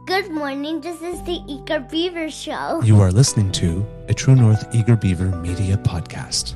Good morning, this is the Eager Beaver Show. You are listening to a True North Eager Beaver media podcast.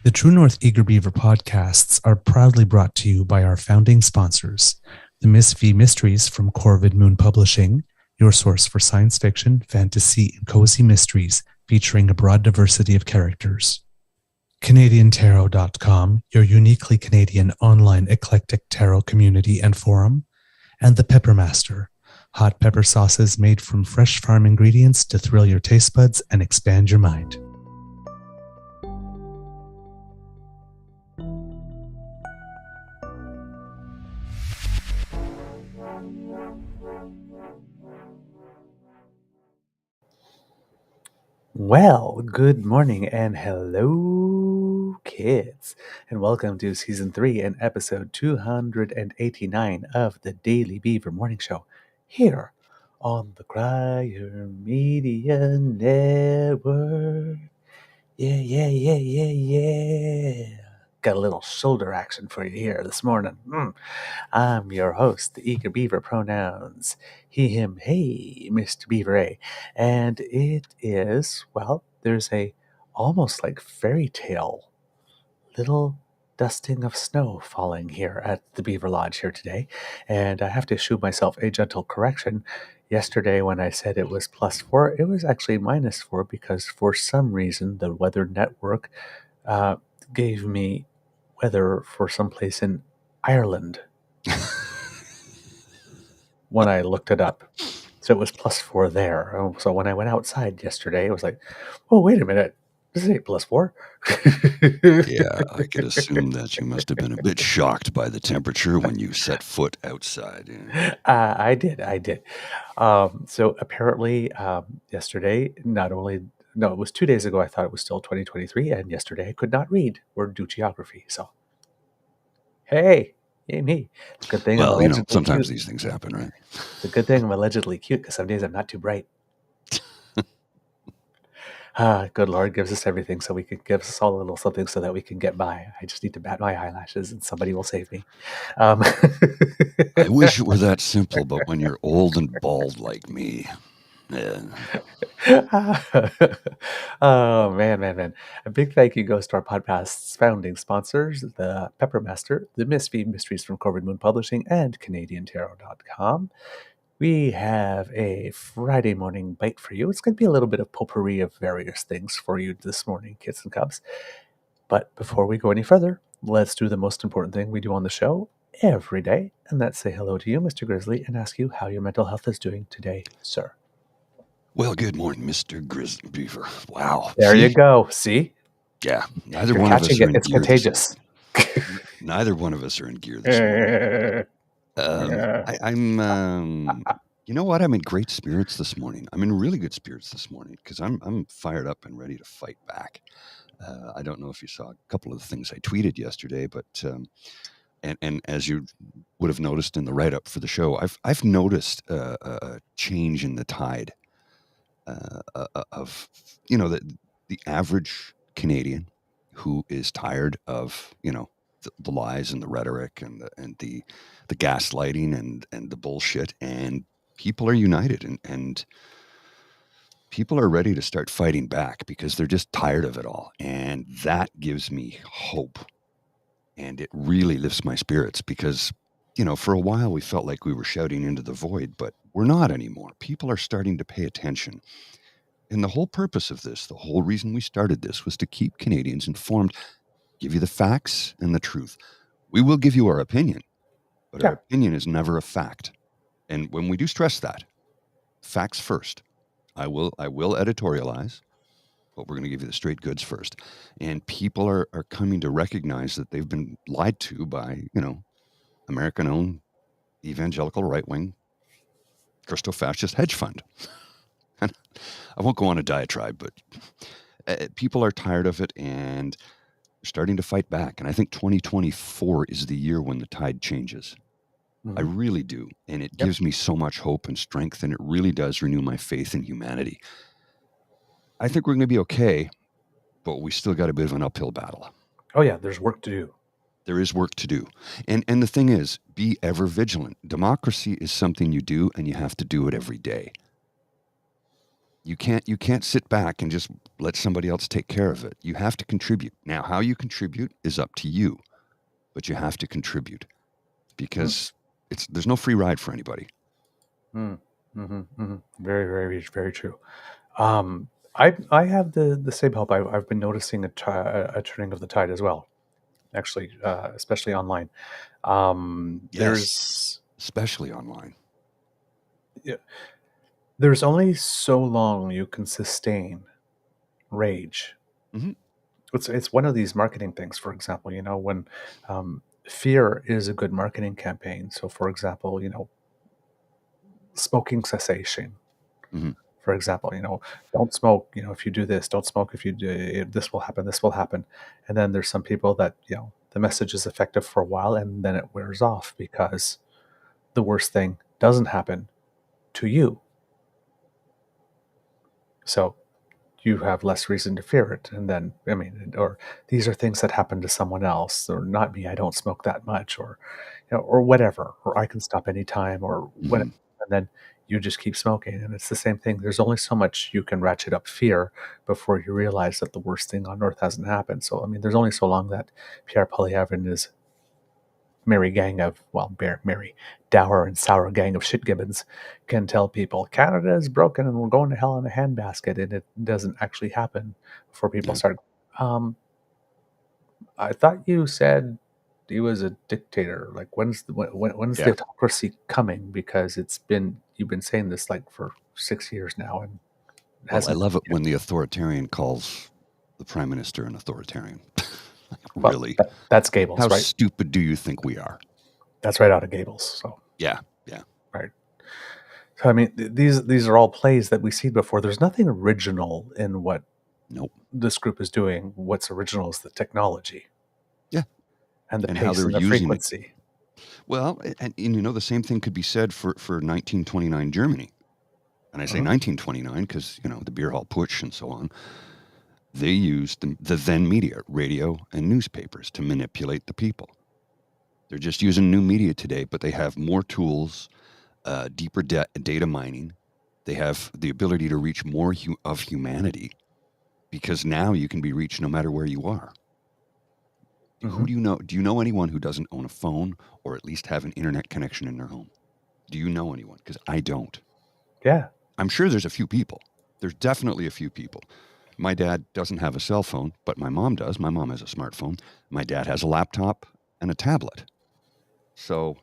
The True North Eager Beaver podcasts are proudly brought to you by our founding sponsors, the Miss V Mysteries from Corvid Moon Publishing, your source for science fiction, fantasy, and cozy mysteries featuring a broad diversity of characters. CanadianTarot.com, your uniquely Canadian online eclectic tarot community and forum, and the Peppermaster, hot pepper sauces made from fresh farm ingredients to thrill your taste buds and expand your mind. Well, good morning and hello, kids, and welcome to Season 3 and Episode 289 of the Daily Beaver Morning Show here on the Crier Media Network. Yeah. Got a little shoulder action for you here this morning. I'm your host, the Eager Beaver, pronouns he, him, hey, Mr. Beaver A. And it is, well, there's a almost like fairy tale little dusting of snow falling here at the Beaver Lodge here today. And I have to issue myself a gentle correction. Yesterday when I said it was +4, it was actually -4 because for some reason the Weather Network gave me weather for someplace in Ireland when I looked it up. So it was +4 there. So when I went outside yesterday, it was like, oh, wait a minute. This ain't +4. Yeah, I could assume that you must have been a bit shocked by the temperature when you set foot outside. Yeah. I did. So apparently yesterday, it was 2 days ago, I thought it was still 2023, and yesterday I could not read or do geography. So, hey, yay me. It's a good thing I'm Well, allegedly sometimes cute. these things happen, right? It's a good thing I'm allegedly cute because some days I'm not too bright. Good Lord gives us everything so we could give us all a little something so that we can get by. I just need to bat my eyelashes and somebody will save me. I wish it were that simple, but when you're old and bald like me, Oh, man. A big thank you goes to our podcast's founding sponsors, the Peppermaster, the Miss V Mysteries from Corvid Moon Publishing, and CanadianTarot.com. We have a Friday morning bite for you. It's going to be a little bit of potpourri of various things for you this morning, kids and cubs. But before we go any further, let's do the most important thing we do on the show every day, and that's say hello to you, Mr. Grizzly, and ask you how your mental health is doing today, sir. Well, good morning, Mr. Grizzly Beaver. Wow. There you go. See? Yeah, neither You're one of us catching are it. in It's gear. contagious. Neither one of us are in gear this morning. You know what? I'm in great spirits this morning. I'm in really good spirits this morning because I'm fired up and ready to fight back. I don't know if you saw a couple of the things I tweeted yesterday, but and as you would have noticed in the write-up for the show, I've noticed a change in the tide of the average Canadian who is tired of the lies and the rhetoric and the gaslighting and the bullshit, and people are united and people are ready to start fighting back because they're just tired of it all, and that gives me hope, and it really lifts my spirits because for a while we felt like we were shouting into the void, but we're not anymore. People are starting to pay attention. And the whole purpose of this, the whole reason we started this, was to keep Canadians informed, give you the facts and the truth. We will give you our opinion, but our opinion is never a fact. And when we do stress that, facts first. I will editorialize. but we're going to give you the straight goods first. And people are coming to recognize that they've been lied to by, American-owned evangelical right-wing Christo Fascist hedge fund. And I won't go on a diatribe, but people are tired of it and starting to fight back. And I think 2024 is the year when the tide changes. I really do. And it gives me so much hope and strength, and it really does renew my faith in humanity. I think we're going to be okay, but we still got a bit of an uphill battle. Oh, yeah, there's work to do. There is work to do. And the thing is, be ever vigilant. Democracy is something you do, and you have to do it every day. You can't sit back and just let somebody else take care of it. You have to contribute. Now, how you contribute is up to you, but you have to contribute because there's no free ride for anybody. Very, very, very true. I have the same hope. I've been noticing a turning of the tide as well. Actually, especially online. Yes, especially online. Yeah, there's only so long you can sustain rage. It's one of these marketing things. For example, when fear is a good marketing campaign. So, for example, smoking cessation. For example, don't smoke. If you do this, don't smoke. If you do this, will happen. This will happen. And then there's some people that the message is effective for a while, and then it wears off because the worst thing doesn't happen to you. So you have less reason to fear it. And then, or these are things that happen to someone else, or not me. I don't smoke that much, or or whatever, or I can stop anytime, or whatever. And then you just keep smoking. And it's the same thing. There's only so much you can ratchet up fear before you realize that the worst thing on earth hasn't happened. So, there's only so long that Pierre Poilievre and his merry dour and sour gang of shitgibbons can tell people Canada is broken and we're going to hell in a handbasket, and it doesn't actually happen before people start. I thought you said he was a dictator. Like, when's the autocracy coming? Because you've been saying this like for 6 years now, and I love it when the authoritarian calls the prime minister an authoritarian. Really, that's Gables. How right? stupid do you think we are? That's right out of Gables. So yeah, right. So these are all plays that we've seen before. There's nothing original in what this group is doing. What's original is the technology. Yeah. And the pace and the frequency. Well, and the same thing could be said for 1929 Germany. And I say 1929 because, the beer hall putsch and so on. They used the then media, radio and newspapers, to manipulate the people. They're just using new media today, but they have more tools, deeper data mining. They have the ability to reach more of humanity because now you can be reached no matter where you are. Who do you know? Do you know anyone who doesn't own a phone or at least have an internet connection in their home? Do you know anyone? Because I don't. Yeah. I'm sure there's a few people. There's definitely a few people. My dad doesn't have a cell phone, but my mom does. My mom has a smartphone. My dad has a laptop and a tablet. So,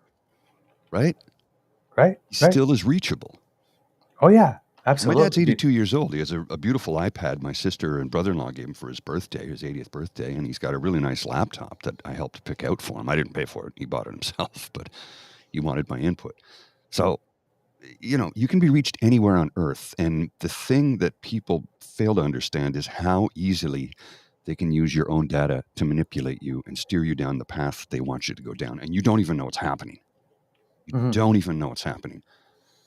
right? Right. Still is reachable. Oh, yeah. Absolutely. My dad's 82 years old. He has a beautiful iPad my sister and brother-in-law gave him for his birthday, his 80th birthday, and he's got a really nice laptop that I helped pick out for him. I didn't pay for it. He bought it himself, but he wanted my input. So, you can be reached anywhere on Earth, and the thing that people fail to understand is how easily they can use your own data to manipulate you and steer you down the path they want you to go down, and you don't even know what's happening. You don't even know what's happening.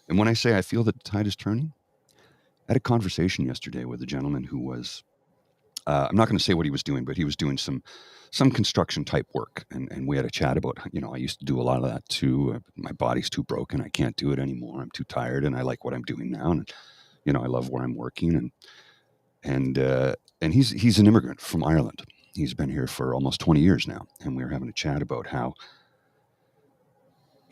And when I say I feel that the tide is turning, I had a conversation yesterday with a gentleman who was, I'm not going to say what he was doing, but he was doing some construction type work. And we had a chat about, I used to do a lot of that too. My body's too broken. I can't do it anymore. I'm too tired. And I like what I'm doing now. And, I love where I'm working. And he's an immigrant from Ireland. He's been here for almost 20 years now. And we were having a chat about how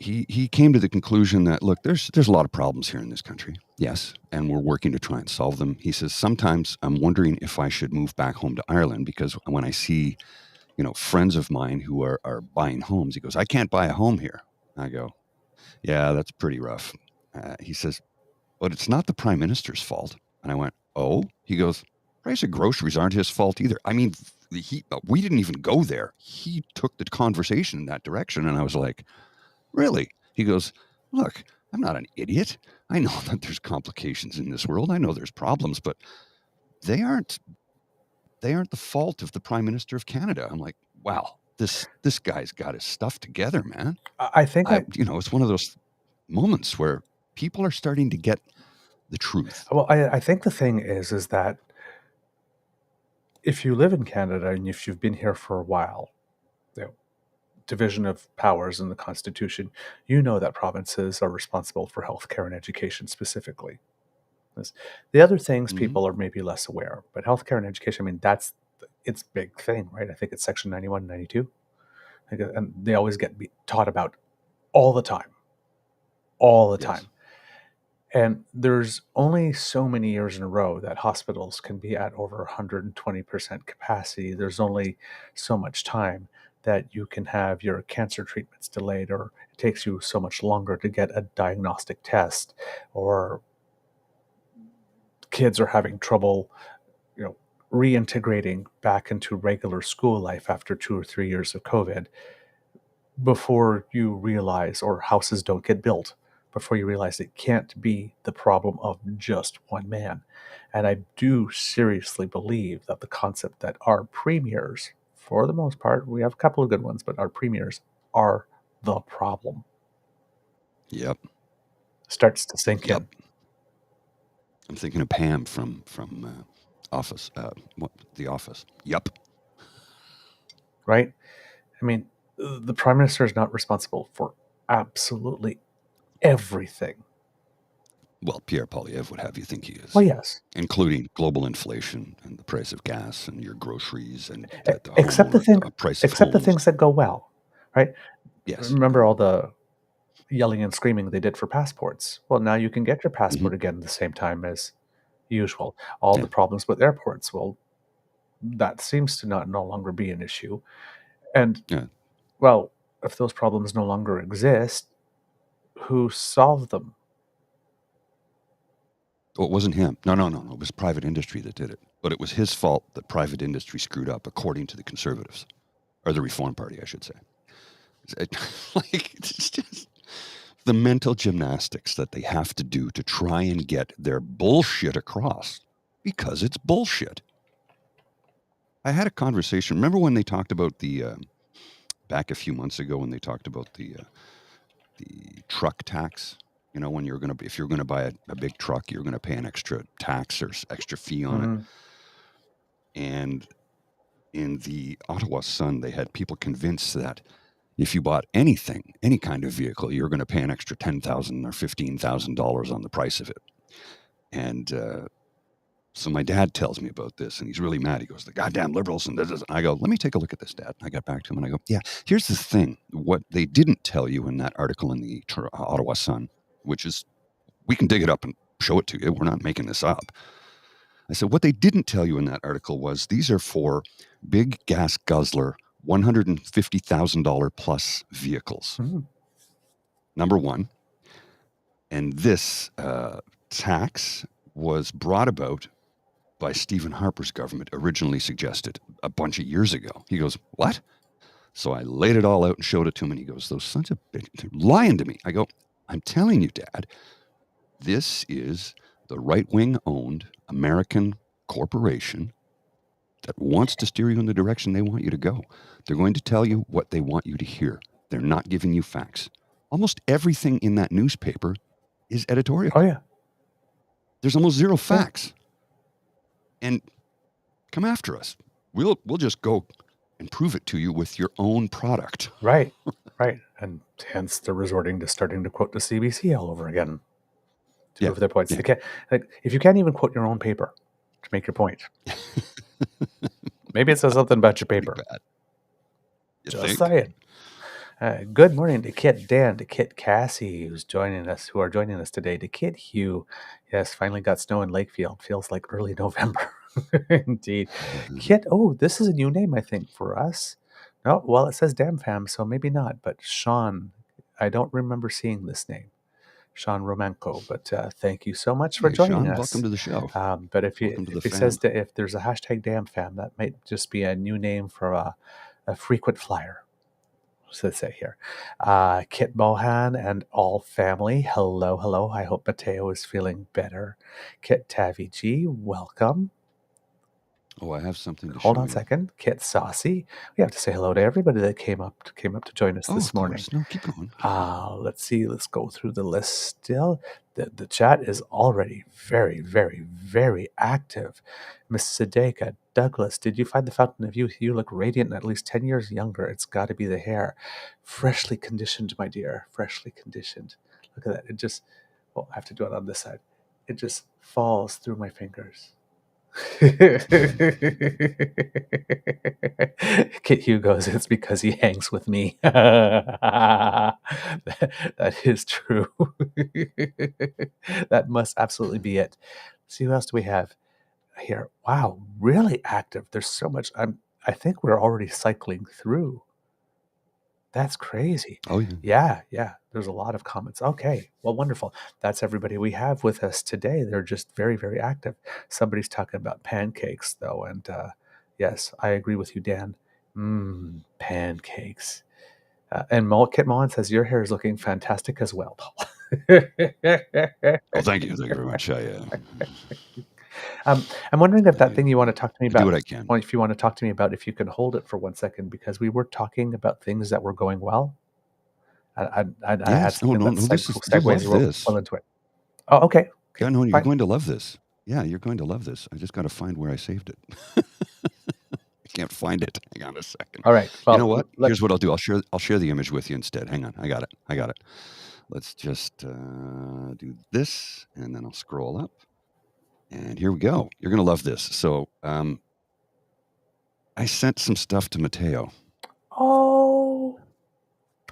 he came to the conclusion that, look, there's a lot of problems here in this country. Yes. And we're working to try and solve them. He says, sometimes I'm wondering if I should move back home to Ireland, because when I see, friends of mine who are buying homes, he goes, I can't buy a home here. I go, yeah, that's pretty rough. He says, but it's not the prime minister's fault. And I went, oh? He goes, price of groceries aren't his fault either. I mean, we didn't even go there. He took the conversation in that direction, and I was like, really? He goes, look, I'm not an idiot. I know that there's complications in this world. I know there's problems, but they aren't the fault of the Prime Minister of Canada. I'm like, wow, this guy's got his stuff together, man. I think it's one of those moments where people are starting to get the truth. Well, I think the thing is that if you live in Canada and if you've been here for a while, division of powers in the Constitution, you know that provinces are responsible for healthcare and education specifically. The other things people are maybe less aware, but healthcare and education, I mean, that's its big thing, right? I think it's Section 91 and 92. And they always get taught about all the time. All the time. And there's only so many years in a row that hospitals can be at over 120% capacity. There's only so much time that you can have your cancer treatments delayed, or it takes you so much longer to get a diagnostic test, or kids are having trouble, reintegrating back into regular school life after 2 or 3 years of COVID before you realize, or houses don't get built before you realize it can't be the problem of just one man. And I do seriously believe that the concept that our premiers, for the most part, we have a couple of good ones, but our premiers are the problem. Yep. Starts to sink in. I'm thinking of Pam from Office. The Office. Yep. Right? I mean, the Prime Minister is not responsible for absolutely everything. Well, Pierre Poilievre would have you think he is. Well, yes. Including global inflation and the price of gas and your groceries and except the things that go well, right? Yes. Remember all the yelling and screaming they did for passports? Well, now you can get your passport again at the same time as usual. All the problems with airports, well, that seems to no longer be an issue. And, well, if those problems no longer exist, who solved them? Well, it wasn't him. No. It was private industry that did it. But it was his fault that private industry screwed up, according to the Conservatives. Or the Reform Party, I should say. It's just the mental gymnastics that they have to do to try and get their bullshit across, because it's bullshit. I had a conversation. Remember when they talked about back a few months ago, when they talked about the truck tax? When if you're going to buy a big truck, you're going to pay an extra tax or extra fee on it. And in the Ottawa Sun, they had people convinced that if you bought anything, any kind of vehicle, you're going to pay an extra $10,000 or $15,000 on the price of it. And so my dad tells me about this, and he's really mad. He goes, the goddamn liberals. And I go, let me take a look at this, Dad. And I got back to him, and I go, yeah, here's the thing. What they didn't tell you in that article in the Ottawa Sun, which is, we can dig it up and show it to you. We're not making this up. I said, what they didn't tell you in that article was these are for big gas guzzler, $150,000 plus vehicles. Number one. And this tax was brought about by Stephen Harper's government, originally suggested a bunch of years ago. He goes, what? So I laid it all out and showed it to him, and he goes, those sons of bitches, they're lying to me. I go, I'm telling you, Dad, this is the right-wing owned American corporation that wants to steer you in the direction they want you to go. They're going to tell you what they want you to hear. They're not giving you facts. Almost everything in that newspaper is editorial. Oh, yeah. There's almost zero facts. And come after us. We'll just go and prove it to you with your own product. Right. And hence they're resorting to starting to quote the CBC all over again to prove their points. They can't, if you can't even quote your own paper to make your point, maybe it says something about your paper. Just saying. Good morning to Kit Dan, to Kit Cassie, who are joining us today, to Kit Hugh. Yes, finally got snow in Lakefield. Feels like early November. Indeed. Kit, this is a new name, I think, for us. No, well, it says Damn Fam, so maybe not. But Sean, I don't remember seeing this name. Sean Romanko. But thank you so much for Hey, joining Sean, us. welcome to the show. But if Welcome to the it fam. says if there's a hashtag damn fam, that might just be a new name for a frequent flyer. So say here, Kit Mohan and all family. Hello. I hope Mateo is feeling better. Kit Tavi G, welcome. Oh, I have something to Hold show on a you. second. Kit Saucy. We have to say hello to everybody that came up to join us this Of morning. course. No, keep going. Let's see. Let's go through the list still. The chat is already very, very, very active. Miss Sadeka, Douglas, did you find the fountain of youth? You look radiant and at least 10 years younger. It's got to be the hair. Freshly conditioned, my dear. Freshly conditioned. Look at that. It just, well, I have to do it on this side. It just falls through my fingers. Kit Hugo's, it's because he hangs with me. That is true. That must absolutely be it. See, who else do we have here? Wow, really active. There's so much. I think we're already cycling through. That's crazy. Oh, yeah. Yeah. There's a lot of comments. Okay. Well, wonderful. That's everybody we have with us today. They're just very, very active. Somebody's talking about pancakes, though. And yes, I agree with you, Dan. Pancakes. And Kit Mullen says, your hair is looking fantastic as well, Paul. Oh, thank you. Thank you very much. I'm wondering if that thing you want to talk to me about, do what I can. or if you want to talk to me about, if you can hold it for 1 second, because we were talking about things that were going well. I had Yes. something No. that This is, segues you'll love this. well into it. Oh, okay. Yeah, no, you're fine. going to love this. Yeah, you're going to love this. I just got to find where I saved it. I can't find it. Hang on a second. All right. Well, you know what? Here's what I'll do. I'll share the image with you instead. Hang on. I got it. Let's just do this, and then I'll scroll up. And here we go. You're going to love this. So I sent some stuff to Mateo. Oh.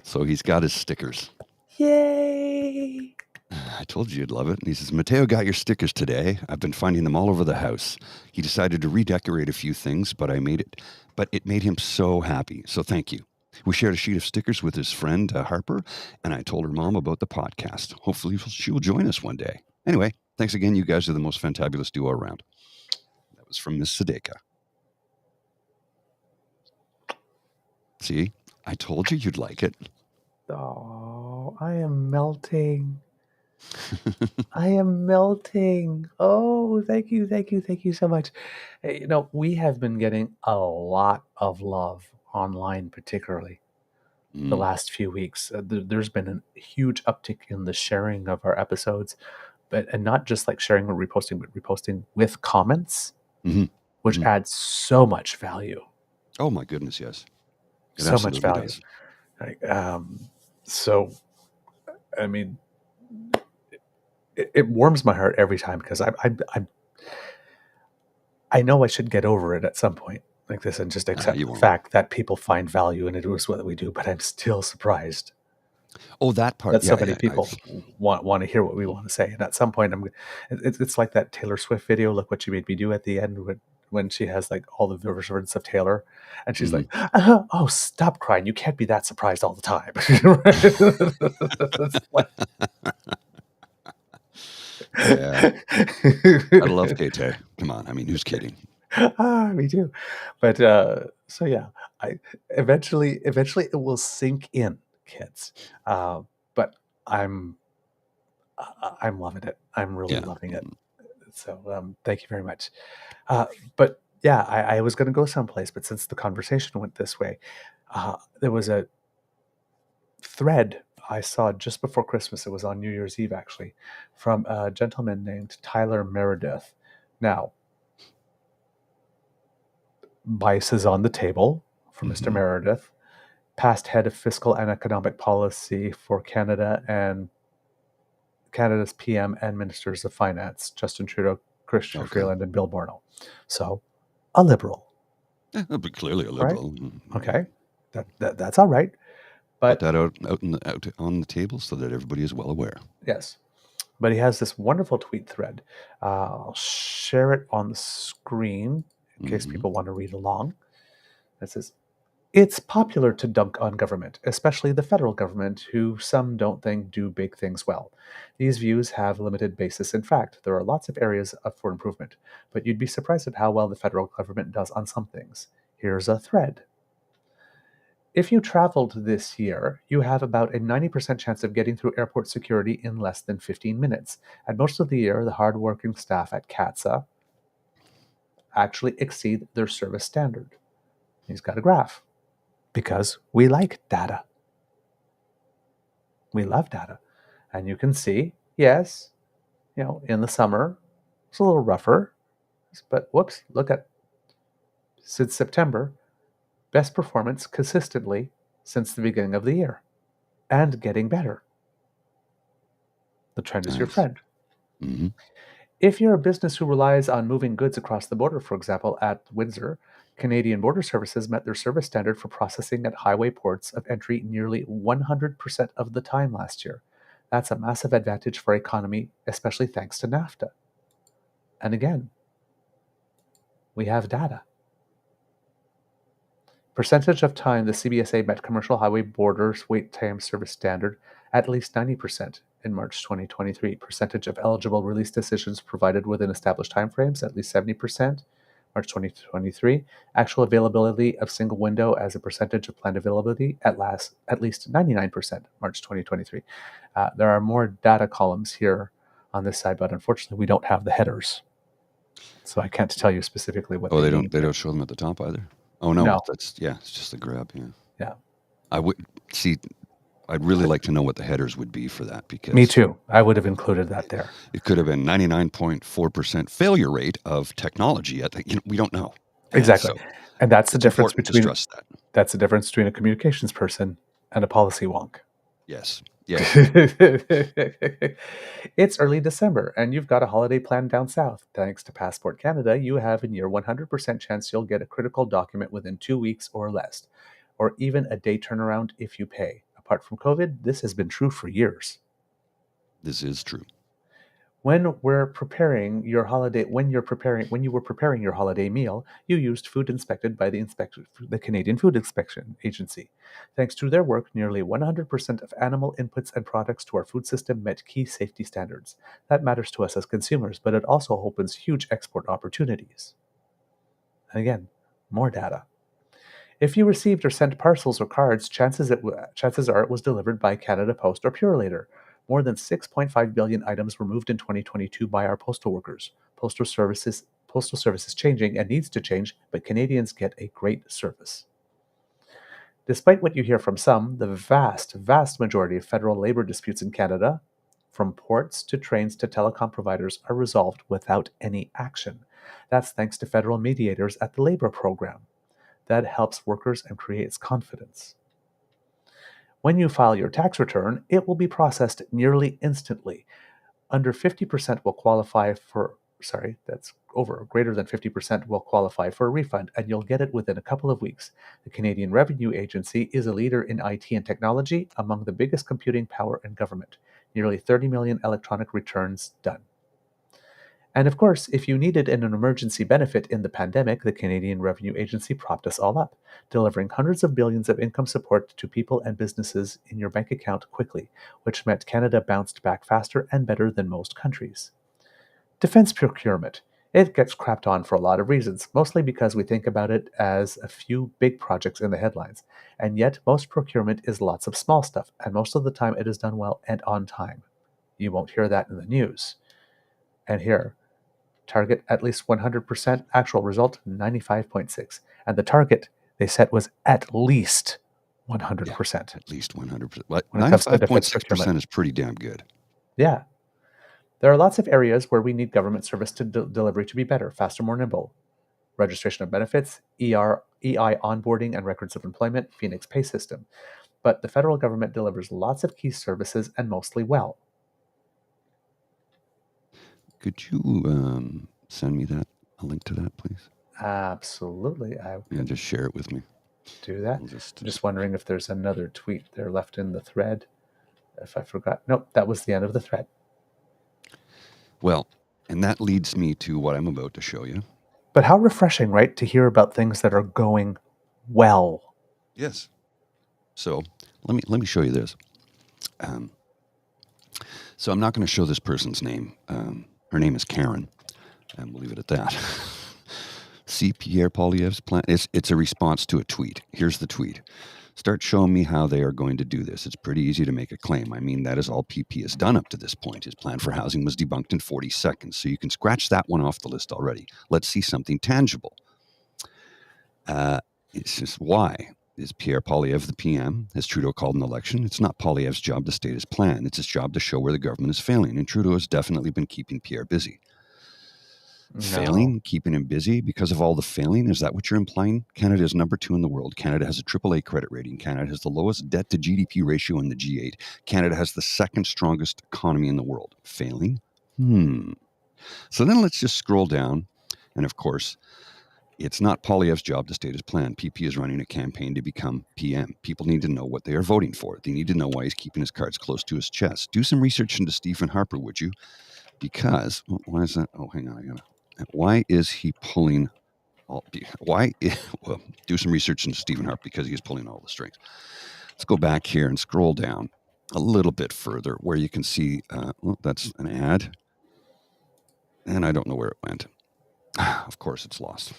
So he's got his stickers. Yay. I told you you'd love it. And he says, Mateo got your stickers today. I've been finding them all over the house. He decided to redecorate a few things, but it made him so happy. So thank you. We shared a sheet of stickers with his friend, Harper, and I told her mom about the podcast. Hopefully she will join us one day. Anyway, thanks again. You guys are the most fantabulous duo around. That was from Miss Sadeka. See, I told you you'd like it. Oh, I am melting. I am melting. Oh, thank you so much. Hey, we have been getting a lot of love online, particularly the last few weeks. There's been a huge uptick in the sharing of our episodes, and not just like sharing or reposting, but reposting with comments, which adds so much value. Oh my goodness, yes. It so much value. Does. So, I mean, it warms my heart every time, because I know I should get over it at some point like this and just accept the fact that people find value in it. Is what we do, but I'm still surprised. Oh, that part. That so many people want to hear what we want to say, and at some point, it's like that Taylor Swift video. Look what you made me do at the end when she has like all the versions of Taylor, and she's like, "Oh, stop crying! You can't be that surprised all the time." Yeah, I love Tay. Come on, I mean, who's kidding? Me too. But so yeah, eventually it will sink in, kids. But I'm loving it. I'm really loving it. So thank you very much. But yeah, I was going to go someplace, but since the conversation went this way, there was a thread I saw just before Christmas. It was on New Year's Eve, actually, from a gentleman named Tyler Meredith. Now, Bice is on the table for Mr. Meredith, past head of fiscal and economic policy for Canada and Canada's PM and Ministers of Finance, Justin Trudeau, Chrystia Freeland, and Bill Borno. So, a liberal. Yeah, but clearly a liberal. Right? Okay, that's all right. But put that out on the table so that everybody is well aware. Yes. But he has this wonderful tweet thread. I'll share it on the screen in case people want to read along. It says, It's popular to dunk on government, especially the federal government, who some don't think do big things well. These views have limited basis in fact. There are lots of areas up for improvement, but you'd be surprised at how well the federal government does on some things. Here's a thread. If you traveled this year, you have about a 90% chance of getting through airport security in less than 15 minutes. And most of the year, the hardworking staff at CATSA actually exceed their service standard. He's got a graph. Because we like data. We love data. And you can see, yes, in the summer, it's a little rougher. But whoops, look at since September, best performance consistently since the beginning of the year. And getting better. The trend is your friend. Mm-hmm. If you're a business who relies on moving goods across the border, for example, at Windsor, Canadian Border Services met their service standard for processing at highway ports of entry nearly 100% of the time last year. That's a massive advantage for our economy, especially thanks to NAFTA. And again, we have data. Percentage of time the CBSA met commercial highway borders wait time service standard at least 90% in March 2023. Percentage of eligible release decisions provided within established timeframes at least 70%. March 2023. Actual availability of single window as a percentage of planned availability at least 99%. March 2023. There are more data columns here on this side, but unfortunately we don't have the headers, so I can't tell you specifically what. They don't show them at the top either. Oh no. It's just the grab. Yeah. I would see. I'd really like to know what the headers would be for that, because me too. I would have included that there. It could have been 99.4% failure rate of technology. We don't know exactly, and that's the difference between. Stress that. That's the difference between a communications person and a policy wonk. Yes. It's early December, and you've got a holiday planned down south. Thanks to Passport Canada, you have a near 100% chance you'll get a critical document within 2 weeks or less, or even a day turnaround if you pay. Apart from COVID, this has been true for years. This is true. When you were preparing your holiday meal, you used food inspected by the Canadian Food Inspection Agency. Thanks to their work, nearly 100% of animal inputs and products to our food system met key safety standards. That matters to us as consumers, but it also opens huge export opportunities. And again, more data. If you received or sent parcels or cards, chances are it was delivered by Canada Post or Purolator. More than 6.5 billion items were moved in 2022 by our postal workers. Postal service is changing and needs to change, but Canadians get a great service. Despite what you hear from some, the vast, vast majority of federal labor disputes in Canada, from ports to trains to telecom providers, are resolved without any action. That's thanks to federal mediators at the labor program. That helps workers and creates confidence. When you file your tax return, it will be processed nearly instantly. Greater than 50% will qualify for a refund, and you'll get it within a couple of weeks. The Canadian Revenue Agency is a leader in IT and technology, among the biggest computing power in government. Nearly 30 million electronic returns done. And of course, if you needed an emergency benefit in the pandemic, the Canadian Revenue Agency propped us all up, delivering hundreds of billions of income support to people and businesses in your bank account quickly, which meant Canada bounced back faster and better than most countries. Defense procurement. It gets crapped on for a lot of reasons, mostly because we think about it as a few big projects in the headlines. And yet, most procurement is lots of small stuff, and most of the time it is done well and on time. You won't hear that in the news. And here, target at least 100%, actual result 95.6%. And the target they set was at least 100%. Yeah, at least 100%. 95.6% is pretty damn good. Yeah. There are lots of areas where we need government service delivery to be better, faster, more nimble. Registration of benefits, EI onboarding and records of employment, Phoenix pay system. But the federal government delivers lots of key services and mostly well. Could you send me a link to that, please? Absolutely. Just share it with me. Do that. I'm just wondering if there's another tweet there left in the thread. If I forgot. Nope, that was the end of the thread. Well, and that leads me to what I'm about to show you. But how refreshing, right, to hear about things that are going well. Yes. So let me show you this. So I'm not going to show this person's name. Her name is Karen, and we'll leave it at that. See Pierre Poilievre's plan. It's a response to a tweet. Here's the tweet. Start showing me how they are going to do this. It's pretty easy to make a claim. I mean, that is all PP has done up to this point. His plan for housing was debunked in 40 seconds. So you can scratch that one off the list already. Let's see something tangible. It's just why is Pierre Poilievre the PM? Has Trudeau called an election? It's not Poilievre's job to state his plan. It's his job to show where the government is failing. And Trudeau has definitely been keeping Pierre busy. No. Failing, keeping him busy because of all the failing? Is that what you're implying? Canada is number 2 in the world. Canada has a AAA credit rating. Canada has the lowest debt to GDP ratio in the G8. Canada has the second strongest economy in the world. Failing? So then let's just scroll down. And of course, it's not Poilievre's job to state his plan. PP is running a campaign to become PM. People need to know what they are voting for. They need to know why he's keeping his cards close to his chest. Do some research into Stephen Harper, would you? Because, why is that? Oh, hang on. Why is he pulling all, well, do some research into Stephen Harper because he is pulling all the strings. Let's go back here and scroll down a little bit further where you can see, that's an ad. And I don't know where it went. Of course it's lost.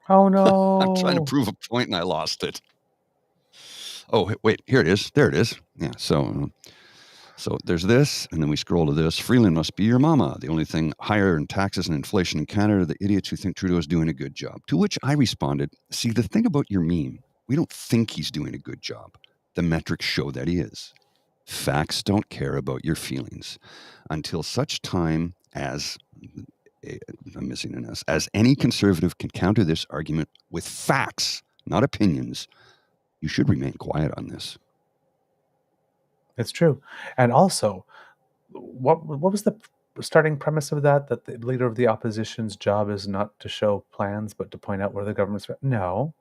Oh, no. I'm trying to prove a point and I lost it. Oh, wait, here it is. There it is. Yeah, so there's this, and then we scroll to this. Freeland must be your mama. The only thing higher in taxes and inflation in Canada, the idiots who think Trudeau is doing a good job. To which I responded, see, the thing about your meme, we don't think he's doing a good job. The metrics show that he is. Facts don't care about your feelings until such time as, I'm missing an S, as any conservative can counter this argument with facts, not opinions. You should remain quiet on this. It's true. And also, what was the starting premise of that? That the leader of the opposition's job is not to show plans, but to point out where the government's... No.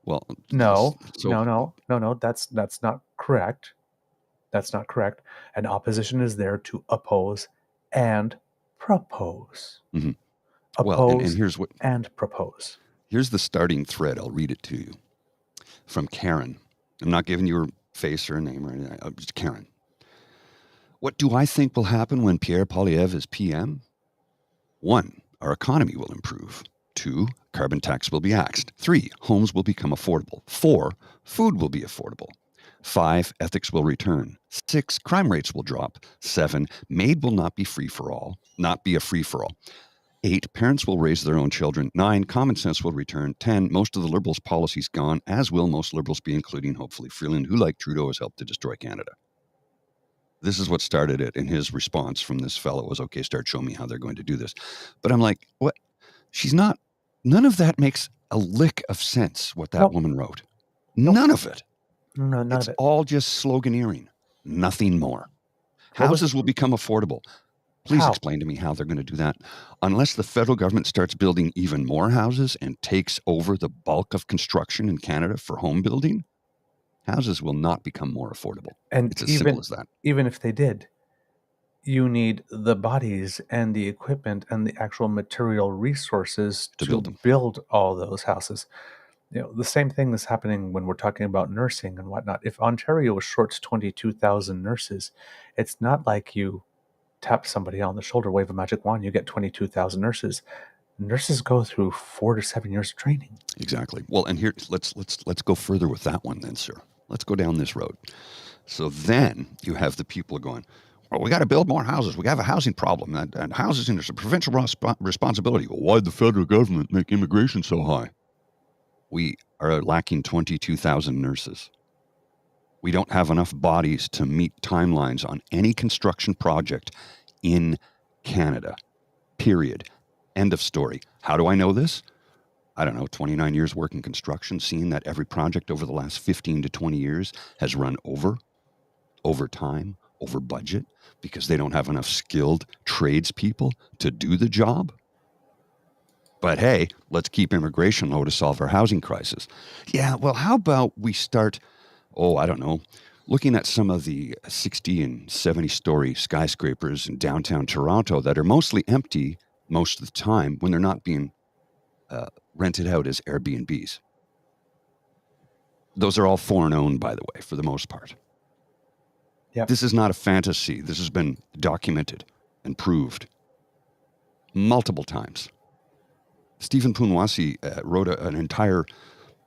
Well, no. That's not correct. That's not correct. An opposition is there to oppose and propose. Mm-hmm. Oppose and here's what, and propose. Here's the starting thread. I'll read it to you. From Karen. I'm not giving you her face or her name or anything. Just Karen. What do I think will happen when Pierre Poilievre is PM? 1, our economy will improve. 2, carbon tax will be axed. 3, homes will become affordable. 4, food will be affordable. 5, ethics will return. 6, crime rates will drop. 7, maid will not be not be a free-for-all. 8, parents will raise their own children. 9, common sense will return. 10, most of the Liberals' policies gone, as will most Liberals be, including hopefully Freeland, who, like Trudeau, has helped to destroy Canada. This is what started it, and his response from this fellow was, okay, start showing me how they're going to do this. But I'm like, what? None of that makes a lick of sense, what that woman wrote. None of it. No, none of it. It's all just sloganeering. Nothing more. Houses will become affordable. Please explain to me how they're going to do that. Unless the federal government starts building even more houses and takes over the bulk of construction in Canada for home building, houses will not become more affordable. And it's as simple as that. Even if they did, you need the bodies and the equipment and the actual material resources to build all those houses. You know, the same thing is happening when we're talking about nursing and whatnot. If Ontario was short 22,000 nurses, it's not like you tap somebody on the shoulder, wave a magic wand, you get 22,000 nurses. Nurses go through 4 to 7 years of training. Exactly. Well, and here let's go further with that one then, sir. Let's go down this road. So then you have the people going, well, we got to build more houses. We have a housing problem, and housing is a provincial responsibility. Well, why'd the federal government make immigration so high? We are lacking 22,000 nurses. We don't have enough bodies to meet timelines on any construction project in Canada. Period. End of story. How do I know this? I don't know, 29 years working construction, seeing that every project over the last 15 to 20 years has run over time, over budget, because they don't have enough skilled tradespeople to do the job. But hey, let's keep immigration low to solve our housing crisis. Yeah, well, how about we start, I don't know, looking at some of the 60 and 70-story skyscrapers in downtown Toronto that are mostly empty most of the time when they're not being rented out as Airbnbs. Those are all foreign owned, by the way, for the most part. Yep. This is not a fantasy. This has been documented and proved multiple times. Stephen Poonwasi wrote an entire,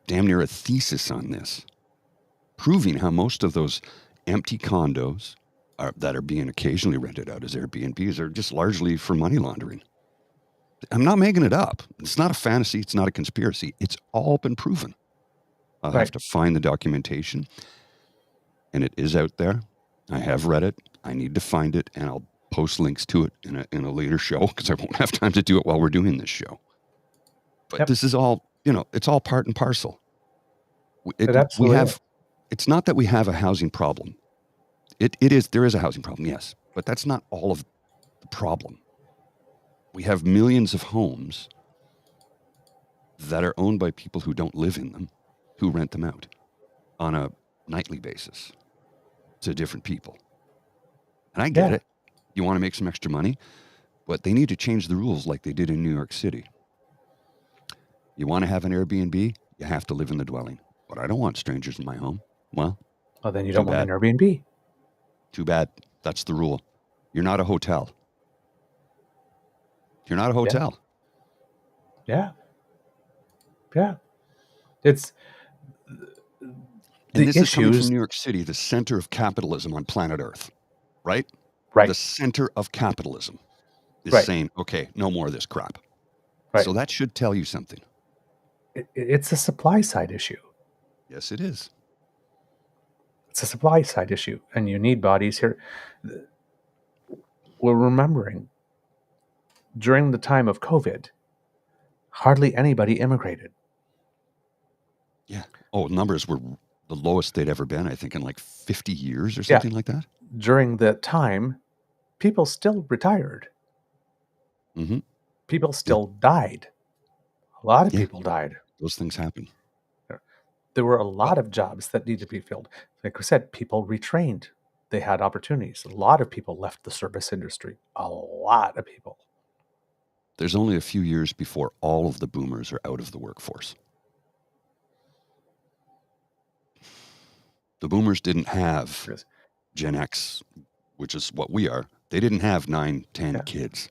damn near a thesis on this, proving how most of those empty condos that are being occasionally rented out as Airbnbs are just largely for money laundering. I'm not making it up. It's not a fantasy. It's not a conspiracy. It's all been proven. I'll have to find the documentation, and it is out there. I have read it. I need to find it, and I'll post links to it in a later show because I won't have time to do it while we're doing this show. But this is all, it's all part and parcel. It's not that we have a housing problem. There is a housing problem, yes, but that's not all of the problem. We have millions of homes that are owned by people who don't live in them, who rent them out on a nightly basis to different people. And I get it. You want to make some extra money, but they need to change the rules like they did in New York City. You want to have an Airbnb, you have to live in the dwelling. But I don't want strangers in my home. Well, then you don't want an Airbnb. Too bad. That's the rule. You're not a hotel. You're not a hotel. Yeah. It's and this is coming from New York City, the center of capitalism on planet Earth, right? Right. The center of capitalism is saying, okay, no more of this crap. Right. So that should tell you something. It's a supply side issue. Yes, it is. It's a supply side issue, and you need bodies here. We're remembering, during the time of COVID, hardly anybody immigrated. Yeah. Oh, numbers were the lowest they'd ever been, I think, in like 50 years or something like that. During that time, people still retired. Mm-hmm. People still died. A lot of people died. Those things happen. There were a lot of jobs that needed to be filled. Like we said, people retrained. They had opportunities. A lot of people left the service industry. A lot of people. There's only a few years before all of the boomers are out of the workforce. The boomers didn't have Gen X, which is what we are. They didn't have 9, 10 kids.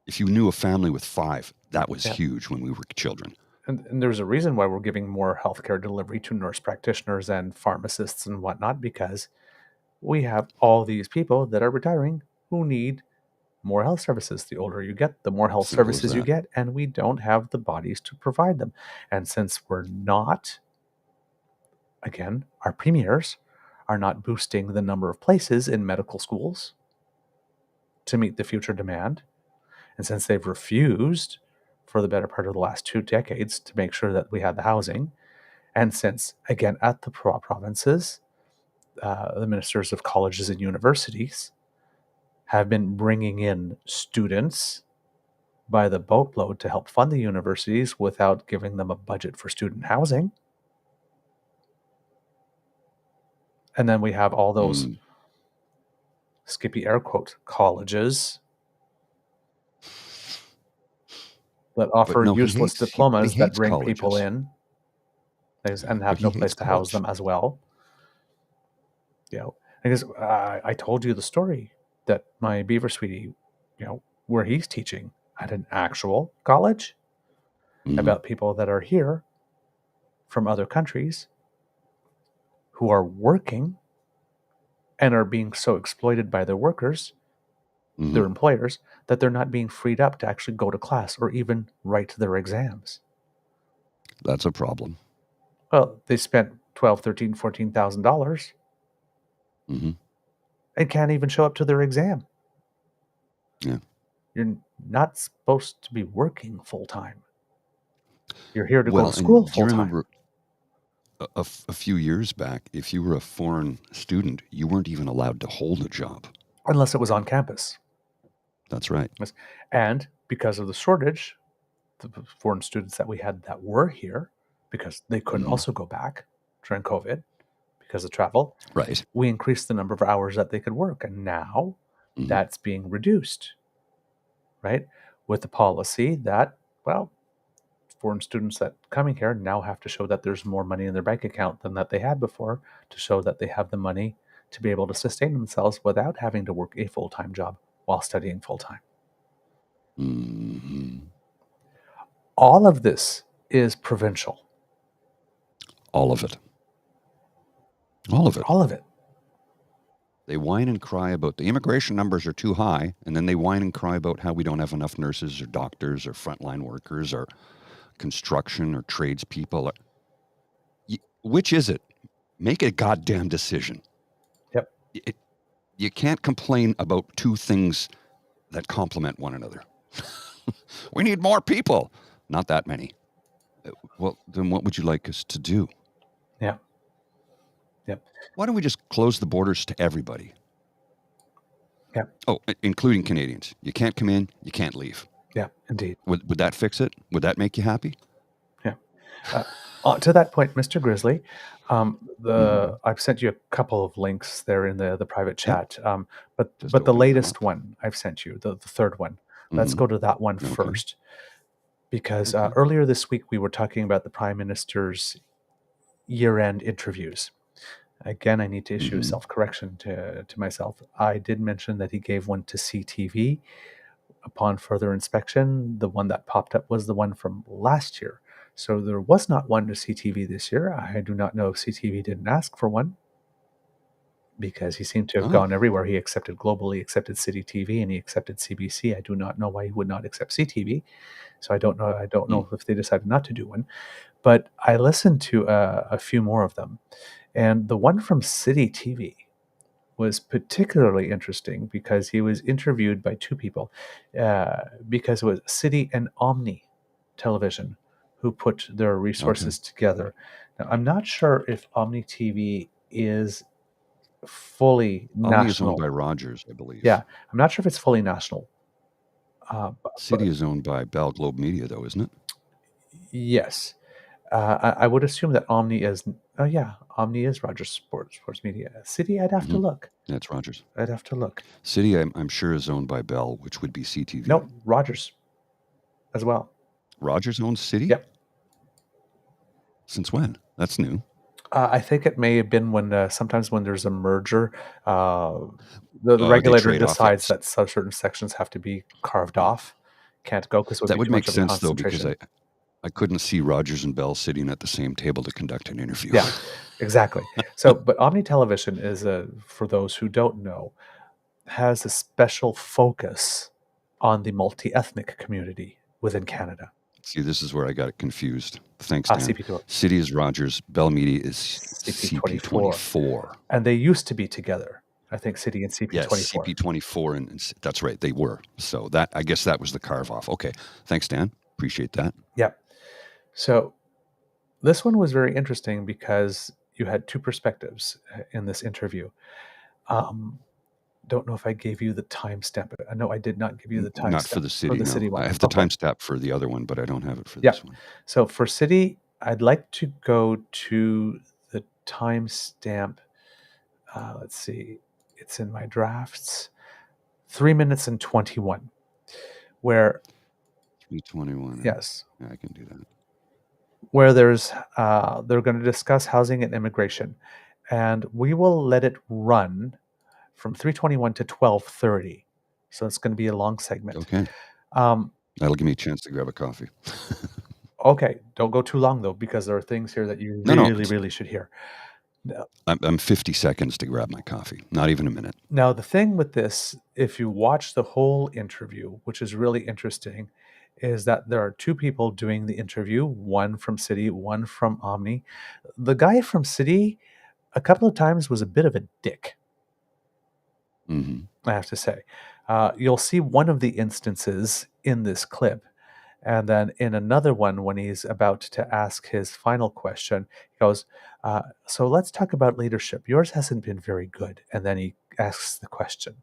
If you knew a family with 5, that was huge when we were children. And there's a reason why we're giving more healthcare delivery to nurse practitioners and pharmacists and whatnot, because we have all these people that are retiring who need more health services. The older you get, the more health services you get, and we don't have the bodies to provide them. And since we're not, again, our premiers are not boosting the number of places in medical schools to meet the future demand, and since they've refused for the better part of the last 2 decades to make sure that we had the housing, and since, again, at the provinces, the ministers of colleges and universities have been bringing in students by the boatload to help fund the universities without giving them a budget for student housing. And then we have all those, skippy air quote, colleges that offer useless diplomas that bring people in and have no place to house them as well. Because I told you the story that my Beaver sweetie, where he's teaching at an actual college about people that are here from other countries who are working and are being so exploited by their workers, their employers, that they're not being freed up to actually go to class or even write their exams. That's a problem. Well, they spent $12,000, $13,000, $14,000 and can't even show up to their exam. Yeah. You're not supposed to be working full-time. You're here to go to school full-time. Do you remember a few years back, if you were a foreign student, you weren't even allowed to hold a job. Unless it was on campus. That's right. And because of the shortage, the foreign students that we had that were here, because they couldn't also go back during COVID because of travel, right? We increased the number of hours that they could work. And now that's being reduced, right? With the policy that, foreign students that coming here now have to show that there's more money in their bank account than that they had before, to show that they have the money to be able to sustain themselves without having to work a full-time job while studying full-time. Mm-hmm. All of this is provincial. All of it. All of it. All of it. They whine and cry about the immigration numbers are too high, and then they whine and cry about how we don't have enough nurses or doctors or frontline workers or construction or tradespeople. Which is it? Make a goddamn decision. Yep. You can't complain about two things that complement one another. We need more people. Not that many. Well, then what would you like us to do? Yeah. Yep. Why don't we just close the borders to everybody? Yeah. Oh, including Canadians. You can't come in, you can't leave. Yeah, indeed. Would that fix it? Would that make you happy? Yeah. To that point, Mr. Grizzly, I've sent you a couple of links there in the private chat. But the latest one I've sent you, the third one, let's go to that one first. Because earlier this week we were talking about the Prime Minister's year-end interviews. Again, I need to issue a self-correction to myself. I did mention that he gave one to CTV. Upon further inspection, the one that popped up was the one from last year. So there was not one to CTV this year. I do not know if CTV didn't ask for one, because he seemed to have gone everywhere. He accepted Global, he accepted City TV, and he accepted CBC. I do not know why he would not accept CTV. So I don't know if they decided not to do one. But I listened to a few more of them. And the one from City TV was particularly interesting because he was interviewed by two people, because it was City and Omni Television who put their resources together. Now, I'm not sure if Omni TV is fully national. Omni is owned by Rogers, I believe. Yeah, I'm not sure if it's fully national. City is owned by Bell Globe Media, though, isn't it? Yes. I would assume that Omni is... Oh, yeah. Omni is Rogers Sports Media. City, I'd have to look. That's Rogers. I'd have to look. City, I'm sure, is owned by Bell, which would be CTV. No, Rogers as well. Rogers owns City? Yep. Since when? That's new. I think it may have been when sometimes when there's a merger, the regulator decides that certain sections have to be carved off. Can't go because that would make sense, though, because I couldn't see Rogers and Bell sitting at the same table to conduct an interview. Yeah, exactly. So, but Omni Television is, for those who don't know, has a special focus on the multi-ethnic community within Canada. See, this is where I got it confused. Thanks, Dan. CP24. City is Rogers. Bell Media is CP24. And they used to be together. I think City and CP24. Yes, CP24, and that's right, they were. So that, I guess that was the carve off. Okay, thanks, Dan. Appreciate that. Yeah. So this one was very interesting because you had two perspectives in this interview. Don't know if I gave you the timestamp. No, I did not give you the timestamp. Not for the City. For the City one. I have the timestamp for the other one, but I don't have it for this one. So for City, I'd like to go to the timestamp. Let's see. It's in my drafts. 3 minutes and 21. Where 3:21. Yes. Yeah, I can do that. Where there's they're going to discuss housing and immigration, and we will let it run from 3:21 to 12:30. So it's going to be a long segment. Okay. That'll give me a chance to grab a coffee. Okay. Don't go too long, though, because there are things here that you really should hear. No. I'm 50 seconds to grab my coffee. Not even a minute. Now, the thing with this, if you watch the whole interview, which is really interesting, is that there are two people doing the interview, one from City, one from Omni. The guy from City, a couple of times, was a bit of a dick. I have to say. You'll see one of the instances in this clip. And then in another one, when he's about to ask his final question, he goes, so let's talk about leadership. Yours hasn't been very good. And then he asks the question.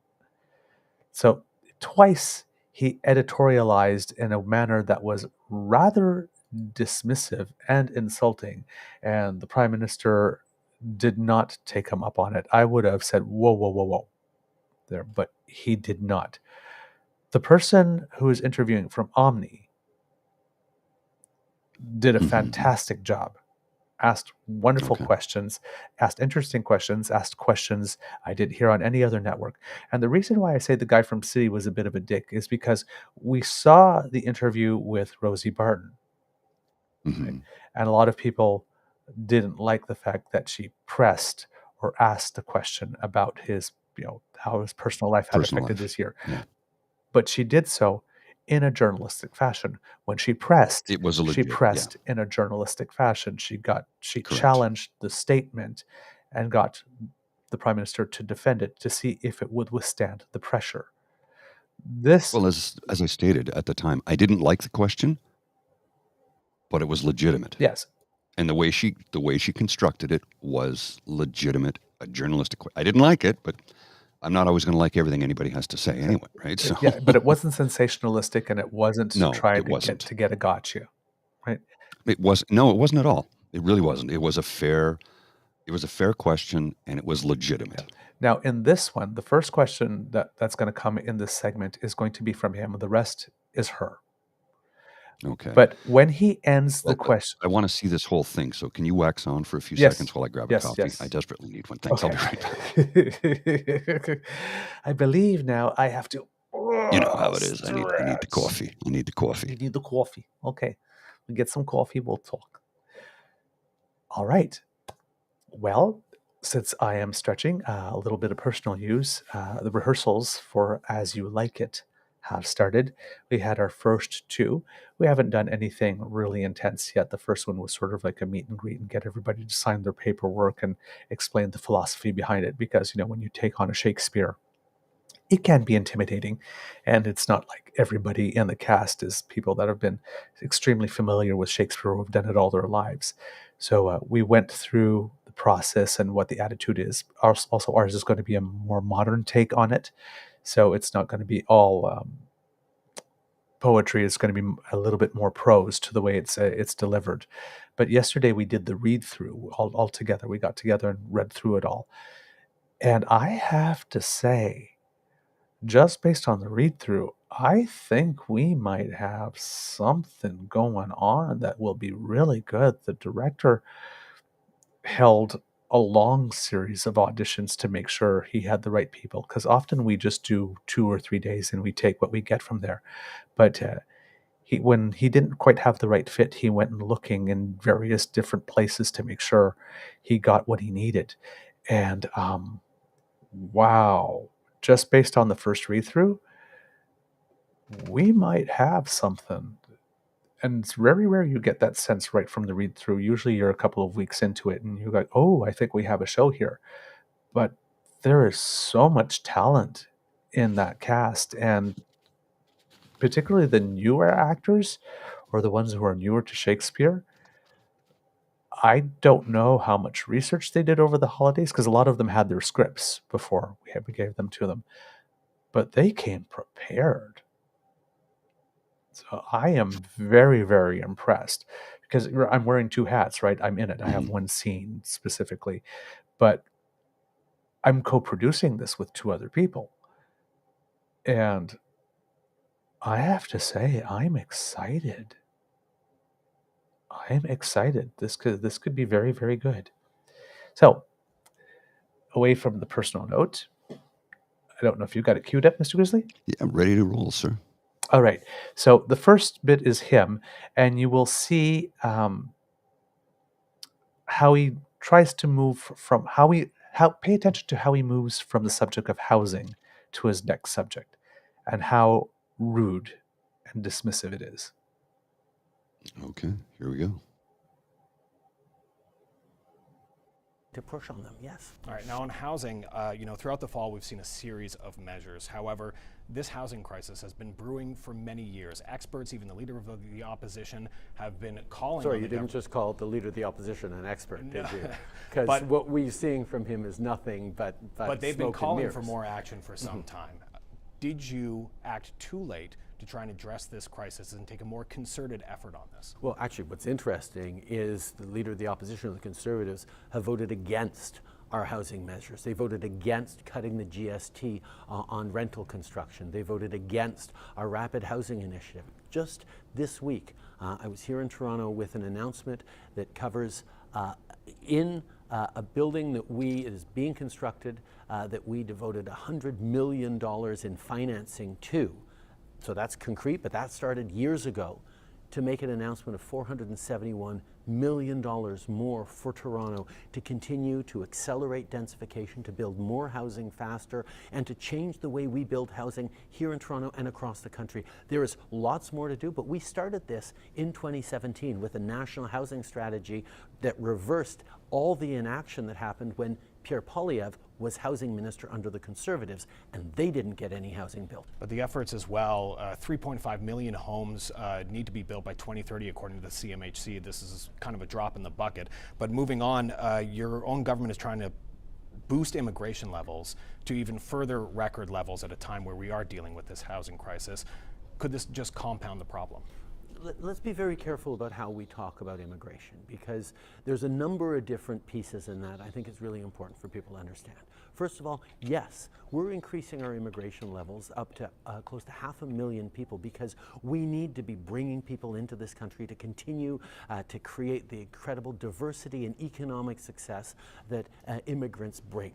So twice he editorialized in a manner that was rather dismissive and insulting. And the Prime Minister did not take him up on it. I would have said, whoa, there, but he did not. The person who is interviewing from Omni did a Mhm. fantastic job. Asked wonderful Okay. questions, asked interesting questions, asked questions I didn't hear on any other network. And the reason why I say the guy from City was a bit of a dick is because we saw the interview with Rosie Barton, right? Hmm. And a lot of people didn't like the fact that she pressed or asked a question about his, how his personal life had Personal affected life. this year. Yeah. But she did so in a journalistic fashion. When she pressed, It was a she legit. Yeah. pressed in a journalistic fashion. She Correct. challenged the statement and got the prime minister to defend it to see if it would withstand the pressure. This, Well, as I stated at the time, I didn't like the question, but it was legitimate. yes, And the way she constructed it was legitimate, a journalistic. I didn't like it, but I'm not always going to like everything anybody has to say anyway, right? So yeah, but it wasn't sensationalistic, and it wasn't to no, try it to wasn't. get a gotcha, right? It wasn't at all. It really wasn't. It was a fair question, and it was legitimate. Now, in this one, the first question that's going to come in this segment is going to be from him. The rest is her. Okay. But when he ends the Well, question, I want to see this whole thing. So can you wax on for a few Yes. seconds while I grab Yes, a coffee? yes. I desperately need one. Thanks. I'll be right back. I believe now I have to. You know how it is. I need the Stretch. coffee. I need the You coffee. need the coffee. Okay. We get some coffee, we'll talk. All right. Well, since I am stretching, a little bit of personal use, the rehearsals for As You Like It have started. We had our first two. We haven't done anything really intense yet. The first one was sort of like a meet and greet and get everybody to sign their paperwork and explain the philosophy behind it. Because, when you take on a Shakespeare, it can be intimidating. And it's not like everybody in the cast is people that have been extremely familiar with Shakespeare or have done it all their lives. So we went through the process and what the attitude is. Also, ours is going to be a more modern take on it. So it's not going to be all poetry. It's going to be a little bit more prose to the way it's delivered. But yesterday we did the read through all together. We got together and read through it all. And I have to say, just based on the read through, I think we might have something going on that will be really good. The director held a long series of auditions to make sure he had the right people, because often we just do 2 or 3 days and we take what we get from there. But when he didn't quite have the right fit, he went and looking in various different places to make sure he got what he needed. And wow, just based on the first read through, we might have something. And it's very rare you get that sense right from the read through. Usually you're a couple of weeks into it and you're like, oh, I think we have a show here. But there is so much talent in that cast, and particularly the newer actors or the ones who are newer to Shakespeare. I don't know how much research they did over the holidays, because a lot of them had their scripts before we gave them to them, but they came prepared. So I am very, very impressed, because I'm wearing two hats, right? I'm in it. I have one scene specifically, but I'm co-producing this with two other people. And I have to say, I'm excited. I'm excited. This could be very, very good. So, away from the personal note, I don't know if you've got it queued up, Mr. Grizzly. Yeah, I'm ready to roll, sir. All right. So the first bit is him, and you will see how he tries to move from pay attention to how he moves from the subject of housing to his next subject, and how rude and dismissive it is. Okay, here we go. To push on them, yes. All right, now on housing, throughout the fall we've seen a series of measures. However, this housing crisis has been brewing for many years. Experts, even the leader of the opposition, have been calling. Sorry, you didn't just call the leader of the opposition an expert, did you? Because But- what we're seeing from him is nothing but But they've been smoke and calling for mirrors. more action for some time. Did you act too late to try and address this crisis and take a more concerted effort on this? Well, actually, what's interesting is the leader of the opposition, the Conservatives, have voted against our housing measures. They voted against cutting the GST on rental construction. They voted against our rapid housing initiative, just this week, I was here in Toronto with an announcement that covers in a building that is being constructed that we devoted $100 million in financing to. So that's concrete, but that started years ago, to make an announcement of $471 million more for Toronto to continue to accelerate densification, to build more housing faster, and to change the way we build housing here in Toronto and across the country. There is lots more to do, but we started this in 2017 with a national housing strategy that reversed all the inaction that happened when Pierre Poilievre was housing minister under the Conservatives, and they didn't get any housing built. But the efforts as well, 3.5 million homes need to be built by 2030 according to the CMHC. This is kind of a drop in the bucket. But moving on, your own government is trying to boost immigration levels to even further record levels at a time where we are dealing with this housing crisis. Could this just compound the problem? Let's be very careful about how we talk about immigration, because there's a number of different pieces in that I think it's really important for people to understand. First of all, yes, we're increasing our immigration levels up to close to 500,000 people, because we need to be bringing people into this country to continue to create the incredible diversity and economic success that immigrants bring.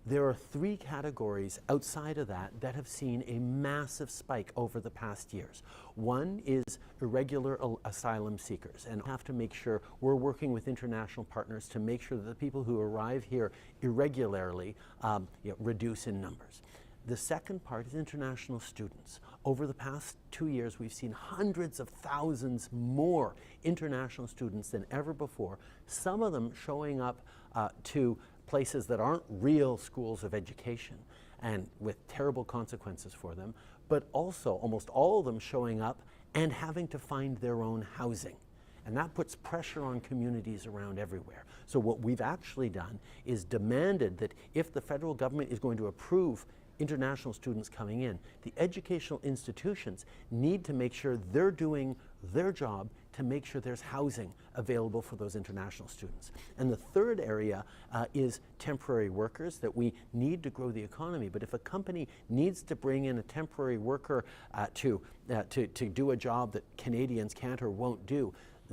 There are three categories outside of that that have seen a massive spike over the past years. One is irregular asylum seekers, and we have to make sure we're working with international partners to make sure that the people who arrive here irregularly reduce in numbers. The second part is international students. Over the past 2 years, we've seen hundreds of thousands more international students than ever before, some of them showing up to places that aren't real schools of education and with terrible consequences for them, but also almost all of them showing up and having to find their own housing. And that puts pressure on communities around everywhere. So what we've actually done is demanded that if the federal government is going to approve international students coming in, the educational institutions need to make sure they're doing their job to make sure there's housing available for those international students. And the third area is temporary workers, that we need to grow the economy. But if a company needs to bring in a temporary worker to do a job that Canadians can't or won't do,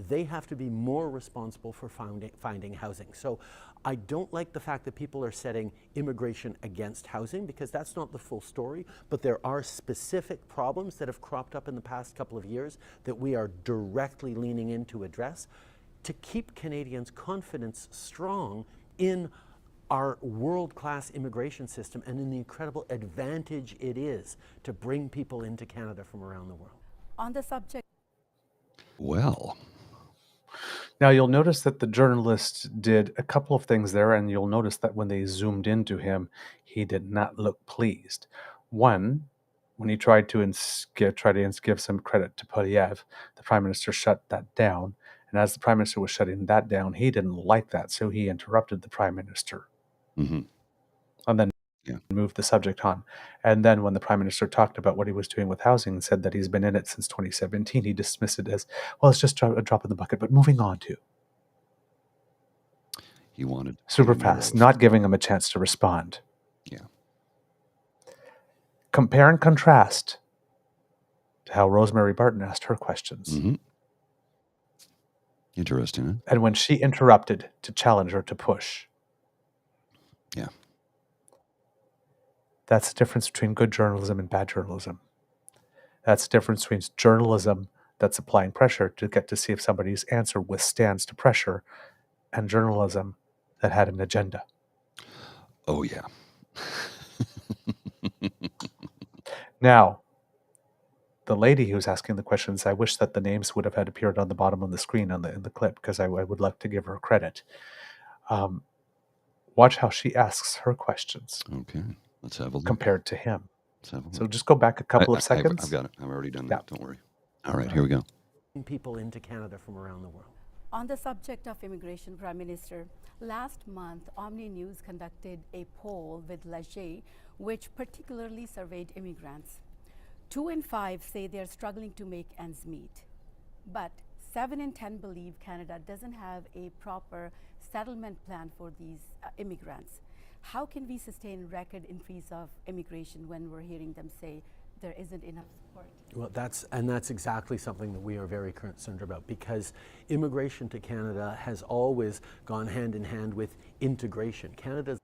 they have to be more responsible for finding housing. So I don't like the fact that people are setting immigration against housing, because that's not the full story, but there are specific problems that have cropped up in the past couple of years that we are directly leaning in to address to keep Canadians' confidence strong in our world-class immigration system and in the incredible advantage it is to bring people into Canada from around the world. On the subject. Well, Now, you'll notice that the journalist did a couple of things there, and you'll notice that when they zoomed into him, he did not look pleased. One, when he tried to give some credit to Poilievre, the Prime Minister shut that down. And as the Prime Minister was shutting that down, he didn't like that, so he interrupted the Prime Minister. mm-hmm. And then Yeah. moved the subject on. And then when the Prime Minister talked about what he was doing with housing and said that he's been in it since 2017, he dismissed it as, well, it's just a drop in the bucket. But moving on to He wanted super to fast, know. not giving him a chance to respond. Yeah. Compare and contrast to how Rosemary Barton asked her questions. Mm-hmm. Interesting, huh? And when she interrupted to challenge her to push. Yeah. That's the difference between good journalism and bad journalism. That's the difference between journalism that's applying pressure to get to see if somebody's answer withstands to pressure, and journalism that had an agenda. Oh, yeah. Now, the lady who's asking the questions, I wish that the names would have had appeared on the bottom of the screen in the clip, because I would like to give her credit. Watch how she asks her questions. Okay. Let's have a look. Compared to him. Let's have a look. So just go back a couple of seconds. I've got it. I've already done Yeah. that. Don't worry. All right, here we go. People into Canada from around the world. On the subject of immigration, Prime Minister, last month, Omni News conducted a poll with Leger, which particularly surveyed immigrants. 2 in 5 say they're struggling to make ends meet, but 7 in 10 believe Canada doesn't have a proper settlement plan for these immigrants. How can we sustain record increase of immigration when we're hearing them say there isn't enough support? Well, that's exactly something that we are very concerned about, because immigration to Canada has always gone hand in hand with integration. Canada is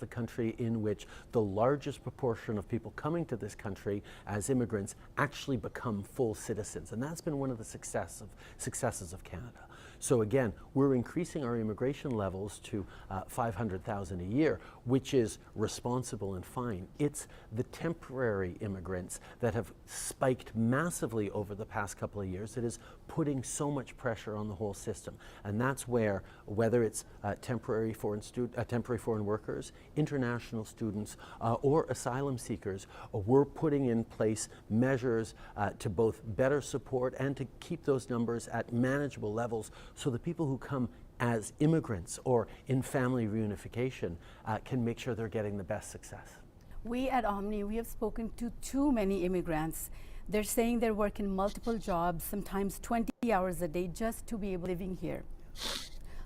the country in which the largest proportion of people coming to this country as immigrants actually become full citizens, and that's been one of the successes of Canada. So again, we're increasing our immigration levels to 500,000 a year, which is responsible and fine. It's the temporary immigrants that have spiked massively over the past couple of years that is putting so much pressure on the whole system. And that's where, whether it's temporary foreign workers, international students, or asylum seekers, we're putting in place measures to both better support and to keep those numbers at manageable levels, so the people who come as immigrants or in family reunification can make sure they're getting the best success. We at Omni, we have spoken to too many immigrants. They're saying they're working multiple jobs, sometimes 20 hours a day, just to be able to living here.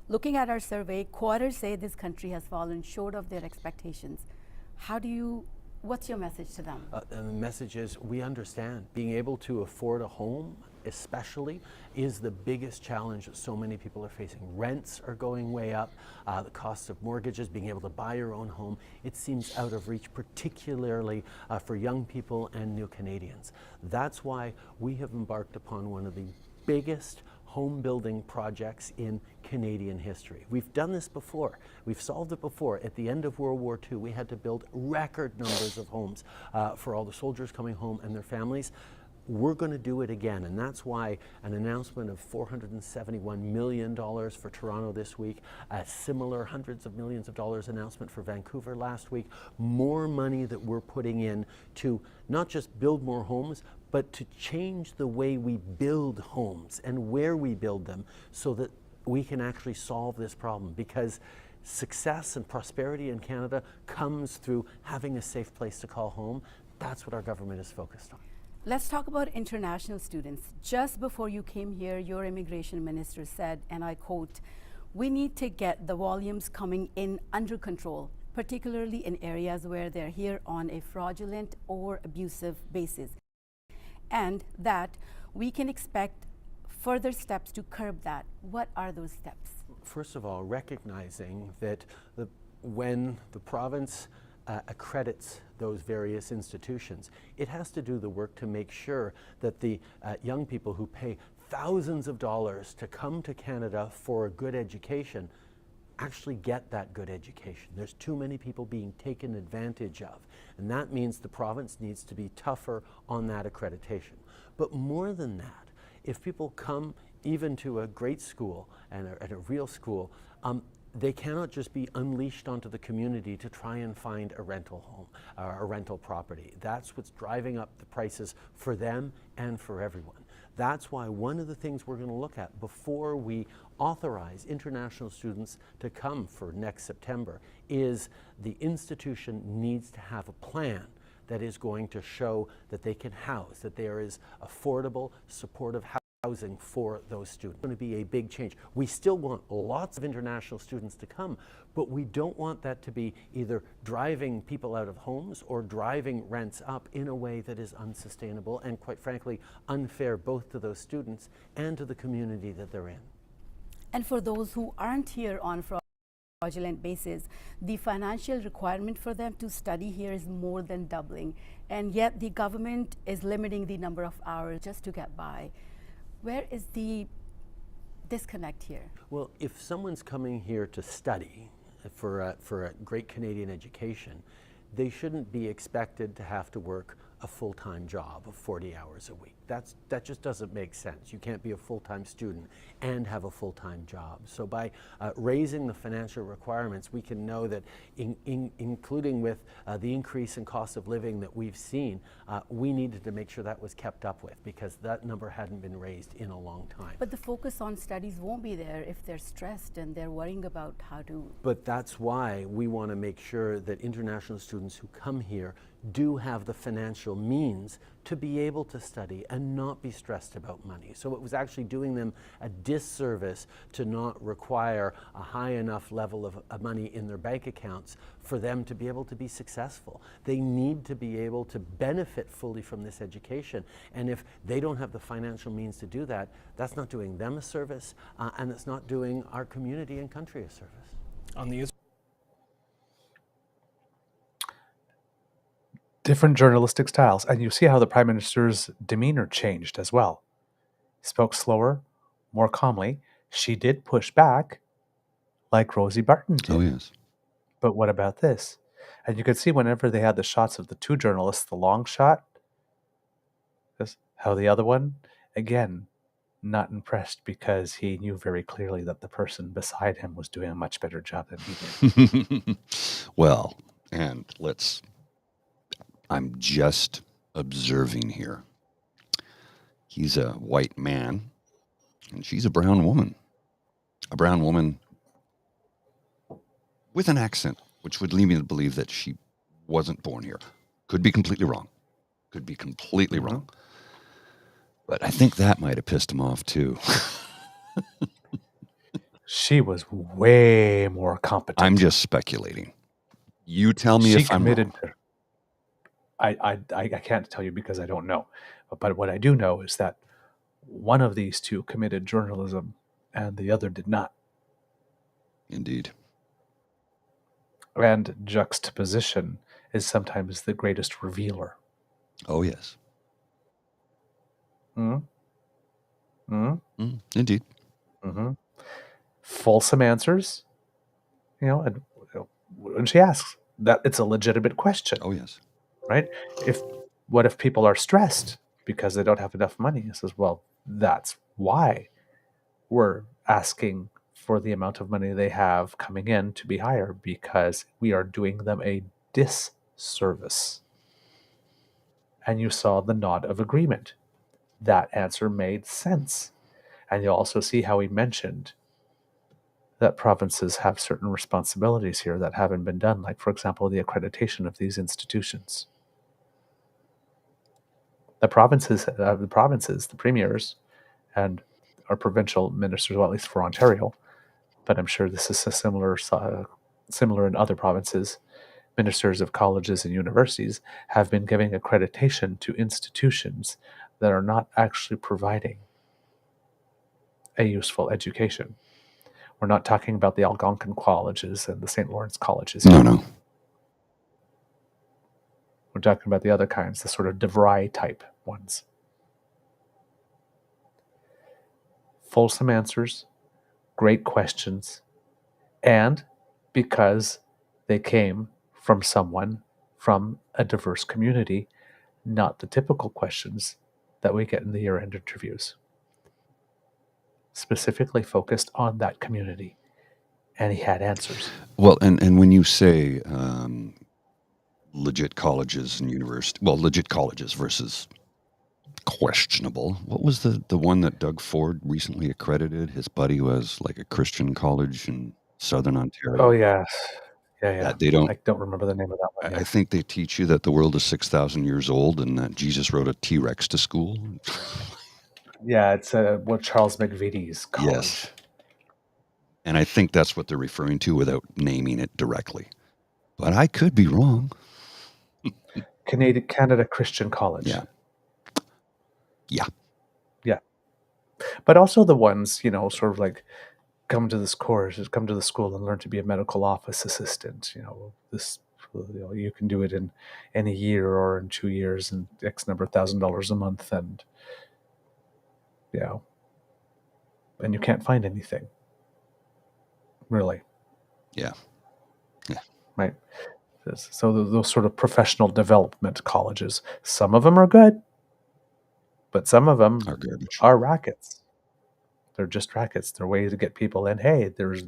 Looking at our survey, quarters say this country has fallen short of their expectations. What's your message to them? And the message is, we understand. Being able to afford a home, especially, is the biggest challenge that so many people are facing. Rents are going way up, the cost of mortgages, being able to buy your own home, it seems out of reach, particularly for young people and new Canadians. That's why we have embarked upon one of the biggest home building projects in Canadian history. We've done this before. We've solved it before. At the end of World War II, we had to build record numbers of homes for all the soldiers coming home and their families. We're going to do it again, and that's why an announcement of $471 million for Toronto this week, a similar hundreds of millions of dollars announcement for Vancouver last week, more money that we're putting in to not just build more homes, but to change the way we build homes and where we build them, so that we can actually solve this problem. Because success and prosperity in Canada comes through having a safe place to call home. That's what our government is focused on. Let's talk about international students. Just before you came here, your immigration minister said, and I quote, "We need to get the volumes coming in under control, particularly in areas where they're here on a fraudulent or abusive basis, and that we can expect further steps to curb that." What are those steps? First of all, recognizing that when the province accredits those various institutions, it has to do the work to make sure that the young people who pay thousands of dollars to come to Canada for a good education actually get that good education. There's too many people being taken advantage of, and that means the province needs to be tougher on that accreditation. But more than that, if people come even to a great school and a real school, they cannot just be unleashed onto the community to try and find a rental home or a rental property. That's what's driving up the prices for them and for everyone. That's why one of the things we're going to look at before we authorize international students to come for next September is the institution needs to have a plan that is going to show that they can house, that there is affordable, supportive housing for those students. It's going to be a big change. We still want lots of international students to come, but we don't want that to be either driving people out of homes or driving rents up in a way that is unsustainable and, quite frankly, unfair both to those students and to the community that they're in. And for those who aren't here on fraudulent basis, the financial requirement for them to study here is more than doubling, and yet the government is limiting the number of hours just to get by. Where is the disconnect here? Well, if someone's coming here to study for a great Canadian education, they shouldn't be expected to have to work a full-time job of 40 hours a week. That just doesn't make sense. You can't be a full-time student and have a full-time job. So by raising the financial requirements, we can know that including with the increase in cost of living that we've seen, we needed to make sure that was kept up with, because that number hadn't been raised in a long time. But the focus on studies won't be there if they're stressed and they're worrying about how to... But that's why we want to make sure that international students who come here do have the financial means to be able to study and not be stressed about money. So it was actually doing them a disservice to not require a high enough level of money in their bank accounts for them to be able to be successful. They need to be able to benefit fully from this education. And if they don't have the financial means to do that, that's not doing them a service, and it's not doing our community and country a service. On the Different journalistic styles, and you see how the Prime Minister's demeanor changed as well. He spoke slower, more calmly. She did push back, like Rosie Barton did. Oh, yes. But what about this? And you could see whenever they had the shots of the two journalists, the long shot, how the other one, again, not impressed because he knew very clearly that the person beside him was doing a much better job than he did. Well, and I'm just observing here. He's a white man, and she's a brown woman. A brown woman with an accent, which would lead me to believe that she wasn't born here. Could be completely wrong. But I think that might have pissed him off, too. She was way more competent. I'm just speculating. You tell me if I'm wrong. I can't tell you because I don't know. But what I do know is that one of these two committed journalism and the other did not. Indeed. And juxtaposition is sometimes the greatest revealer. Oh, yes. Indeed. Fulsome answers, and when she asks, that it's a legitimate question. Oh, yes. Right? What if people are stressed because they don't have enough money? He says, well, that's why we're asking for the amount of money they have coming in to be higher, because we are doing them a disservice. And you saw the nod of agreement. That answer made sense. And you'll also see how he mentioned that provinces have certain responsibilities here that haven't been done, like, for example, the accreditation of these institutions. The provinces, the premiers, and our provincial ministers, well, at least for Ontario, but I'm sure this is similar in other provinces, ministers of colleges and universities have been giving accreditation to institutions that are not actually providing a useful education. We're not talking about the Algonquin colleges and the St. Lawrence colleges. No. We're talking about the other kinds, the sort of DeVry type ones. Fulsome answers, great questions, and because they came from someone from a diverse community, not the typical questions that we get in the year-end interviews. Specifically focused on that community, and he had answers. Well, and when you say legit colleges and universities, well, legit colleges versus questionable, what was the one that Doug Ford recently accredited? His buddy was like a Christian college in Southern Ontario. Oh, yes. Yeah. They don't. I don't remember the name of that one. I think they teach you that the world is 6,000 years old and that Jesus rode a T-Rex to school. Yeah, it's what Charles McVitie's college. Yes. And I think that's what they're referring to without naming it directly. But I could be wrong. Canada Christian College. Yeah. But also the ones, sort of like, come to this course, come to the school and learn to be a medical office assistant. You can do it in a year or in 2 years and X number of $1,000 a month, and and you can't find anything, really. Yeah. Right. So those sort of professional development colleges, some of them are good, but some of them Are garbage. are rackets. They're just rackets. They're ways to get people in. Hey, there's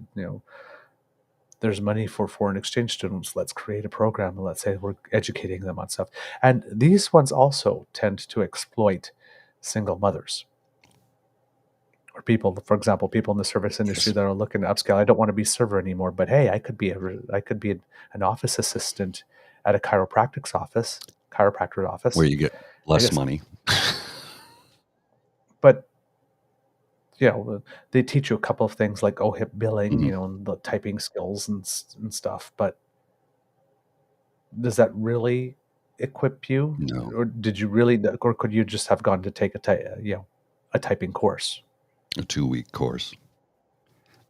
money for foreign exchange students. Let's create a program. And let's say we're educating them on stuff. And these ones also tend to exploit single mothers. Or people, for example, people in the service industry that are looking to upscale. I don't want to be server anymore, but hey, I could be an office assistant at a chiropractor's office, Where you get Less guess- money. But they teach you a couple of things like OHIP billing, Mhm. and the typing skills and stuff. But does that really equip you? No. Or did you really, or could you just have gone to take a typing course A 2-week course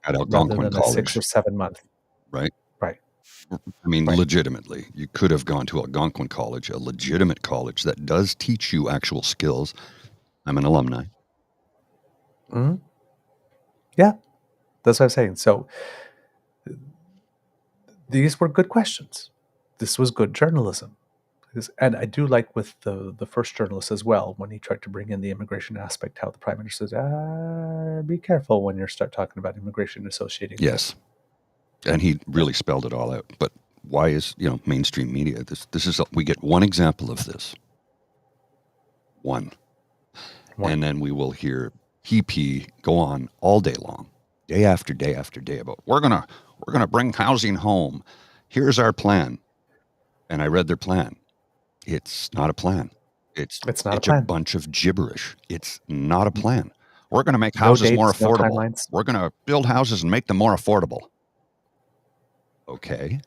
at rather Algonquin than a 6 College, or 7 month? right? Right. I mean, Right. legitimately, you could have gone to Algonquin College, a legitimate college that does teach you actual skills. I'm an alumni. Hmm. Yeah, that's what I'm saying. So these were good questions. This was good journalism. And I do like with the first journalist as well, when he tried to bring in the immigration aspect, how the prime minister says, be careful when you start talking about immigration associating. Yes. And he really spelled it all out. But why is, mainstream media, this is, we get one example of this. One. And then we will hear PP go on all day long, day after day after day about, we're going to bring housing home. Here's our plan. And I read their plan. It's not a plan. It's not a a plan. bunch of gibberish. It's not a plan. We're going to make No houses more dates, no affordable. timelines. We're going to build houses and make them more affordable. Okay.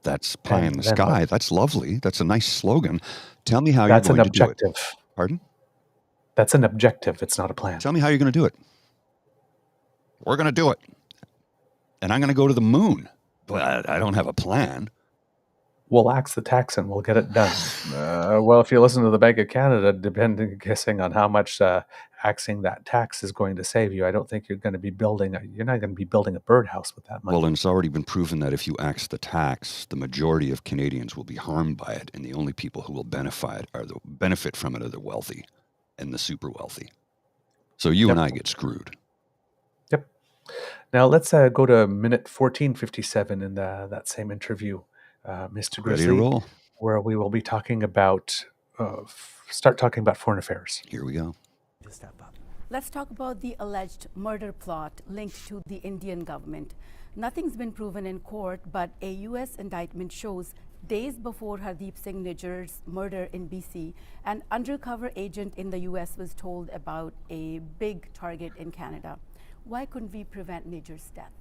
That's pie in the then sky. what? That's lovely. That's a nice slogan. Tell me how That's you're an going to do it. objective. Pardon? That's an objective. It's not a plan. Tell me how you're going to do it. We're going to do it. And I'm going to go to the moon. But I don't have a plan. We'll axe the tax and we'll get it done. Well, if you listen to the Bank of Canada, guessing on how much axing that tax is going to save you, I don't think you're going to be you're not going to be building a birdhouse with that money. Well, and it's already been proven that if you axe the tax, the majority of Canadians will be harmed by it, and the only people who will benefit from it are the wealthy and the super wealthy. So you and I get screwed. Yep. Now let's go to minute 14:57 in that same interview, Mr. Ready to Grizzly, roll. where we will be talking about start talking about foreign affairs. Here we go. Just step up. Let's talk about the alleged murder plot linked to the Indian government. Nothing's been proven in court, but a U.S. indictment shows days before Hardeep Singh Nijjar's murder in BC, an undercover agent in the U.S. was told about a big target in Canada. Why couldn't we prevent Nijjar's death?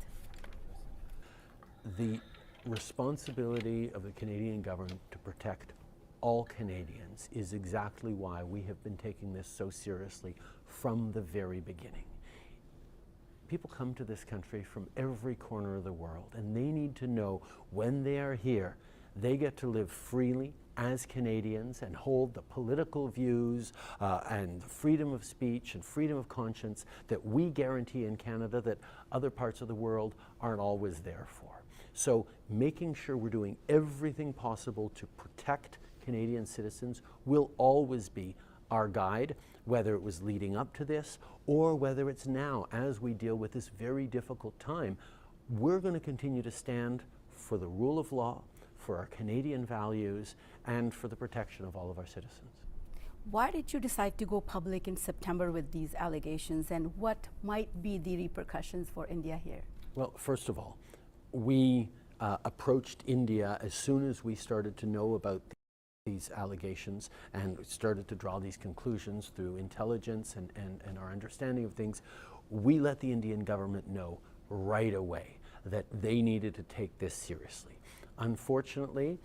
The responsibility of the Canadian government to protect all Canadians is exactly why we have been taking this so seriously from the very beginning. People come to this country from every corner of the world, and they need to know when they are here, they get to live freely as Canadians and hold the political views and freedom of speech and freedom of conscience that we guarantee in Canada that other parts of the world aren't always there for. So making sure we're doing everything possible to protect Canadian citizens will always be our guide, whether it was leading up to this or whether it's now as we deal with this very difficult time. We're going to continue to stand for the rule of law, for our Canadian values, and for the protection of all of our citizens. Why did you decide to go public in September with these allegations, and what might be the repercussions for India here? Well, first of all, we approached India as soon as we started to know about these allegations and started to draw these conclusions through intelligence and our understanding of things. We let the Indian government know right away that they needed to take this seriously. Unfortunately,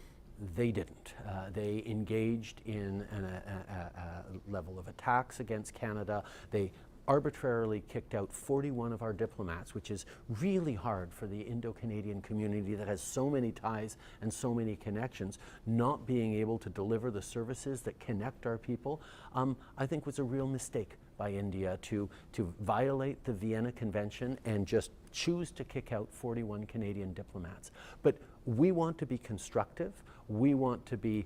they didn't. They engaged in a level of attacks against Canada. They arbitrarily kicked out 41 of our diplomats, which is really hard for the Indo-Canadian community that has so many ties and so many connections. Not being able to deliver the services that connect our people, I think was a real mistake by India to violate the Vienna Convention and just choose to kick out 41 Canadian diplomats. But we want to be constructive. We want to be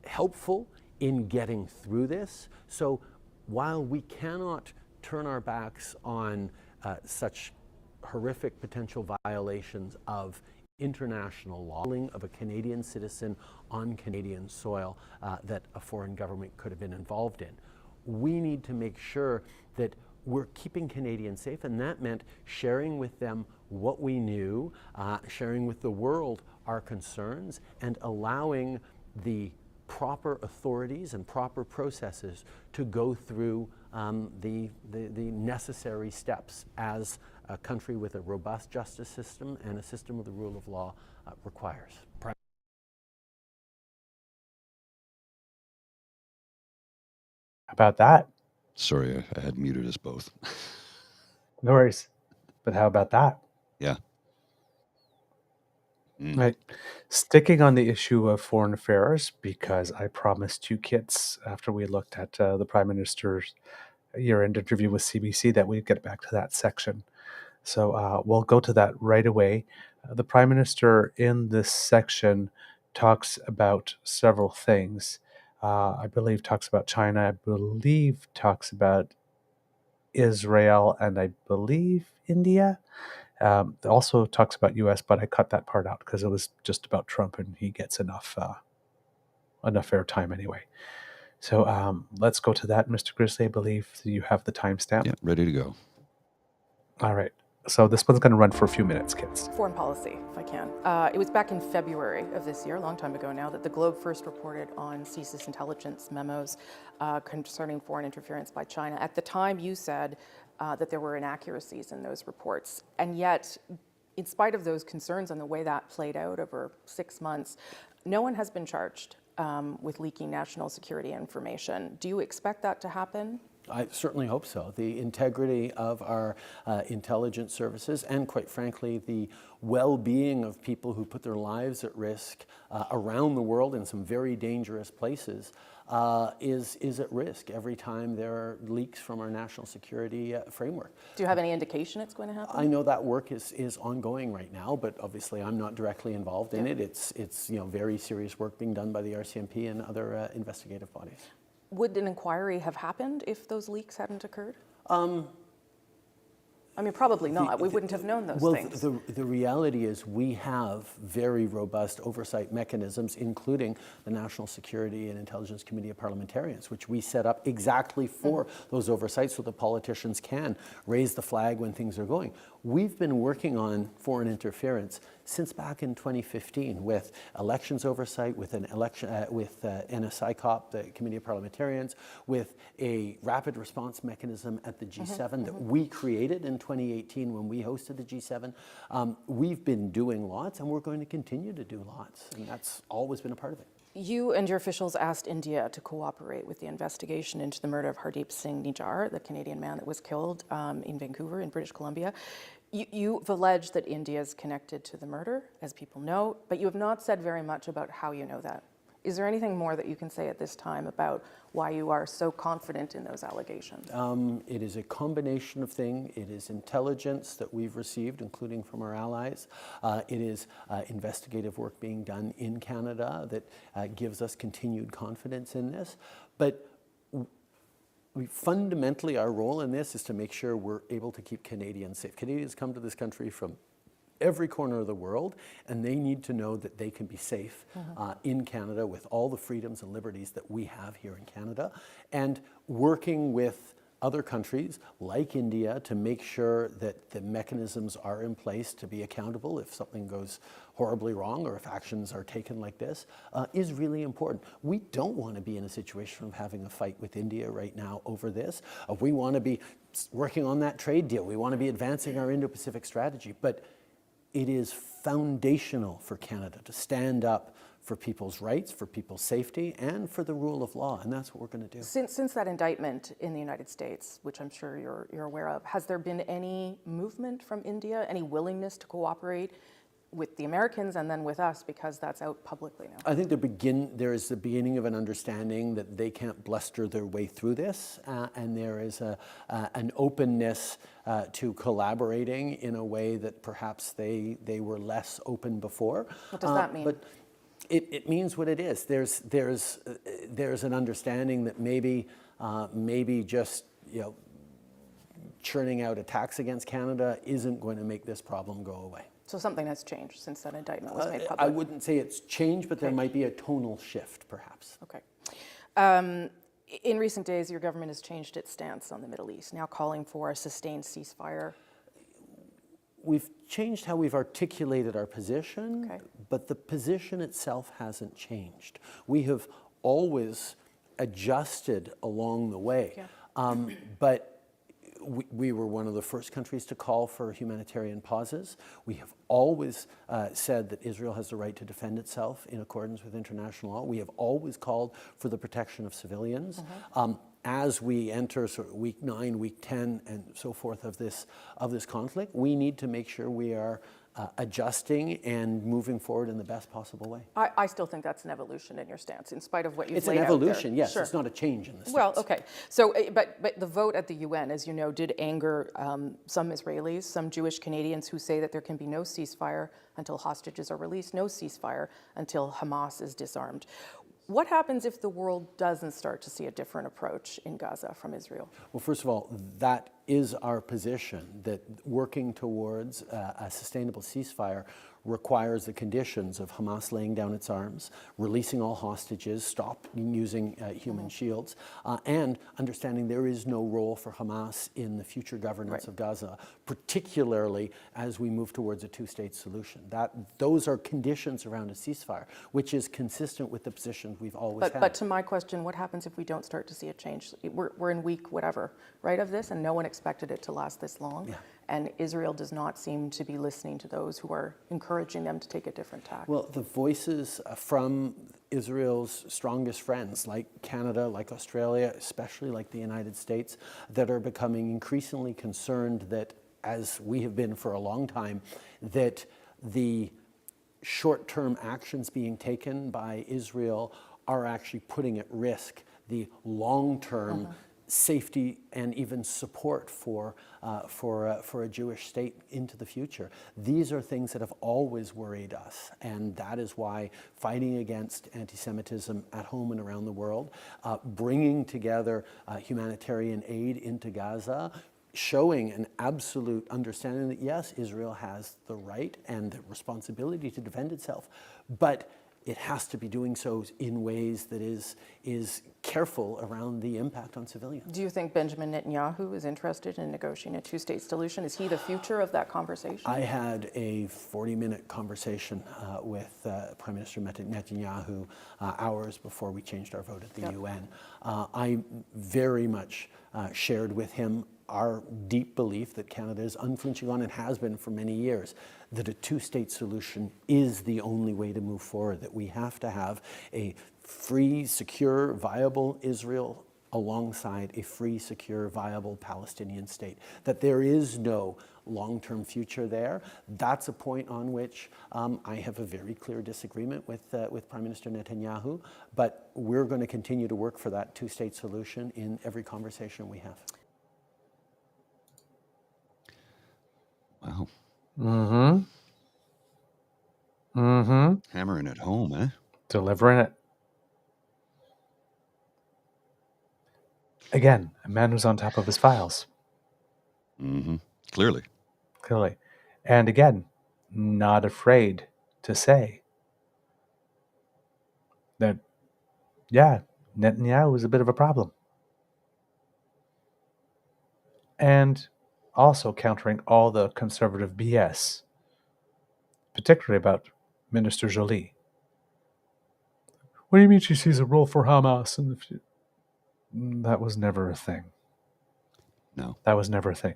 helpful in getting through this. So while we cannot turn our backs on such horrific potential violations of international law, of a Canadian citizen on Canadian soil that a foreign government could have been involved in, we need to make sure that we're keeping Canadians safe, and that meant sharing with them what we knew, sharing with the world our concerns, and allowing the proper authorities and proper processes to go through the necessary steps as a country with a robust justice system and a system of the rule of law requires. About that? Sorry, I had muted us both. No worries. But how about that? Yeah. Right. Sticking on the issue of foreign affairs, because I promised you kits after we looked at the Prime Minister's year-end interview with CBC that we'd get back to that section. So we'll go to that right away. The Prime Minister in this section talks about several things. I believe talks about China, I believe talks about Israel, and I believe India. Also talks about US, but I cut that part out because it was just about Trump and he gets enough airtime anyway. So let's go to that, Mr. Grizzly. I believe you have the timestamp. Yeah, ready to go. All right. So this one's going to run for a few minutes, kids. Foreign policy, if I can. It was back in February of this year, a long time ago now, that the Globe first reported on CSIS intelligence memos concerning foreign interference by China. At the time, you said that there were inaccuracies in those reports. And yet, in spite of those concerns and the way that played out over 6 months, no one has been charged with leaking national security information. Do you expect that to happen? I certainly hope so. The integrity of our intelligence services and, quite frankly, the well-being of people who put their lives at risk around the world in some very dangerous places is at risk every time there are leaks from our national security framework. Do you have any indication it's going to happen? I know that work is ongoing right now, but obviously I'm not directly involved in it. It's very serious work being done by the RCMP and other investigative bodies. Would an inquiry have happened if those leaks hadn't occurred? I mean, probably not. We wouldn't have known those things. The reality is we have very robust oversight mechanisms, including the National Security and Intelligence Committee of Parliamentarians, which we set up exactly for those oversights so the politicians can raise the flag when things are going. We've been working on foreign interference since back in 2015 with elections oversight, with an election, with NSICOP, the Committee of Parliamentarians, with a rapid response mechanism at the G7 that we created in 2018 when we hosted the G7. We've been doing lots, and we're going to continue to do lots, and that's always been a part of it. You and your officials asked India to cooperate with the investigation into the murder of Hardeep Singh Nijjar, the Canadian man that was killed in Vancouver in British Columbia. You've alleged that India is connected to the murder, as people know, but you have not said very much about how you know that. Is there anything more that you can say at this time about why you are so confident in those allegations? It is a combination of things. It is intelligence that we've received, including from our allies. It is investigative work being done in Canada that gives us continued confidence in this. But fundamentally, our role in this is to make sure we're able to keep Canadians safe. Canadians come to this country from every corner of the world, and they need to know that they can be safe in Canada with all the freedoms and liberties that we have here in Canada, and working with other countries like India to make sure that the mechanisms are in place to be accountable if something goes horribly wrong or if actions are taken like this is really important. We don't want to be in a situation of having a fight with India right now over this. We want to be working on that trade deal. We want to be advancing our Indo-Pacific strategy, but it is foundational for Canada to stand up for people's rights, for people's safety, and for the rule of law, and that's what we're going to do. Since that indictment in the United States, which I'm sure you're aware of, has there been any movement from India, any willingness to cooperate with the Americans and then with us, because that's out publicly now? I think there is the beginning of an understanding that they can't bluster their way through this, and there is an openness to collaborating in a way that perhaps they were less open before. What does that mean? But it means what it is. There's an understanding that maybe just churning out attacks against Canada isn't going to make this problem go away. So something has changed since that indictment was made public? I wouldn't say it's changed, but there might be a tonal shift, perhaps. Okay. In recent days, your government has changed its stance on the Middle East, now calling for a sustained ceasefire. We've changed how we've articulated our position, but the position itself hasn't changed. We have always adjusted along the way. Yeah. But we were one of the first countries to call for humanitarian pauses. We have always said that Israel has the right to defend itself in accordance with international law. We have always called for the protection of civilians. As we enter sort of week 9, week 10, and so forth of this conflict, we need to make sure we are adjusting and moving forward in the best possible way. I still think that's an evolution in your stance, in spite of what you've It's laid an out there. evolution, yes. Sure. It's not a change in the stance. Well, okay. So, but the vote at the UN, as you know, did anger some Israelis, some Jewish Canadians who say that there can be no ceasefire until hostages are released, no ceasefire until Hamas is disarmed. What happens if the world doesn't start to see a different approach in Gaza from Israel? Well, first of all, that is our position, that working towards a sustainable ceasefire requires the conditions of Hamas laying down its arms, releasing all hostages, stop using human shields, and understanding there is no role for Hamas in the future governance of Gaza, particularly as we move towards a two-state solution. Those are conditions around a ceasefire, which is consistent with the positions we've always had. But to my question, what happens if we don't start to see a change? We're in week whatever, right, of this, and no one expected it to last this long. Yeah. And Israel does not seem to be listening to those who are encouraging them to take a different tack. Well, the voices from Israel's strongest friends, like Canada, like Australia, especially like the United States, that are becoming increasingly concerned that, as we have been for a long time, that the short-term actions being taken by Israel are actually putting at risk the long-term safety and even support for a Jewish state into the future. These are things that have always worried us, and that is why fighting against anti-Semitism at home and around the world, bringing together humanitarian aid into Gaza, showing an absolute understanding that yes, Israel has the right and the responsibility to defend itself, but it has to be doing so in ways that is careful around the impact on civilians. Do you think Benjamin Netanyahu is interested in negotiating a two-state solution? Is he the future of that conversation? I had a 40-minute conversation with Prime Minister Netanyahu hours before we changed our vote at the UN. I very much shared with him our deep belief that Canada is unflinching on and has been for many years, that a two-state solution is the only way to move forward, that we have to have a free, secure, viable Israel alongside a free, secure, viable Palestinian state, that there is no long-term future there. That's a point on which I have a very clear disagreement with Prime Minister Netanyahu, but we're going to continue to work for that two-state solution in every conversation we have. Wow. Mm-hmm. Mm-hmm. Hammering it home, eh? Delivering it. Again, a man who's on top of his files. Mm-hmm. Clearly. Clearly. And again, not afraid to say that, yeah, Netanyahu is a bit of a problem. And also countering all the conservative BS, particularly about Minister Joly. What do you mean she sees a role for Hamas in the future? That was never a thing. No. That was never a thing.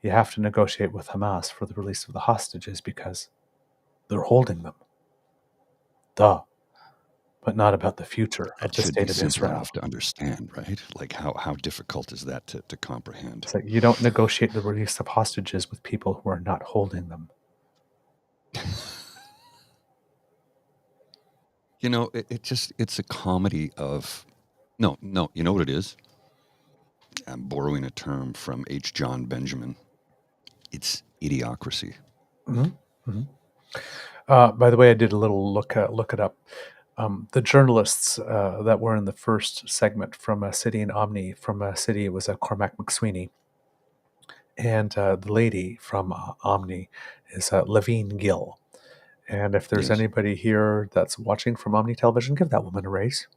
You have to negotiate with Hamas for the release of the hostages because they're holding them. Duh. But not about the future of the Should state be of simple Israel. enough to understand, right? Like how difficult is that to comprehend? It's like you don't negotiate the release of hostages with people who are not holding them. You know, it's a comedy of, no, you know what it is? I'm borrowing a term from H. John Benjamin. It's idiocracy. Mm-hmm. Mm-hmm. By the way, I did a little look it up. The journalists that were in the first segment from a city in Omni, from a city, it was Cormac McSweeney. And the lady from Omni is Levine Gill. And if there's anybody here that's watching from Omni Television, give that woman a raise.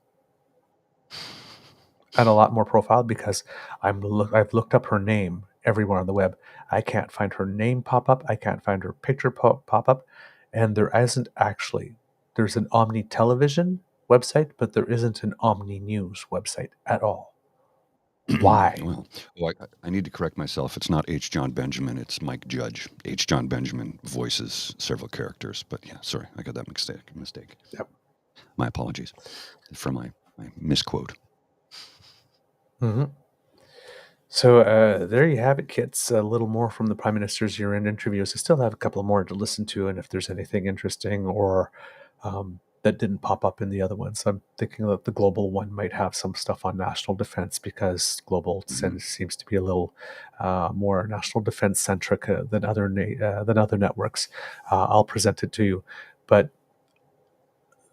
And a lot more profile, because I've looked up her name everywhere on the web. I can't find her name pop up. I can't find her picture pop up. And there isn't actually. There's an Omni Television website, but there isn't an Omni News website at all. Why? Well, I need to correct myself. It's not H. John Benjamin. It's Mike Judge. H. John Benjamin voices several characters. But yeah, sorry, I got that mistake. Yep. My apologies for my misquote. Mm-hmm. So there you have it, kids. A little more from the Prime Minister's year-end interviews. I still have a couple more to listen to, and if there's anything interesting or that didn't pop up in the other ones, I'm thinking that the global one might have some stuff on national defense, because global seems to be a little more national defense centric than other networks. I'll present it to you, but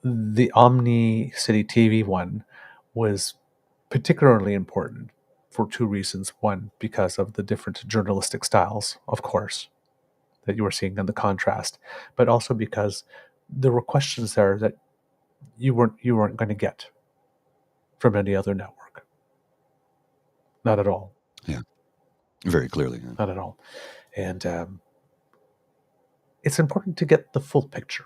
the Omni City TV one was particularly important for two reasons. One, because of the different journalistic styles, of course, that you were seeing in the contrast, but also because there were questions there that you weren't going to get from any other network. Not at all. Yeah, very clearly. Yeah. Not at all. And it's important to get the full picture.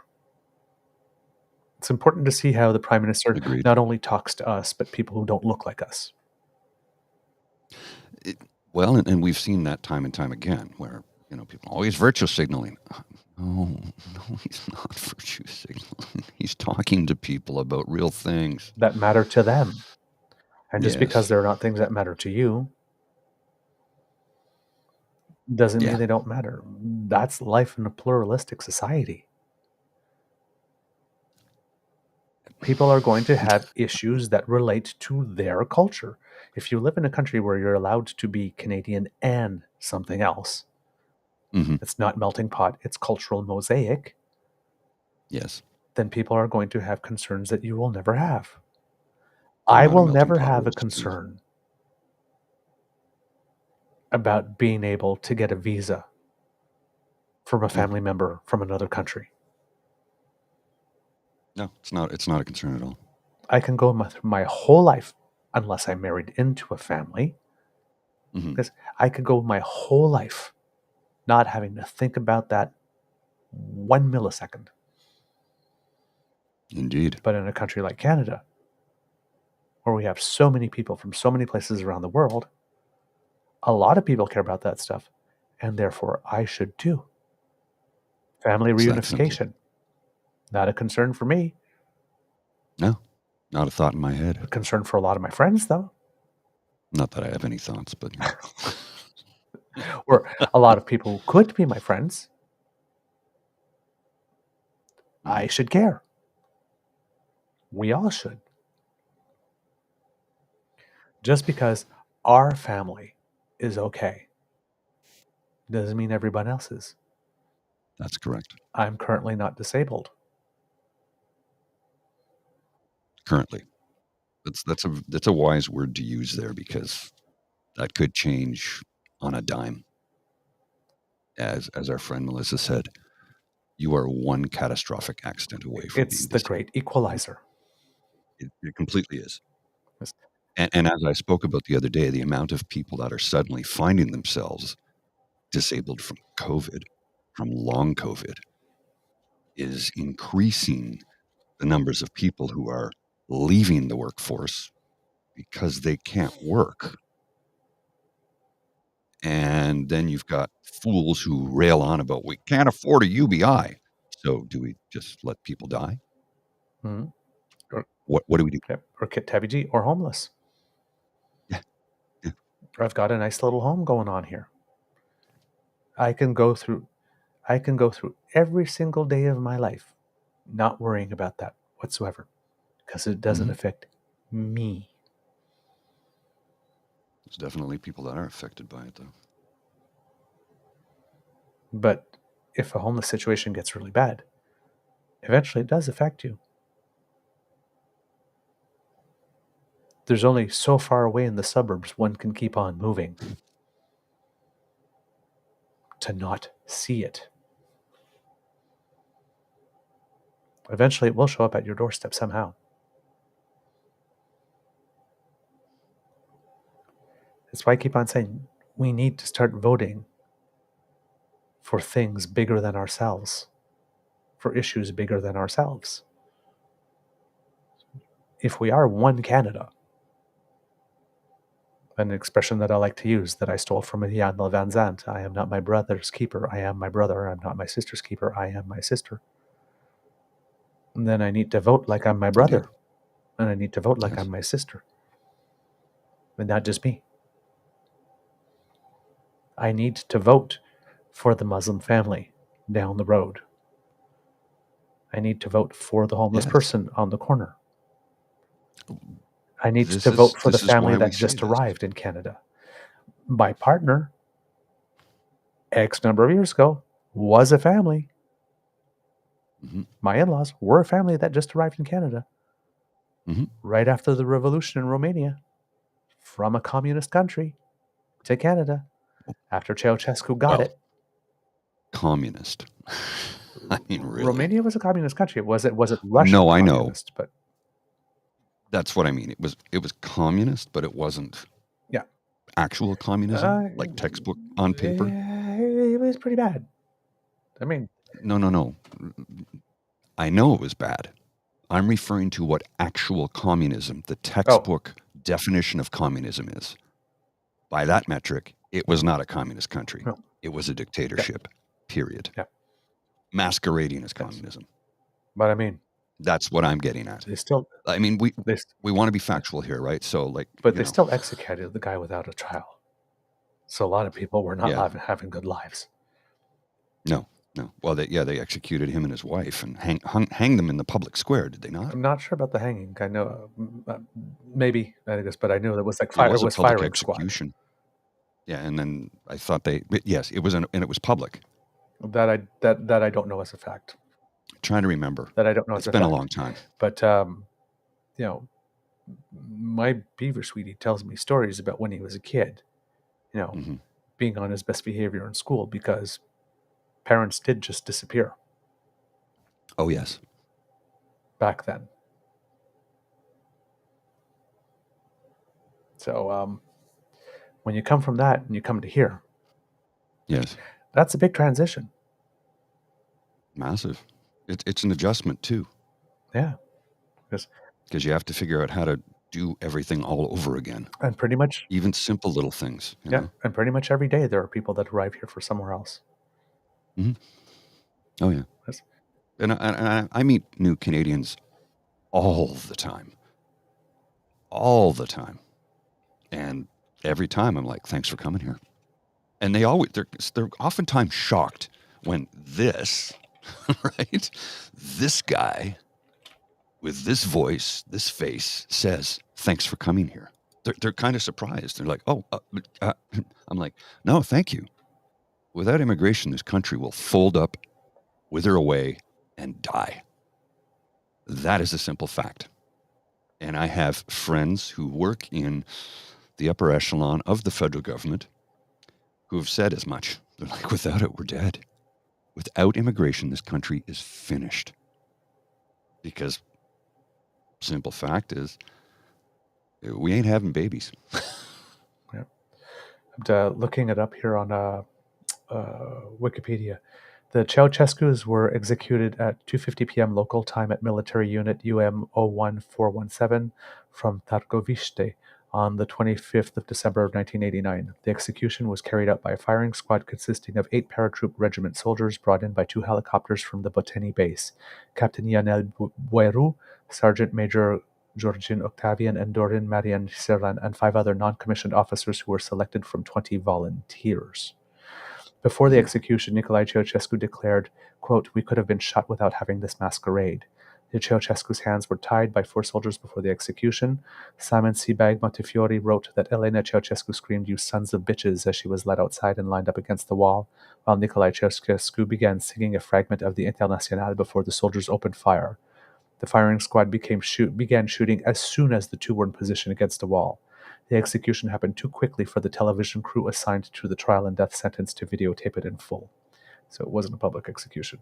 It's important to see how the Prime Minister Agreed. not only talks to us, but people who don't look like us. Well, and we've seen that time and time again, where people always virtue signaling. No, he's not virtue signaling. He's talking to people about real things that matter to them. And just Yes. because they're not things that matter to you doesn't mean they don't matter. That's life in a pluralistic society. People are going to have issues that relate to their culture. If you live in a country where you're allowed to be Canadian and something else, it's not melting pot, it's cultural mosaic. Yes. Then people are going to have concerns that you will never have. I will never have a concern about being able to get a visa from a family member from another country. No, it's not a concern at all. I can go my whole life, unless I'm married into a family, because I could go my whole life not having to think about that 1 millisecond. Indeed. But in a country like Canada, where we have so many people from so many places around the world, a lot of people care about that stuff, and therefore I should too. Family reunification, not a concern for me. No, not a thought in my head. A concern for a lot of my friends, though. Not that I have any thoughts, but or a lot of people who could be my friends. I should care. We all should. Just because our family is okay doesn't mean everyone else is. That's correct. I'm currently not disabled. Currently. That's a wise word to use there, because that could change on a dime. As our friend Melissa said, you are one catastrophic accident away from It's the great equalizer. It completely is. And as I spoke about the other day, the amount of people that are suddenly finding themselves disabled from COVID, from long COVID, is increasing the numbers of people who are leaving the workforce because they can't work. And then you've got fools who rail on about, we can't afford a UBI. So do we just let people die? Or, what do we do? Or Kitabiji, or homeless. Yeah. Or I've got a nice little home going on here. I can go through every single day of my life not worrying about that whatsoever, because it doesn't affect me. There's definitely people that are affected by it, though. But if a homeless situation gets really bad, eventually it does affect you. There's only so far away in the suburbs one can keep on moving to not see it. Eventually it will show up at your doorstep somehow. That's why I keep on saying we need to start voting for things bigger than ourselves, for issues bigger than ourselves. if we are one Canada, an expression that I like to use that I stole from Jan Van Zandt, I am not my brother's keeper, I am my brother, I'm not my sister's keeper, I am my sister. And then I need to vote like I'm my brother, and I need to vote like I'm my sister. And not just me. I need to vote for the Muslim family down the road. I need to vote for the homeless person on the corner. I need to vote for the family that just arrived in Canada. My partner, X number of years ago, was a family. My in-laws were a family that just arrived in Canada. Right after the revolution in Romania, from a communist country to Canada, after Ceaușescu got it. Communist. I mean, really. Romania was a communist country. Was it Russian? No, I communist, know. But that's what I mean. It was communist, but it wasn't actual communism, like textbook on paper. It was pretty bad. I mean, no. I know it was bad. I'm referring to what actual communism, the textbook definition of communism is. By that metric, it was not a communist country. No. It was a dictatorship, period. Yeah. Masquerading as communism. But I mean, that's what I'm getting at. They still. I mean, we want to be factual here, right? So, like, but they still executed the guy without a trial. So a lot of people were not having good lives. No. Well, they executed him and his wife and hanged them in the public square. Did they not? I'm not sure about the hanging. I know, maybe I guess, but I knew it was like it was firing execution. Squad. Yeah, and then I thought it was, and it was public. That I don't know as a fact. Trying to remember. That I don't know. It's been a long time. But my Beaver sweetie tells me stories about when he was a kid. Being on his best behavior in school because parents did just disappear. Oh yes. Back then. So when you come from that and you come to here, yes, that's a big transition. Massive. It's an adjustment too. Yeah, because you have to figure out how to do everything all over again. And pretty much even simple little things. You know? And pretty much every day there are people that arrive here for somewhere else. Oh yeah, and I meet new Canadians all the time, and every time I'm like, "Thanks for coming here," and they're oftentimes shocked when this guy with this voice, this face says, "Thanks for coming here." They're kind of surprised. They're like, "Oh," I'm like, "No, thank you. Without immigration, this country will fold up, wither away, and die. That is a simple fact." And I have friends who work in the upper echelon of the federal government who have said as much. They're like, "Without it, we're dead. Without immigration, this country is finished." Because simple fact is, we ain't having babies. Yeah. I'm looking it up here on Wikipedia. The Ceaușescus were executed at 2:50 p.m. local time at military unit UM-01417 from Târgoviște on the 25th of December of 1989. The execution was carried out by a firing squad consisting of 8 paratroop regiment soldiers brought in by 2 helicopters from the Boteni base. Captain Ionel Boiru, Sergeant Major Georgian Octavian, and Dorin Marian Serlan, and 5 other non-commissioned officers who were selected from 20 volunteers. Before the execution, Nicolae Ceaușescu declared, quote, "We could have been shot without having this masquerade." The Ceaușescu's hands were tied by 4 soldiers before the execution. Simon Sebag Montefiore wrote that Elena Ceaușescu screamed, "You sons of bitches," as she was led outside and lined up against the wall, while Nicolae Ceaușescu began singing a fragment of the Internationale before the soldiers opened fire. The firing squad began shooting as soon as the 2 were in position against a wall. The execution happened too quickly for the television crew assigned to the trial and death sentence to videotape it in full. So it wasn't a public execution.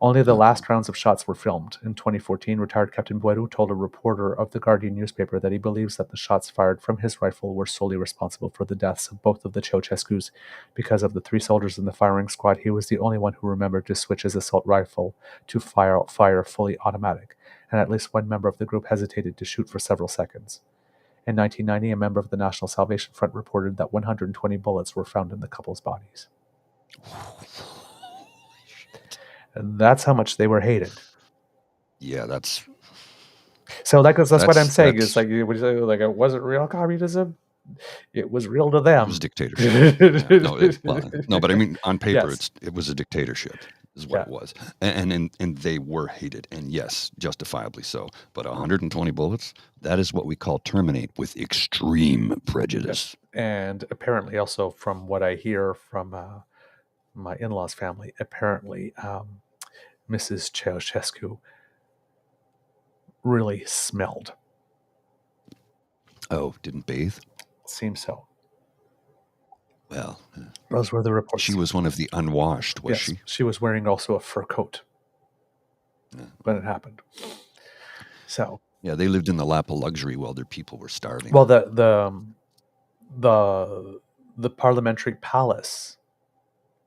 Only the last rounds of shots were filmed. In 2014, retired Captain Boiru told a reporter of the Guardian newspaper that he believes that the shots fired from his rifle were solely responsible for the deaths of both of the Ceaușescus. Because of the 3 soldiers in the firing squad, he was the only one who remembered to switch his assault rifle to fire fully automatic, and at least one member of the group hesitated to shoot for several seconds. In 1990, a member of the National Salvation Front reported that 120 bullets were found in the couple's bodies. And that's how much they were hated. Yeah, that's what I'm saying. that's- It's like it wasn't real communism. It was real to it them. was dictatorship. Yeah, no, but I mean, on paper, Yes. it was a dictatorship, is what it was, and they were hated, and yes, justifiably so. But 120 bullets, that is what we call terminate with extreme prejudice. And apparently, also from what I hear from my in-laws' family, apparently Mrs. Ceaușescu really smelled. Oh, didn't bathe? Seems so. Well, those were the reports. She was one of the unwashed, was she? She was wearing also a fur coat when it happened. So yeah, they lived in the lap of luxury while their people were starving. Well, the parliamentary palace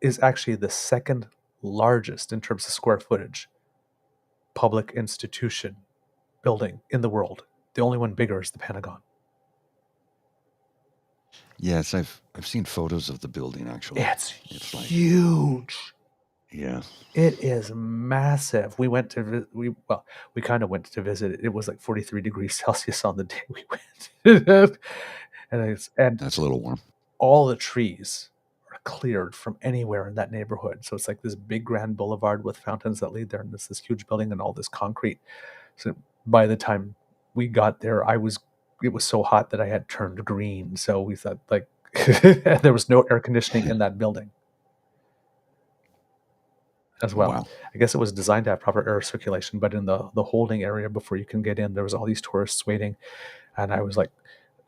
is actually the second largest in terms of square footage public institution building in the world. The only one bigger is the Pentagon. Yes, I've seen photos of the building. Actually, it's huge. Yeah, it is massive. We went to we kind of went to visit it. It was like 43 degrees Celsius on the day we went, and that's a little warm. All the trees are cleared from anywhere in that neighborhood. So it's like this big grand boulevard with fountains that lead there, and this huge building and all this concrete. So by the time we got there, it was so hot that I had turned green. So we thought like there was no air conditioning in that building as well. Wow. I guess it was designed to have proper air circulation, but in the holding area before you can get in, there was all these tourists waiting. And I was like,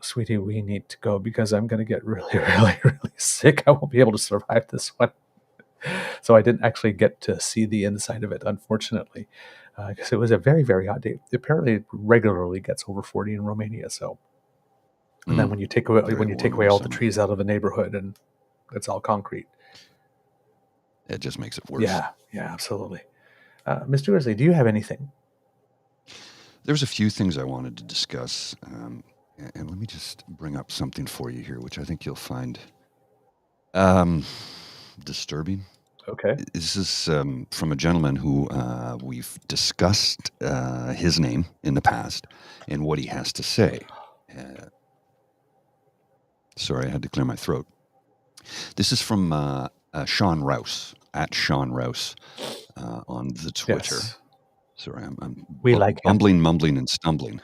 sweetie, we need to go because I'm going to get really, really, really sick. I won't be able to survive this one. So I didn't actually get to see the inside of it, unfortunately, because it was a very, very hot day. Apparently, it regularly gets over 40 in Romania. So, and then when you take away all the trees out of the neighborhood and it's all concrete, it just makes it worse. Yeah, absolutely. Mr. Grizzly, do you have anything? There's a few things I wanted to discuss, and let me just bring up something for you here, which I think you'll find disturbing. Okay. This is from a gentleman who we've discussed his name in the past and what he has to say. Sorry, I had to clear my throat. This is from Sean Rouse, at Sean Rouse on the Twitter. Yes. Sorry, I'm bumbling, mumbling, and stumbling.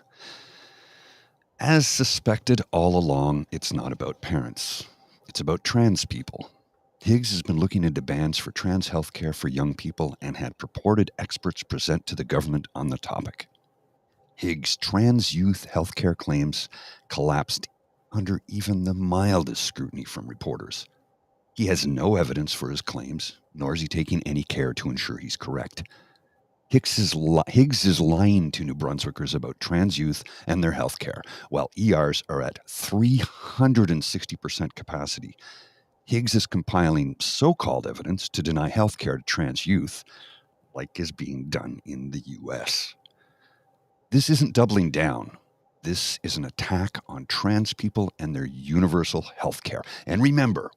As suspected all along, it's not about parents. It's about trans people. Higgs has been looking into bans for trans health care for young people and had purported experts present to the government on the topic. Higgs' trans youth health care claims collapsed under even the mildest scrutiny from reporters. He has no evidence for his claims, nor is he taking any care to ensure he's correct. Higgs is lying to New Brunswickers about trans youth and their health care, while ERs are at 360% capacity. Higgs is compiling so-called evidence to deny health care to trans youth, like is being done in the U.S. This isn't doubling down. This is an attack on trans people and their universal health care. And remember,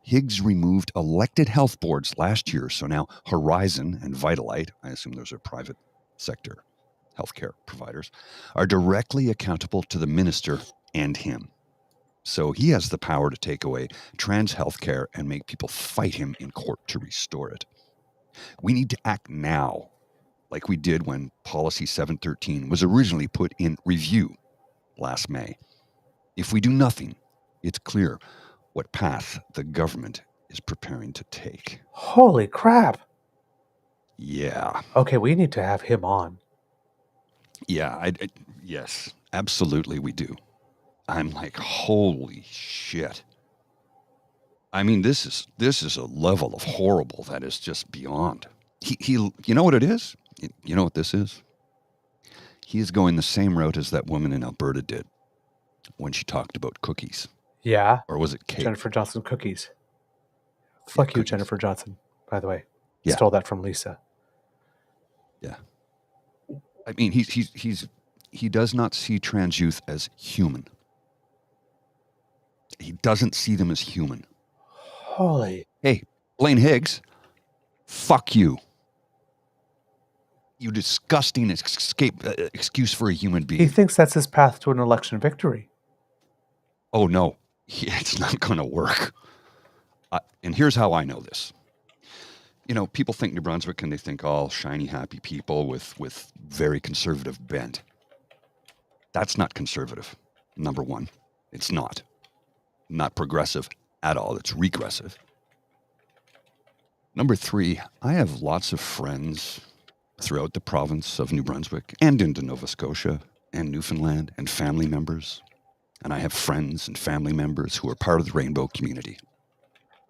Higgs removed elected health boards last year, so now Horizon and Vitalite, I assume those are private sector healthcare providers, are directly accountable to the minister and him. So he has the power to take away trans healthcare and make people fight him in court to restore it. We need to act now, like we did when Policy 713 was originally put in review last May. If we do nothing, it's clear what path the government is preparing to take. Holy crap. Yeah. Okay, we need to have him on. Yeah, yes, absolutely we do. I'm like, holy shit. I mean, this is a level of horrible that is just beyond. He you know what it is? You know what this is? He is going the same route as that woman in Alberta did when she talked about cookies. Yeah. Or was it cake? Jennifer Johnson cookies. Fuck you, Jennifer Johnson, by the way. Yeah. Stole that from Lisa. Yeah. I mean, he does not see trans youth as human. He doesn't see them as human. Holy. Hey, Blaine Higgs, fuck you. You disgusting excuse for a human being. He thinks that's his path to an election victory. Oh, no. It's not going to work. And here's how I know this. You know, people think New Brunswick and they think all shiny, happy people with very conservative bent. That's not conservative, number one. It's not. Not progressive at all. It's regressive. Number three, I have lots of friends throughout the province of New Brunswick and into Nova Scotia and Newfoundland and family members. And I have friends and family members who are part of the rainbow community.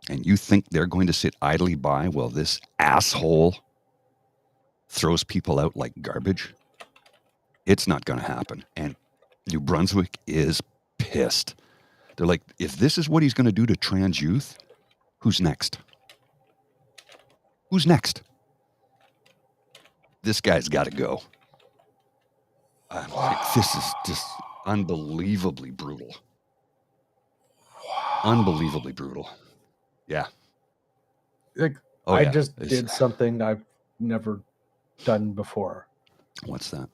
And you think they're going to sit idly by while this asshole throws people out like garbage? It's not going to happen. And New Brunswick is pissed. They're like, if this is what he's going to do to trans youth, who's next? Who's next? This guy's got to go. This is just unbelievably brutal. Unbelievably brutal. Yeah. Like, Oh, I yeah. just did something I've never done before. What's that?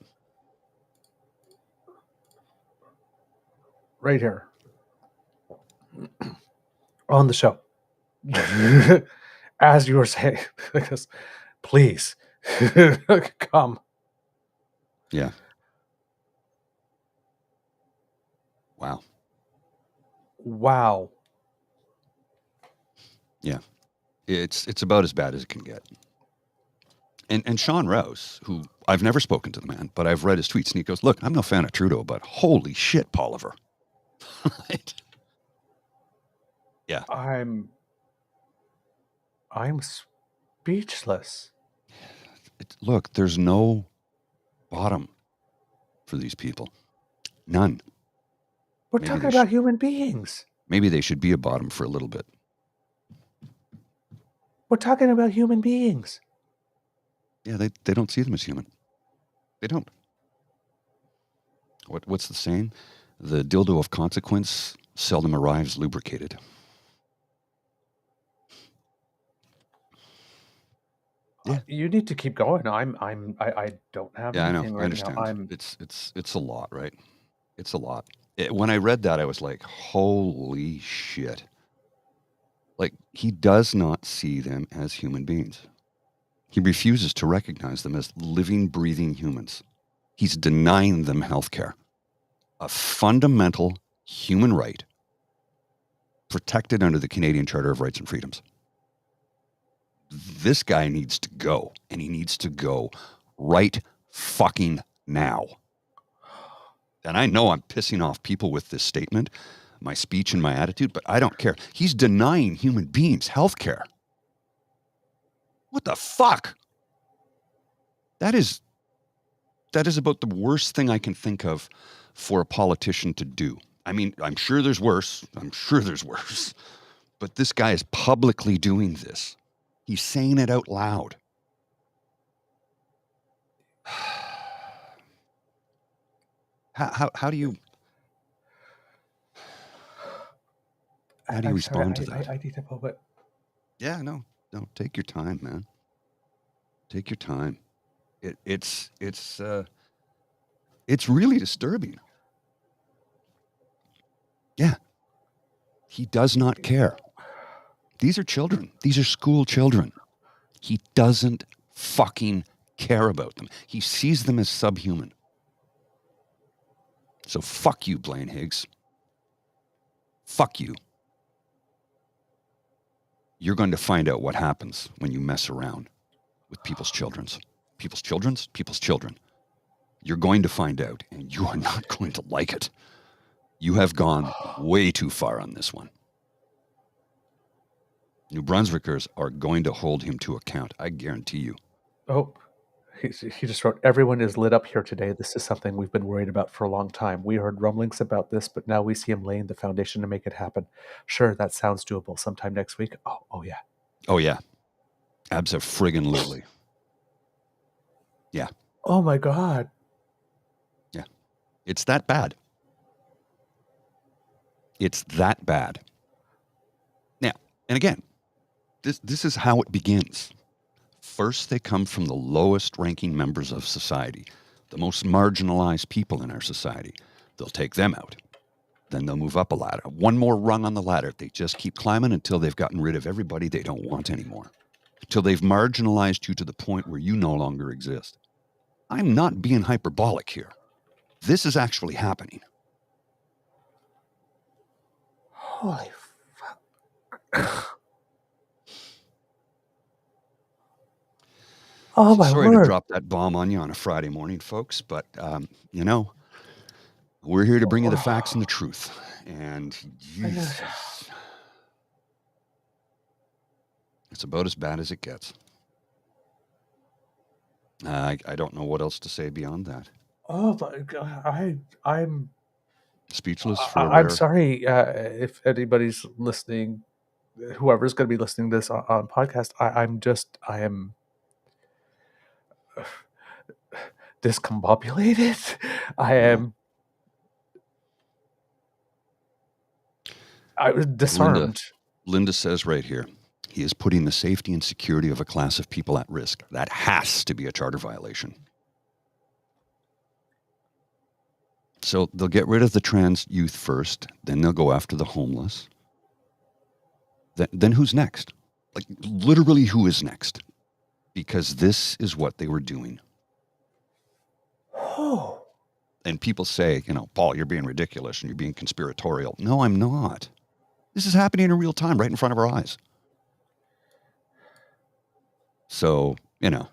Right here. On the show. As you were saying, please come. Yeah. Wow. Wow. Yeah. It's about as bad as it can get. And Sean Rouse, who I've never spoken to the man, but I've read his tweets, and he goes, look, I'm no fan of Trudeau, but holy shit, Poliver. Right? Yeah. I'm speechless. Look, there's no bottom for these people. None. We're Maybe talking they about should- human beings. Maybe they should be a bottom for a little bit. We're talking about human beings. Yeah, they don't see them as human. They don't. What's the saying? The dildo of consequence seldom arrives lubricated. Yeah. You need to keep going. I don't have Yeah, I know. anything I right understand. now. It's a lot, right? It's a lot. When I read that, I was like, holy shit. Like, he does not see them as human beings. He refuses to recognize them as living, breathing humans. He's denying them health care, a fundamental human right protected under the Canadian Charter of Rights and Freedoms. This guy needs to go, and he needs to go right fucking now. And I know I'm pissing off people with this statement, my speech and my attitude, but I don't care. He's denying human beings health care. What the fuck? That is about the worst thing I can think of for a politician to do. I mean, I'm sure there's worse. But this guy is publicly doing this. He's saying it out loud. How do you respond to that? I need a moment. Yeah, no, take your time, man. Take your time. It's really disturbing. Yeah. He does not care. These are children. These are school children. He doesn't fucking care about them. He sees them as subhuman. So fuck you, Blaine Higgs. Fuck you. You're going to find out what happens when you mess around with people's children. People's children. You're going to find out, and you are not going to like it. You have gone way too far on this one. New Brunswickers are going to hold him to account. I guarantee you. Oh, he just wrote, everyone is lit up here today. This is something we've been worried about for a long time. We heard rumblings about this, but now we see him laying the foundation to make it happen. Sure, that sounds doable. Sometime next week. Oh yeah. Oh, yeah. Abso-friggin-lutely. Yeah. Oh my God. Yeah. It's that bad. It's that bad. Now, and again, this is how it begins. First, they come from the lowest ranking members of society, the most marginalized people in our society. They'll take them out. Then they'll move up a ladder. One more rung on the ladder. They just keep climbing until they've gotten rid of everybody they don't want anymore. Until they've marginalized you to the point where you no longer exist. I'm not being hyperbolic here. This is actually happening. Holy fuck. Oh my Sorry word. to drop that bomb on you on a Friday morning, folks, but, you know, we're here to bring you the facts and the truth. And Jesus, it's about as bad as it gets. I don't know what else to say beyond that. Oh my God. I'm Speechless for I'm sorry if anybody's listening, whoever's going to be listening to this on podcast. I am discombobulated. I was disarmed. Linda says right here, he is putting the safety and security of a class of people at risk. That has to be a charter violation. So they'll get rid of the trans youth first, then they'll go after the homeless. Then who's next? Like, literally, who is next? Because this is what they were doing. Oh. And people say, you know, Paul, you're being ridiculous and you're being conspiratorial. No, I'm not. This is happening in real time right in front of our eyes. So, you know,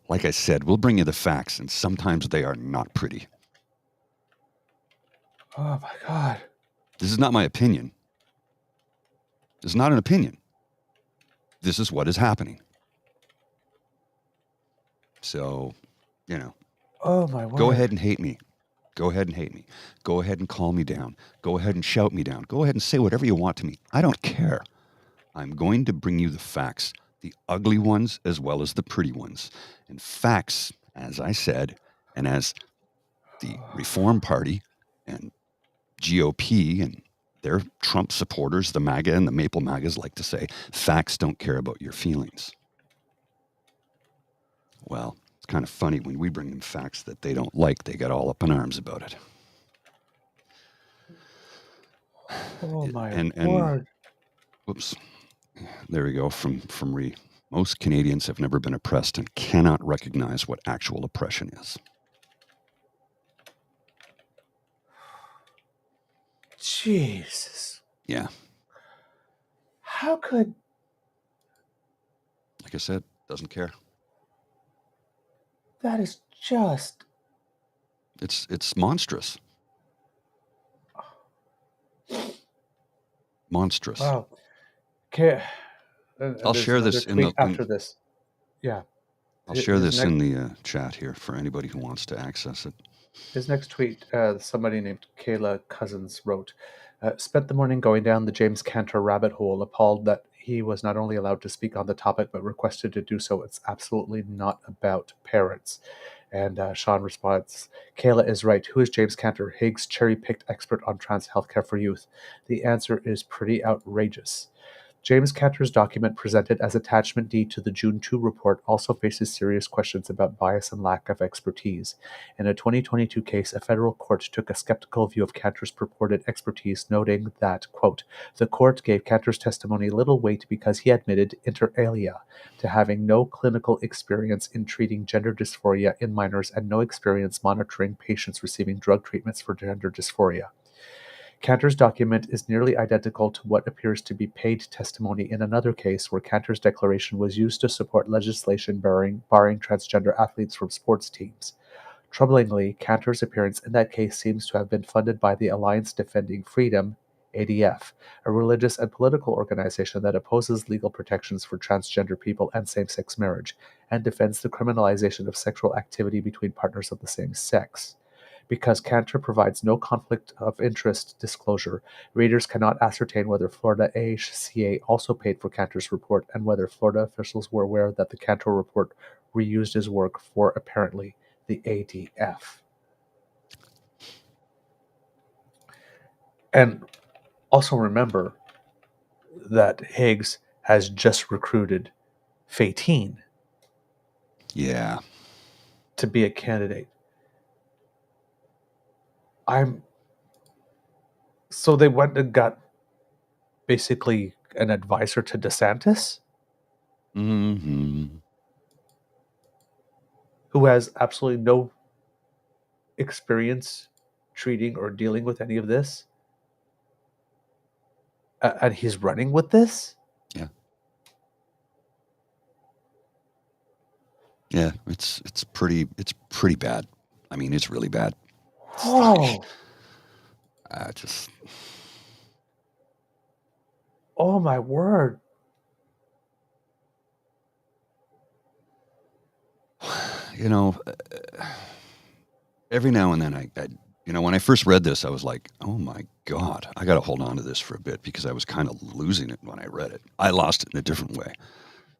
like I said, we'll bring you the facts, and sometimes they are not pretty. Oh my God. This is not my opinion. This is not an opinion. This is what is happening. So, you know. Oh my word. Go ahead and hate me. Go ahead and hate me. Go ahead and call me down. Go ahead and shout me down. Go ahead and say whatever you want to me. I don't care. I'm going to bring you the facts, the ugly ones as well as the pretty ones. And facts, as I said, and as the Reform Party and GOP and their Trump supporters, the MAGA and the Maple MAGAs like to say, facts don't care about your feelings. Well, it's kind of funny when we bring them facts that they don't like, they get all up in arms about it. Oh my word. Whoops. There we go from Ree. Most Canadians have never been oppressed and cannot recognize what actual oppression is. Jesus. Yeah. How could... Like I said, doesn't care. That is just... It's monstrous. Monstrous. Wow. Okay. I'll share this in the... after this. Yeah. I'll share this in the chat here for anybody who wants to access it. His next tweet, somebody named Kayla Cousins wrote, spent the morning going down the James Cantor rabbit hole, appalled that he was not only allowed to speak on the topic, but requested to do so. It's absolutely not about parents. And Sean responds, Kayla is right. Who is James Cantor? Higgs cherry-picked expert on trans healthcare for youth. The answer is pretty outrageous. James Cantor's document presented as Attachment D to the June 2 report also faces serious questions about bias and lack of expertise. In a 2022 case, a federal court took a skeptical view of Cantor's purported expertise, noting that, quote, the court gave Cantor's testimony little weight because he admitted, inter alia, to having no clinical experience in treating gender dysphoria in minors and no experience monitoring patients receiving drug treatments for gender dysphoria. Cantor's document is nearly identical to what appears to be paid testimony in another case where Cantor's declaration was used to support legislation barring transgender athletes from sports teams. Troublingly, Cantor's appearance in that case seems to have been funded by the Alliance Defending Freedom, ADF, a religious and political organization that opposes legal protections for transgender people and same-sex marriage, and defends the criminalization of sexual activity between partners of the same sex. Because Cantor provides no conflict of interest disclosure, readers cannot ascertain whether Florida AHCA also paid for Cantor's report and whether Florida officials were aware that the Cantor report reused his work for, apparently, the ADF. And also remember that Higgs has just recruited Fatine Yeah. to be a candidate. So they went and got basically an advisor to DeSantis, Mm-hmm. who has absolutely no experience treating or dealing with any of this, and he's running with this. Yeah, it's pretty bad. I mean, it's really bad. Oh, Just oh my word! you know, every now and then I when I first read this, I was like, oh my God, I got to hold on to this for a bit because I was kind of losing it when I read it. I lost it in a different way.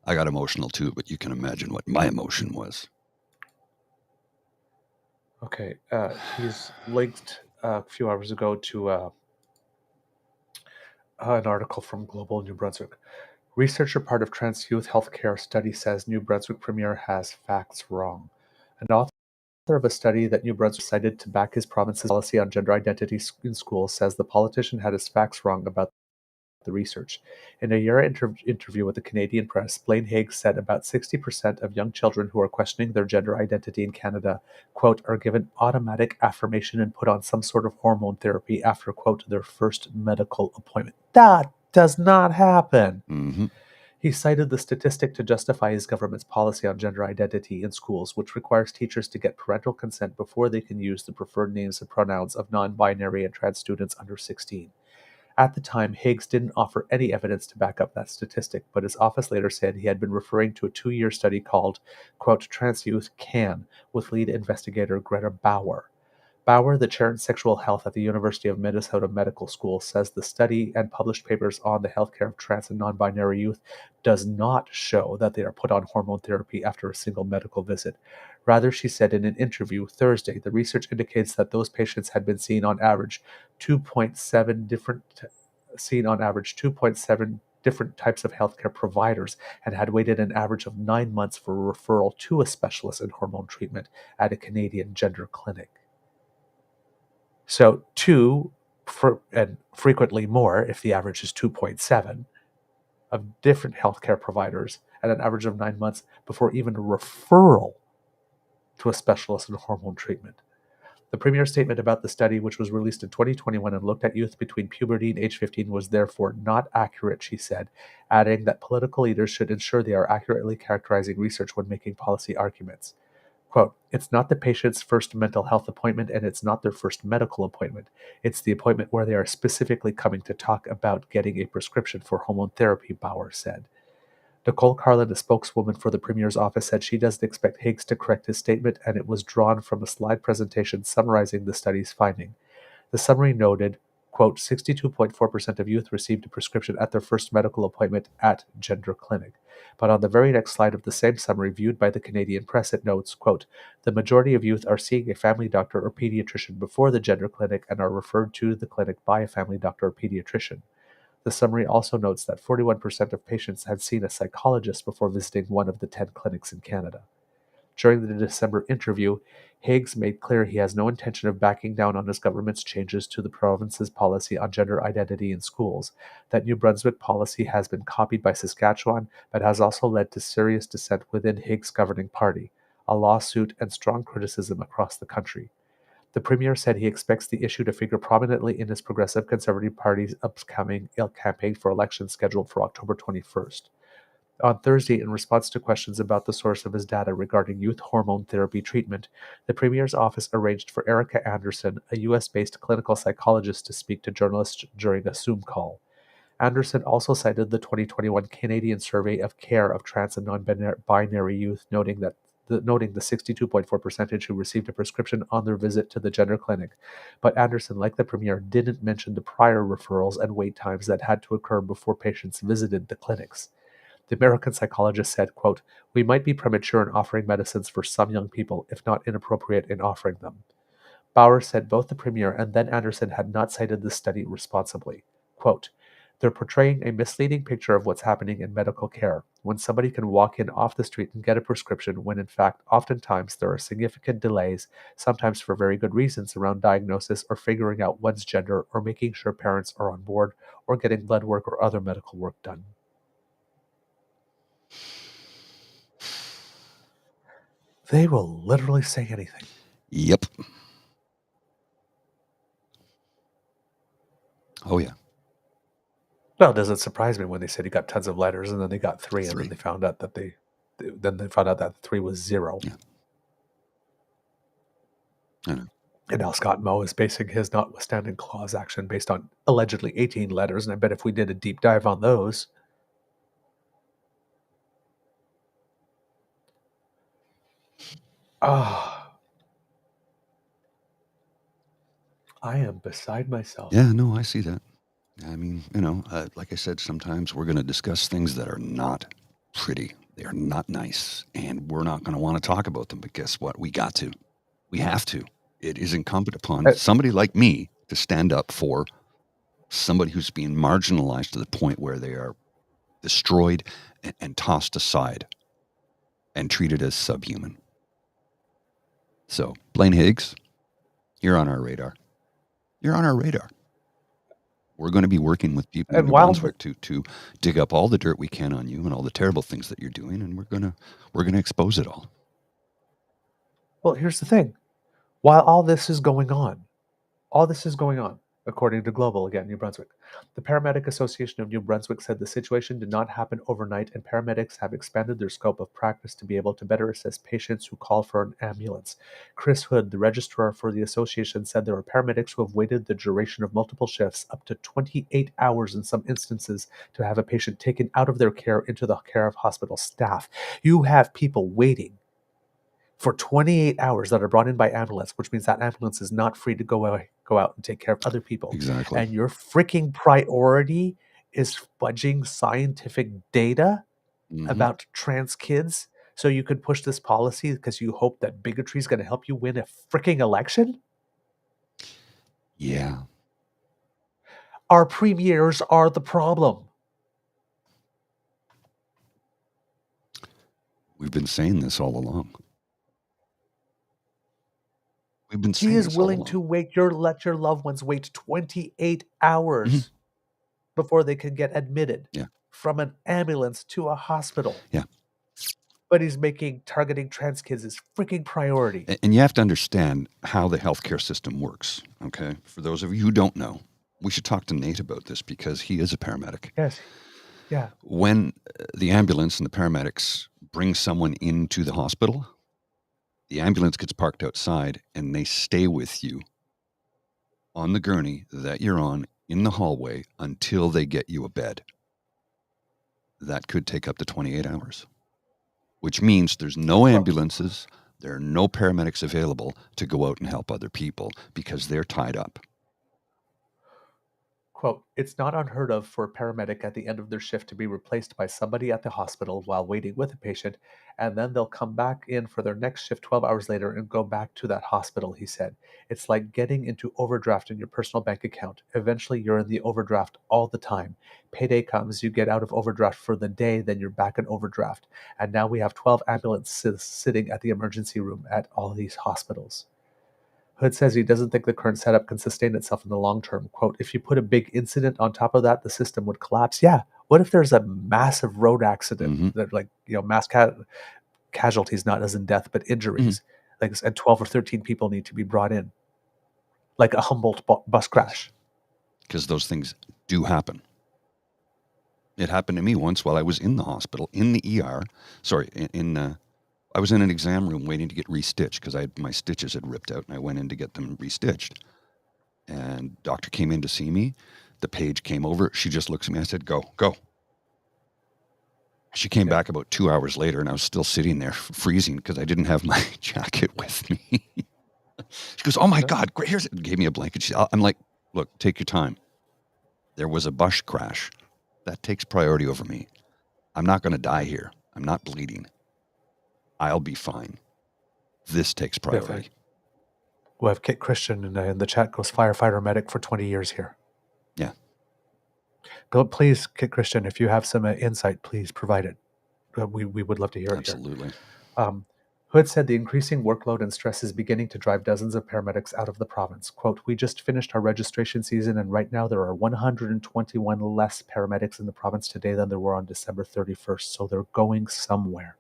I got emotional too, but you can imagine what my emotion was. Okay, he's linked a few hours ago to an article from Global New Brunswick. Researcher part of Trans Youth Healthcare study says New Brunswick Premier has facts wrong. An author of a study that New Brunswick cited to back his province's policy on gender identity in schools says the politician had his facts wrong about the research. In a year interview with the Canadian Press, Blaine Higgs said about 60% of young children who are questioning their gender identity in Canada, quote, are given automatic affirmation and put on some sort of hormone therapy after, quote, their first medical appointment. That does not happen. Mm-hmm. He cited the statistic to justify his government's policy on gender identity in schools, which requires teachers to get parental consent before they can use the preferred names and pronouns of non-binary and trans students under 16. At the time, Higgs didn't offer any evidence to back up that statistic, but his office later said he had been referring to a 2-year study called, quote, Trans Youth Can, with lead investigator Greta Bauer. Bauer, the chair in sexual health at the University of Minnesota Medical School, says the study and published papers on the healthcare of trans and non-binary youth does not show that they are put on hormone therapy after a single medical visit. Rather, she said in an interview Thursday, the research indicates that those patients had been seen on average 2.7 different types of healthcare providers and had waited an average of 9 months for a referral to a specialist in hormone treatment at a Canadian gender clinic. So and frequently more, if the average is 2.7, of different healthcare providers at an average of 9 months before even a referral to a specialist in hormone treatment. The Premier's statement about the study, which was released in 2021 and looked at youth between puberty and age 15, was therefore not accurate, she said, adding that political leaders should ensure they are accurately characterizing research when making policy arguments. Quote, it's not the patient's first mental health appointment and it's not their first medical appointment. It's the appointment where they are specifically coming to talk about getting a prescription for hormone therapy, Bauer said. Nicole Carlin, a spokeswoman for the Premier's office, said she doesn't expect Higgs to correct his statement, and it was drawn from a slide presentation summarizing the study's finding. The summary noted, quote, 62.4% of youth received a prescription at their first medical appointment at gender clinic. But on the very next slide of the same summary viewed by the Canadian Press, it notes, quote, the majority of youth are seeing a family doctor or pediatrician before the gender clinic and are referred to the clinic by a family doctor or pediatrician. The summary also notes that 41% of patients had seen a psychologist before visiting one of the 10 clinics in Canada. During the December interview, Higgs made clear he has no intention of backing down on his government's changes to the province's policy on gender identity in schools. That New Brunswick policy has been copied by Saskatchewan, but has also led to serious dissent within Higgs' governing party, a lawsuit, and strong criticism across the country. The Premier said he expects the issue to figure prominently in his Progressive Conservative Party's upcoming campaign for elections scheduled for October 21st. On Thursday, in response to questions about the source of his data regarding youth hormone therapy treatment, the Premier's office arranged for Erica Anderson, a U.S.-based clinical psychologist, to speak to journalists during a Zoom call. Anderson also cited the 2021 Canadian Survey of Care of Trans and Non-Binary Youth, noting that noting the 62.4% who received a prescription on their visit to the gender clinic. But Anderson, like the premier, didn't mention the prior referrals and wait times that had to occur before patients visited the clinics. The American psychologist said, quote, "We might be premature in offering medicines for some young people, if not inappropriate in offering them." Bauer said both the premier and then Anderson had not cited the study responsibly. Quote, "They're portraying a misleading picture of what's happening in medical care, when somebody can walk in off the street and get a prescription, when in fact, oftentimes there are significant delays, sometimes for very good reasons, around diagnosis or figuring out one's gender or making sure parents are on board or getting blood work or other medical work done." They will literally say anything. Yep. Oh, yeah. Well, does it surprise me when they said he got tons of letters and then they got three. And then they found out that that 3 was 0. Yeah. I know. And now Scott Moe is basing his notwithstanding clause action based on allegedly 18 letters, and I bet if we did a deep dive on those, I am beside myself. Yeah, no, I see that. I mean, like I said, sometimes we're going to discuss things that are not pretty. They are not nice. And we're not going to want to talk about them. But guess what? We got to. We have to. It is incumbent upon somebody like me to stand up for somebody who's being marginalized to the point where they are destroyed and tossed aside and treated as subhuman. So, Blaine Higgs, you're on our radar. You're on our radar. We're going to be working with people in New Brunswick to dig up all the dirt we can on you and all the terrible things that you're doing, and we're going to expose it all. Well, here's the thing. While all this is going on, according to Global, again, New Brunswick, the Paramedic Association of New Brunswick said the situation did not happen overnight, and paramedics have expanded their scope of practice to be able to better assess patients who call for an ambulance. Chris Hood, the registrar for the association, said there are paramedics who have waited the duration of multiple shifts, up to 28 hours in some instances, to have a patient taken out of their care into the care of hospital staff. You have people waiting for 28 hours that are brought in by ambulance, which means that ambulance is not free to go out and take care of other people. Exactly. And your freaking priority is fudging scientific data about trans kids so you could push this policy because you hope that bigotry is going to help you win a freaking election? Yeah. Our premiers are the problem. We've been saying this all along. We've been saying He is willing to let your loved ones wait 28 hours before they can get admitted from an ambulance to a hospital. Yeah. But he's targeting trans kids his freaking priority. And you have to understand how the healthcare system works, okay? For those of you who don't know, we should talk to Nate about this because he is a paramedic. Yes. Yeah. When the ambulance and the paramedics bring someone into the hospital, the ambulance gets parked outside and they stay with you on the gurney that you're on in the hallway until they get you a bed. That could take up to 28 hours, which means there's no ambulances, there are no paramedics available to go out and help other people because they're tied up. Quote, "It's not unheard of for a paramedic at the end of their shift to be replaced by somebody at the hospital while waiting with a patient, and then they'll come back in for their next shift 12 hours later and go back to that hospital," he said. "It's like getting into overdraft in your personal bank account. Eventually, you're in the overdraft all the time. Payday comes, you get out of overdraft for the day, then you're back in overdraft. And now we have 12 ambulances sitting at the emergency room at all these hospitals." Hood says he doesn't think the current setup can sustain itself in the long term. Quote, "If you put a big incident on top of that, the system would collapse." Yeah. What if there's a massive road accident that, mass casualties, not as in death, but injuries, and 12 or 13 people need to be brought in, like a Humboldt bus crash? Because those things do happen. It happened to me once while I was in the hospital, in the ER. I was in an exam room waiting to get restitched because my stitches had ripped out, and I went in to get them restitched. And doctor came in to see me. The page came over. She just looks at me. I said, "Go, go." She came back about 2 hours later, and I was still sitting there freezing because I didn't have my jacket with me. She goes, "Oh my God, great. Here's it." Gave me a blanket. I'm like, "Look, take your time. There was a bus crash. That takes priority over me. I'm not going to die here. I'm not bleeding. I'll be fine. This takes priority." We have Kit Christian in the chat goes, "Firefighter medic for 20 years here." Yeah. Go, please, Kit Christian, if you have some insight, please provide it. We would love to hear it. Absolutely. Hood said the increasing workload and stress is beginning to drive dozens of paramedics out of the province. Quote, "We just finished our registration season, and right now there are 121 less paramedics in the province today than there were on December 31st, so they're going somewhere."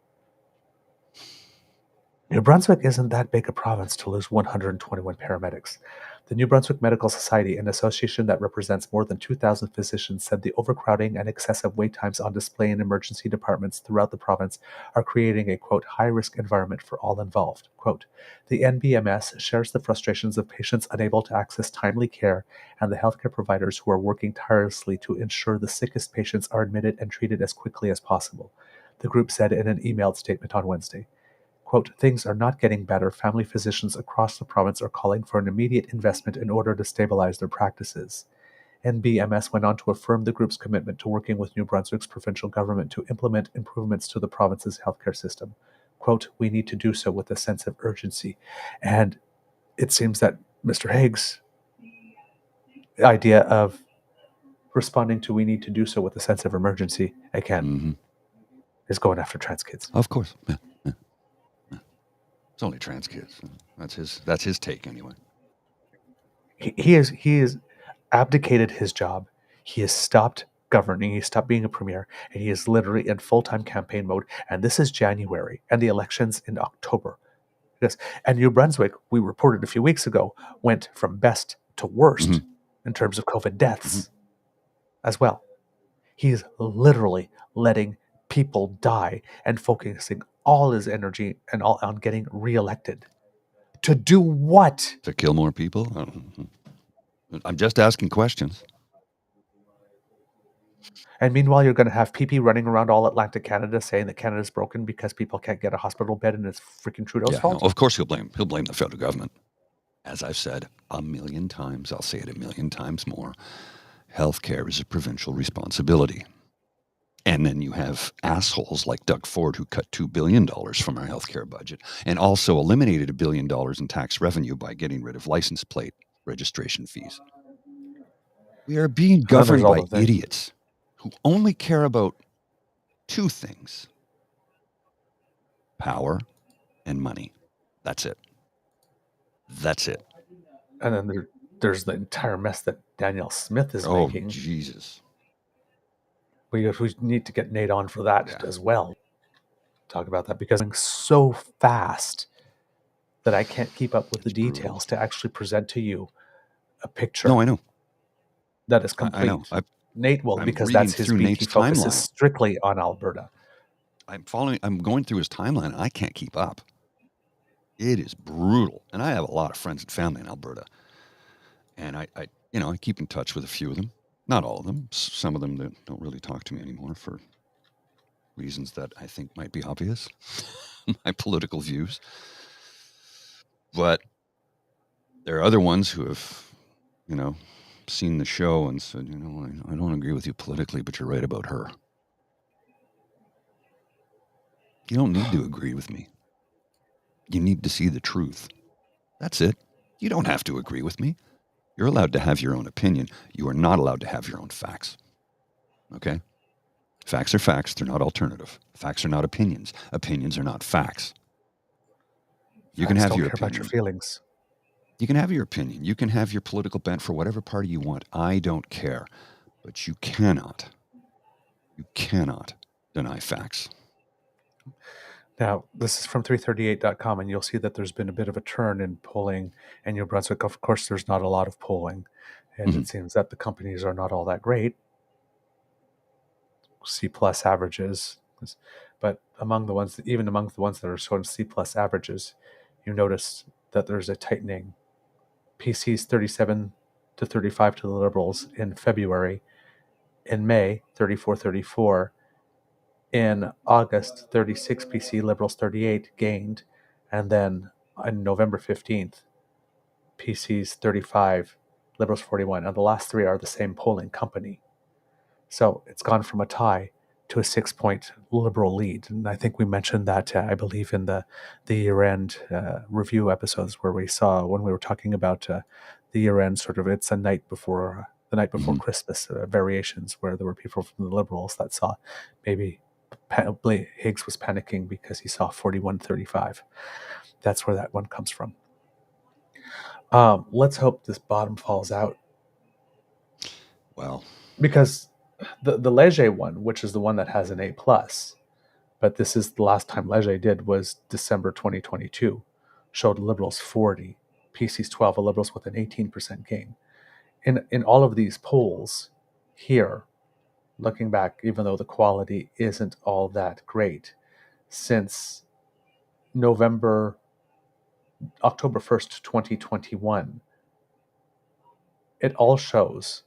New Brunswick isn't that big a province to lose 121 paramedics. The New Brunswick Medical Society, an association that represents more than 2,000 physicians, said the overcrowding and excessive wait times on display in emergency departments throughout the province are creating a, quote, high-risk environment for all involved. Quote, "The NBMS shares the frustrations of patients unable to access timely care and the healthcare providers who are working tirelessly to ensure the sickest patients are admitted and treated as quickly as possible," the group said in an emailed statement on Wednesday. Quote, "Things are not getting better. Family physicians across the province are calling for an immediate investment in order to stabilize their practices." NBMS went on to affirm the group's commitment to working with New Brunswick's provincial government to implement improvements to the province's healthcare system. Quote, "We need to do so with a sense of urgency." And it seems that Mr. Higgs' idea of responding to "we need to do so with a sense of emergency" again is going after trans kids. Of course. Yeah. It's only trans kids. That's his take anyway. He is abdicated his job. He has stopped governing. He stopped being a premier, and he is literally in full-time campaign mode. And this is January, and the election's in October. Yes, and New Brunswick, we reported a few weeks ago, went from best to worst in terms of COVID deaths as well. He is literally letting people die and focusing all his energy and all on getting reelected. To do what? To kill more people? I'm just asking questions. And meanwhile, you're going to have PP running around all Atlantic Canada saying that Canada's broken because people can't get a hospital bed and it's freaking Trudeau's fault? No, of course he'll blame the federal government. As I've said a million times, I'll say it a million times more. Healthcare is a provincial responsibility. And then you have assholes like Doug Ford who cut $2 billion from our healthcare budget and also eliminated $1 billion in tax revenue by getting rid of license plate registration fees. We are being governed by idiots who only care about two things: power and money. That's it. That's it. And then there's the entire mess that Danielle Smith is making. Oh, Jesus. We need to get Nate on for that as well. Talk about that because it's so fast that I can't keep up with the details to actually present to you a picture. No, I know. That is complete. I know. Nate will, because that's his beat. He focuses strictly on Alberta. I'm going through his timeline. I can't keep up. It is brutal. And I have a lot of friends and family in Alberta. And I keep in touch with a few of them. Not all of them. Some of them that don't really talk to me anymore for reasons that I think might be obvious. My political views. But there are other ones who have, seen the show and said, I don't agree with you politically, but you're right about her. You don't need to agree with me. You need to see the truth. That's it. You don't have to agree with me. You're allowed to have your own opinion. You are not allowed to have your own facts. Okay? Facts are facts. They're not alternative. Facts are not opinions. Opinions are not facts. You can have your opinion. About your feelings. You can have your opinion. You can have your political bent for whatever party you want. I don't care. But you cannot deny facts. Now, this is from 338.com, and you'll see that there's been a bit of a turn in polling in New Brunswick. Of course, there's not a lot of polling, and it seems that the companies are not all that great. C+ averages. But among the ones that are showing C+ averages, you notice that there's a tightening. PC's 37 to 35 to the Liberals in February. In May, 34-34. In August, 36 PC, Liberals 38 gained. And then on November 15th, PCs 35, Liberals 41. And the last three are the same polling company. So it's gone from a tie to a 6-point Liberal lead. And I think we mentioned that, I believe, in the year-end review episodes where we saw, when we were talking about the year-end sort of, it's a night before, the night before Christmas variations, where there were people from the Liberals that saw maybe Higgs was panicking because he saw 41-35. That's where that one comes from. Let's hope this bottom falls out. Well, because the Leger one, which is the one that has an A+, but this is the last time Leger did, was December 2022, showed Liberals 40, PCs 12, Liberals with an 18% gain. In all of these polls here, looking back, even though the quality isn't all that great, since October 1st, 2021, it all shows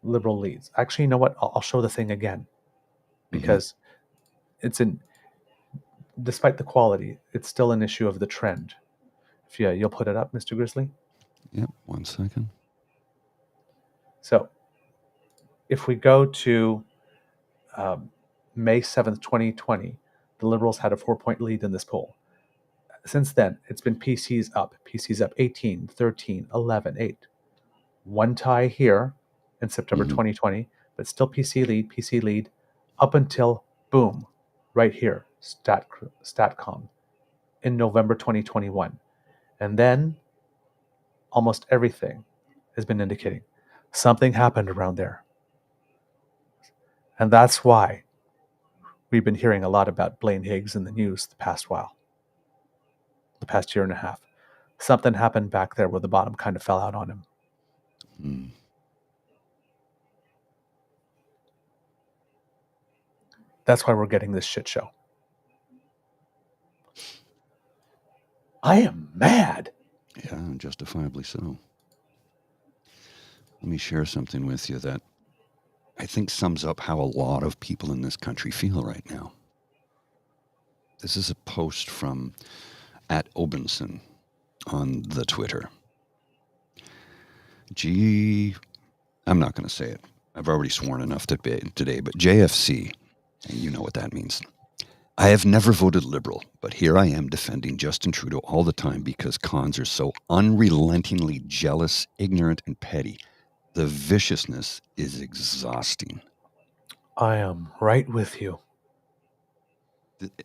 Liberal leads. Actually, you know what? I'll show the thing again, because it's despite the quality, it's still an issue of the trend. If you'll put it up, Mr. Grizzly. Yep, 1 second. So if we go to May 7th, 2020, the Liberals had a 4-point lead in this poll. Since then, it's been PCs up 18, 13, 11, 8. One tie here in September 2020, but still PC lead, up until, boom, right here, StatCom, in November 2021. And then almost everything has been indicating something happened around there. And that's why we've been hearing a lot about Blaine Higgs in the news the past year and a half. Something happened back there where the bottom kind of fell out on him. That's why we're getting this shit show. I am mad. Yeah, justifiably so. Let me share something with you that I think sums up how a lot of people in this country feel right now. This is a post from @Obinson on the Twitter. I'm not going to say it. I've already sworn enough today, but JFC, and you know what that means. I have never voted Liberal, but here I am defending Justin Trudeau all the time because cons are so unrelentingly jealous, ignorant, and petty. The viciousness is exhausting. I am right with you.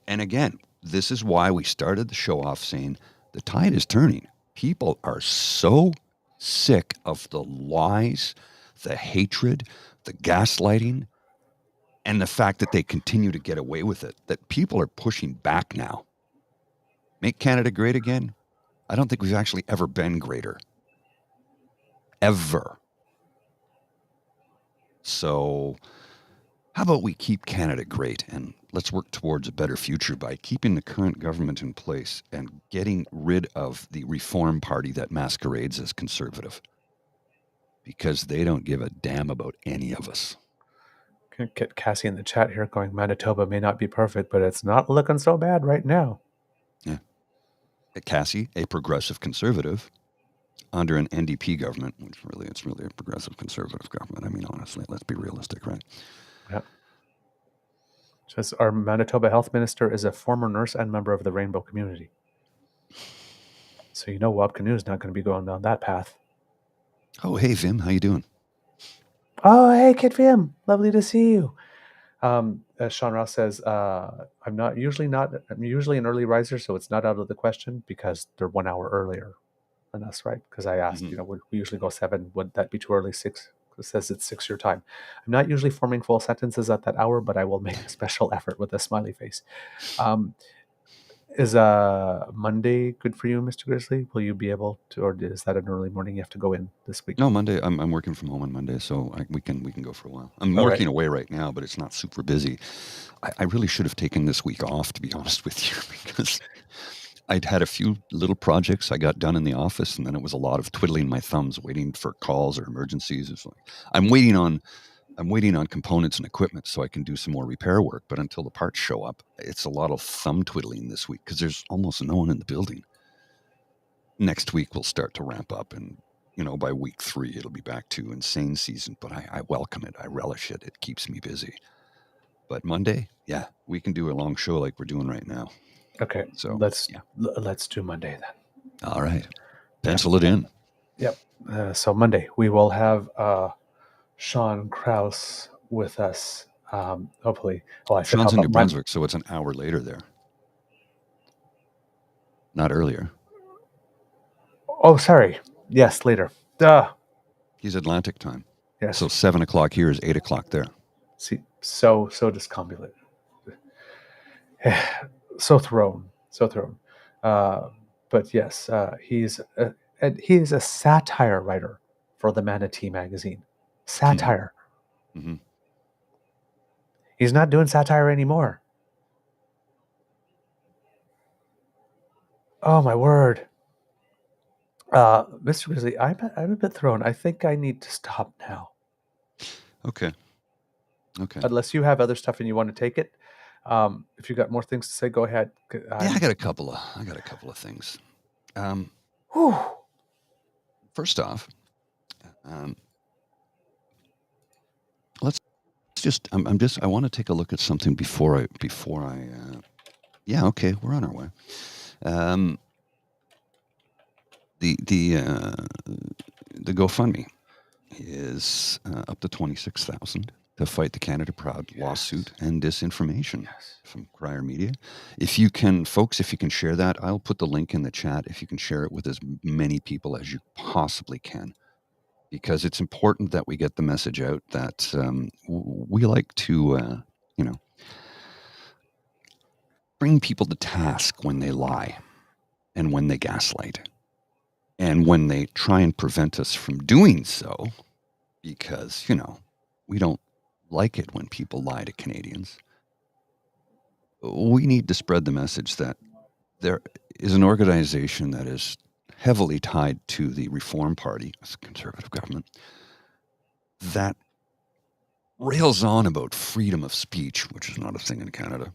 And again, this is why we started the show off saying the tide is turning. People are so sick of the lies, the hatred, the gaslighting, and the fact that they continue to get away with it, that people are pushing back now. Make Canada great again? I don't think we've actually ever been greater. Ever. So how about we keep Canada great and let's work towards a better future by keeping the current government in place and getting rid of the Reform Party that masquerades as conservative, because they don't give a damn about any of us. Get Cassie in the chat here going, Manitoba may not be perfect, but it's not looking so bad right now. Yeah. Cassie, a progressive conservative under an NDP government, which it's really a progressive conservative government. I mean, honestly, let's be realistic, right? Yeah. Says our Manitoba health minister is a former nurse and member of the Rainbow community. So Wab Canoe's not going to be going down that path. Oh, hey, Vim, how you doing? Oh, hey, Kid Vim. Lovely to see you. As Sean Ross says, I'm usually an early riser, so it's not out of the question because they're 1 hour earlier than us, right? Because I asked, we usually go 7. Would that be too early? 6. It says it's 6 your time. I'm not usually forming full sentences at that hour, but I will make a special effort with a smiley face. Is Monday good for you, Mr. Grizzly? Will you be able to, or is that an early morning you have to go in this week? No, Monday. I'm working from home on Monday, so we can go for a while. I'm working away right now, but it's not super busy. I really should have taken this week off, to be honest with you, because I'd had a few little projects I got done in the office, and then it was a lot of twiddling my thumbs, waiting for calls or emergencies. It's like, I'm waiting on I'm waiting on components and equipment so I can do some more repair work. But until the parts show up, it's a lot of thumb twiddling this week because there's almost no one in the building. Next week we'll start to ramp up, and by week 3 it'll be back to insane season. But I welcome it. I relish it. It keeps me busy. But Monday, yeah, we can do a long show like we're doing right now. Okay, So let's do Monday then. All right, pencil it in. Yep. So Monday we will have Sean Krause with us. Hopefully, Sean's in New Brunswick, so it's an hour later there, not earlier. Oh, sorry. Yes, later. Duh. He's Atlantic time. Yes. So 7 o'clock here is 8 o'clock there. See, so discombobulated. So thrown. But yes, he's a satire writer for the Manatee magazine. Satire. Mm-hmm. He's not doing satire anymore. Oh my word. Mr. Grizzly, I'm a bit thrown. I think I need to stop now. Okay. Unless you have other stuff and you want to take it. If you got more things to say, go ahead. I got a couple of things. First off, I want to take a look at something before I. Yeah, okay, we're on our way. The GoFundMe is up to $26,000 to fight the Canada Proud lawsuit and disinformation from Crier Media. If you can share that, I'll put the link in the chat. If you can share it with as many people as you possibly can, because it's important that we get the message out that we like to, bring people to task when they lie and when they gaslight. And when they try and prevent us from doing so, because, we don't like it when people lie to Canadians, we need to spread the message that there is an organization that is heavily tied to the Reform Party, as a Conservative government, that rails on about freedom of speech, which is not a thing in Canada,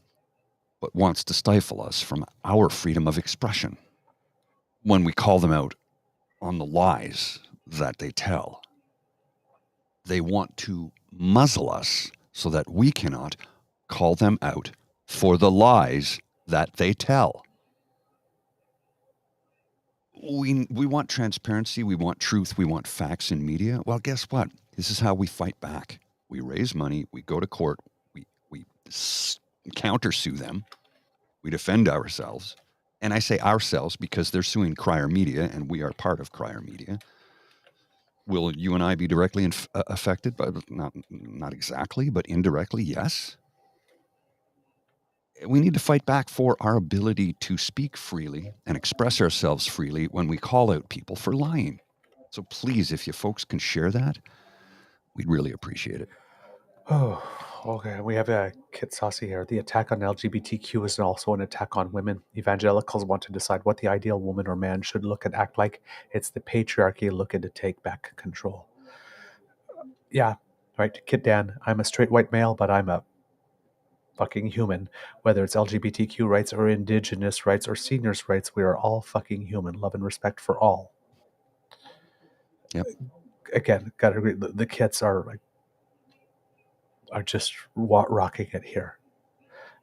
but wants to stifle us from our freedom of expression when we call them out on the lies that they tell. They want to muzzle us so that we cannot call them out for the lies that they tell. We want transparency, we want truth, we want facts in media. Well, guess what? This is how we fight back. We raise money, we go to court, we countersue them, we defend ourselves. And I say ourselves because they're suing Crier Media, and we are part of Crier Media. Will you and I be directly affected? But not exactly, but indirectly, yes. We need to fight back for our ability to speak freely and express ourselves freely when we call out people for lying. So please, if you folks can share that, we'd really appreciate it. Oh, okay. We have Kit Saucy here. The attack on LGBTQ is also an attack on women. Evangelicals want to decide what the ideal woman or man should look and act like. It's the patriarchy looking to take back control. Yeah, right. Kit Dan, I'm a straight white male, but I'm a fucking human. Whether it's LGBTQ rights or indigenous rights or seniors' rights, we are all fucking human. Love and respect for all. Yep. Again, gotta agree. The kits are just rocking it here.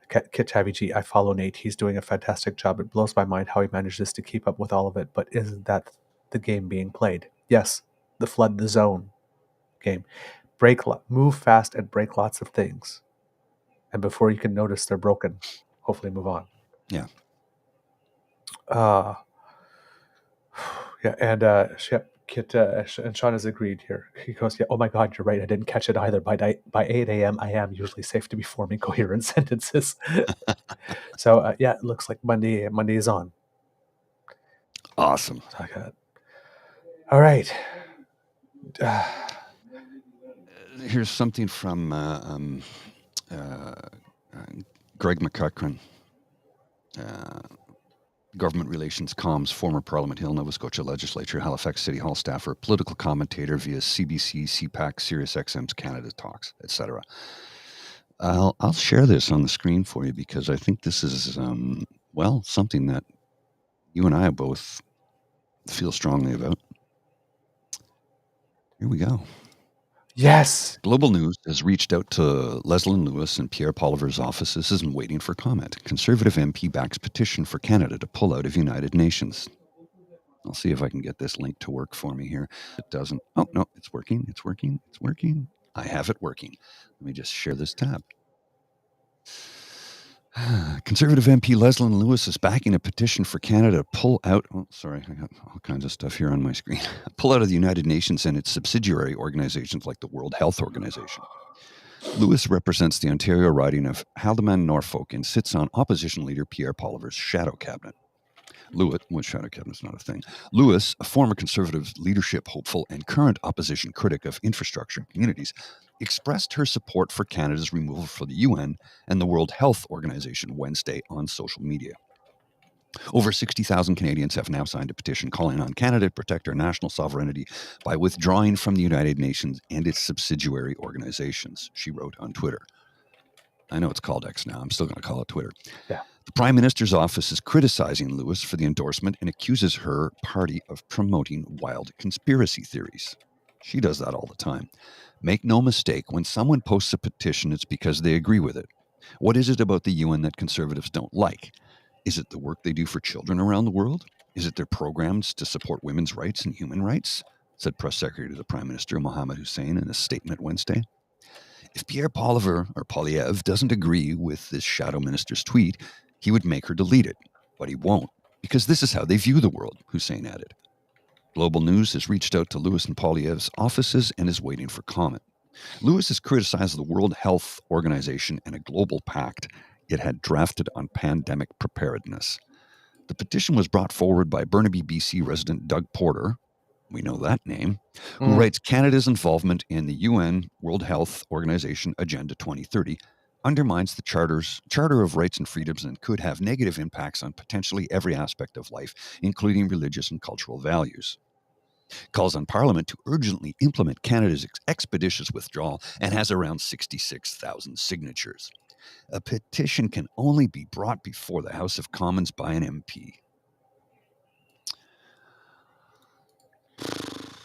Kit Tabby G, I follow Nate. He's doing a fantastic job. It blows my mind how he manages to keep up with all of it. But isn't that the game being played? Yes, the flood the zone game. Move fast and break lots of things. And before you can notice they're broken, hopefully move on. Yeah. Yeah, and Kit and Sean has agreed here. He goes, yeah, oh my God, you're right. I didn't catch it either. By 8 a.m., I am usually safe to be forming coherent sentences. So, yeah, it looks like Monday is on. Awesome. All right. Here's something from Greg McCuckran. government relations comms, former Parliament Hill, Nova Scotia Legislature, Halifax City Hall staffer, political commentator via CBC, CPAC, SiriusXM's Canada Talks, etc. I'll share this on the screen for you because I think this is, something that you and I both feel strongly about. Here we go. Yes. Global News has reached out to Leslyn Lewis and Pierre Poilievre's offices and waiting for comment. Conservative MP backs petition for Canada to pull out of United Nations. I'll see if I can get this link to work for me here. It doesn't. Oh, no, it's working. It's working. It's working. I have it working. Let me just share this tab. Conservative MP Leslyn Lewis is backing a petition for Canada to pull out. Oh, sorry, I got all kinds of stuff here on my screen. Pull out of the United Nations and its subsidiary organizations like the World Health Organization. Lewis represents the Ontario riding of Haldimand Norfolk and sits on opposition leader Pierre Poilievre's shadow cabinet. Shadow cabinet's not a thing. Lewis, a former Conservative leadership hopeful and current opposition critic of infrastructure and communities, expressed her support for Canada's removal from the UN and the World Health Organization Wednesday on social media. Over 60,000 Canadians have now signed a petition calling on Canada to protect our national sovereignty by withdrawing from the United Nations and its subsidiary organizations, she wrote on Twitter. I know it's called X now. I'm still going to call it Twitter. Yeah. The Prime Minister's office is criticizing Lewis for the endorsement and accuses her party of promoting wild conspiracy theories. She does that all the time. Make no mistake, when someone posts a petition, it's because they agree with it. What is it about the UN that Conservatives don't like? Is it the work they do for children around the world? Is it their programs to support women's rights and human rights? Said Press Secretary to the Prime Minister Mohammed Hussein in a statement Wednesday. If Pierre Poilievre doesn't agree with this shadow minister's tweet, he would make her delete it. But he won't, because this is how they view the world, Hussein added. Global News has reached out to Lewis and Poilievre's offices and is waiting for comment. Lewis has criticized the World Health Organization and a global pact it had drafted on pandemic preparedness. The petition was brought forward by Burnaby, BC resident Doug Porter, we know that name, who writes Canada's involvement in the UN World Health Organization Agenda 2030 undermines the Charter of Rights and Freedoms and could have negative impacts on potentially every aspect of life, including religious and cultural values. Calls on Parliament to urgently implement Canada's expeditious withdrawal and has around 66,000 signatures. A petition can only be brought before the House of Commons by an MP.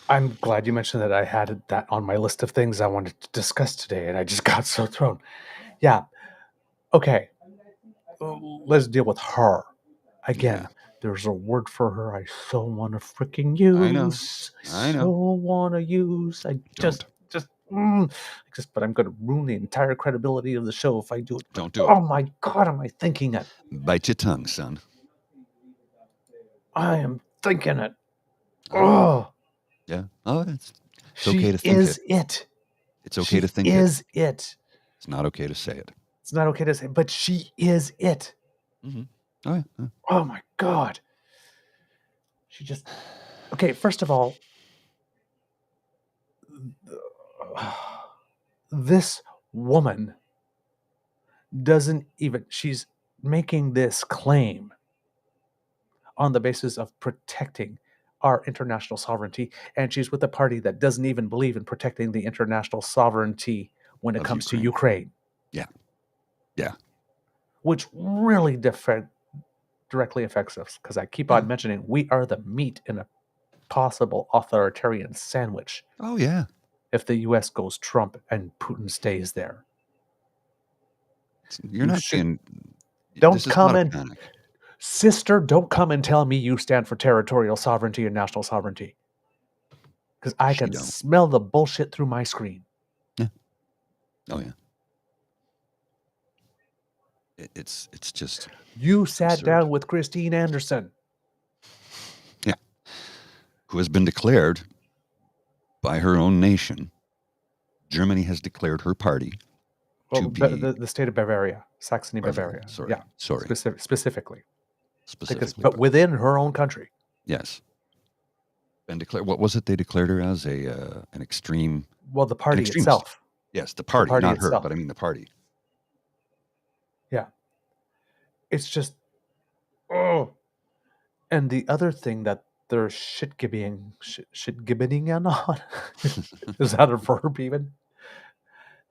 I'm glad you mentioned that. I had that on my list of things I wanted to discuss today, and I just got so thrown. Yeah. Okay. Let's deal with her. Again, there's a word for her I so want to freaking use. I know. So want to use. But I'm going to ruin the entire credibility of the show if I do it. Don't do it. Oh my God, am I thinking it? Bite your tongue, son. I am thinking it. Oh. Yeah. Oh, it's okay to think She is it. It's okay to think is it. It's not okay to say it. It's not okay to say, but she is it. Mm-hmm. Oh, yeah. Oh my God. She just. Okay, first of all, this woman doesn't even. She's making this claim on the basis of protecting our international sovereignty, and she's with a party that doesn't even believe in protecting the international sovereignty when it comes to Ukraine. Yeah. Yeah. Which really directly affects us, because I keep on mentioning we are the meat in a possible authoritarian sandwich. Oh, yeah. If the U.S. goes Trump and Putin stays there. You're not saying... Don't come in... Sister, don't come and tell me you stand for territorial sovereignty and national sovereignty. Because I can smell the bullshit through my screen. Yeah. Oh, yeah. It's just... You sat down with Christine Anderson. Yeah. Who has been declared by her own nation. Germany has declared her party to be... The state of Bavaria. Saxony, Bavaria. Sorry. Yeah. Sorry. Specifically. But within her own country. Yes. And what was it they declared her as? An extreme... Well, the party itself. Yes, the party not itself. Her, but I mean the party. Yeah. It's just... And the other thing that they're shit-gibbening on, is that a verb even?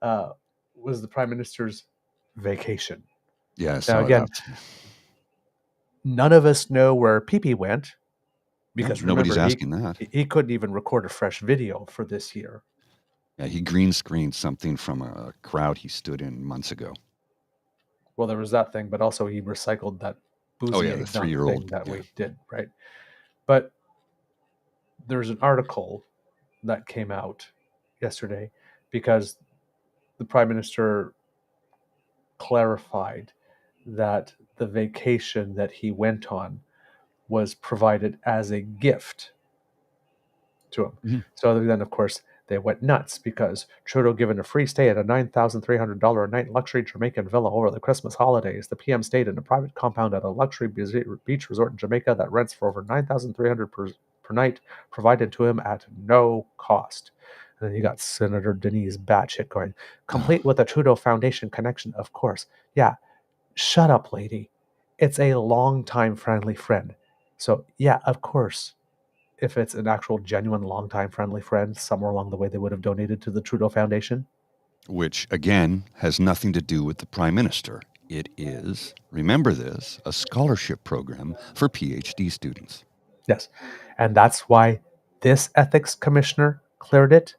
Was the Prime Minister's vacation. Yeah, I Now saw again, that. none of us know where Pee-Pee went, Yeah, because nobody's remember, asking that. he couldn't even record a fresh video for this year. Yeah, he green screened something from a crowd he stood in months ago. Well, there was that thing, but also he recycled that boozy Oh, yeah, the egg dunk 3-year-old, thing that yeah. we did, right? But there's an article that came out yesterday because the Prime Minister clarified that the vacation that he went on was provided as a gift to him. Mhm. So then, of course, they went nuts because Trudeau given a free stay at a $9,300 a night luxury Jamaican villa over the Christmas holidays. The PM stayed in a private compound at a luxury beach resort in Jamaica that rents for over $9,300 per night, provided to him at no cost. And then you got Senator Denise Batshit going, complete with a Trudeau Foundation connection, of course. Yeah, shut up, lady. It's a long-time friendly friend. So, yeah, of course, if it's an actual genuine long-time friendly friend, somewhere along the way they would have donated to the Trudeau Foundation. Which, again, has nothing to do with the Prime Minister. It is, remember this, a scholarship program for PhD students. Yes. And that's why this ethics commissioner cleared it,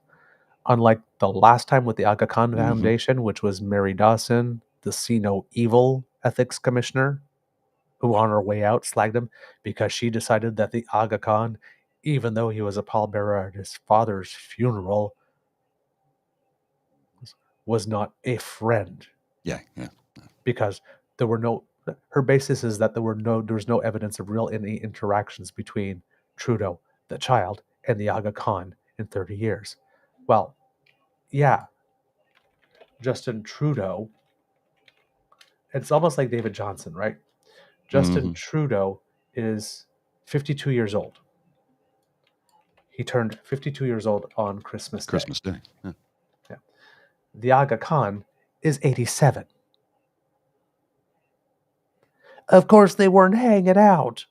unlike the last time with the Aga Khan Foundation, which was Mary Dawson, the See No Evil ethics commissioner, who on her way out slagged him because she decided that the Aga Khan, even though he was a pallbearer at his father's funeral, was not a friend. Yeah. Because there were no, her basis is that there was no evidence of real any interactions between Trudeau, the child, and the Aga Khan in 30 years. Well, yeah, Justin Trudeau, it's almost like David Johnson, right? Justin Trudeau is 52 years old. He turned 52 years old on Christmas Day. Christmas Day. Yeah. Yeah. The Aga Khan is 87. Of course, they weren't hanging out.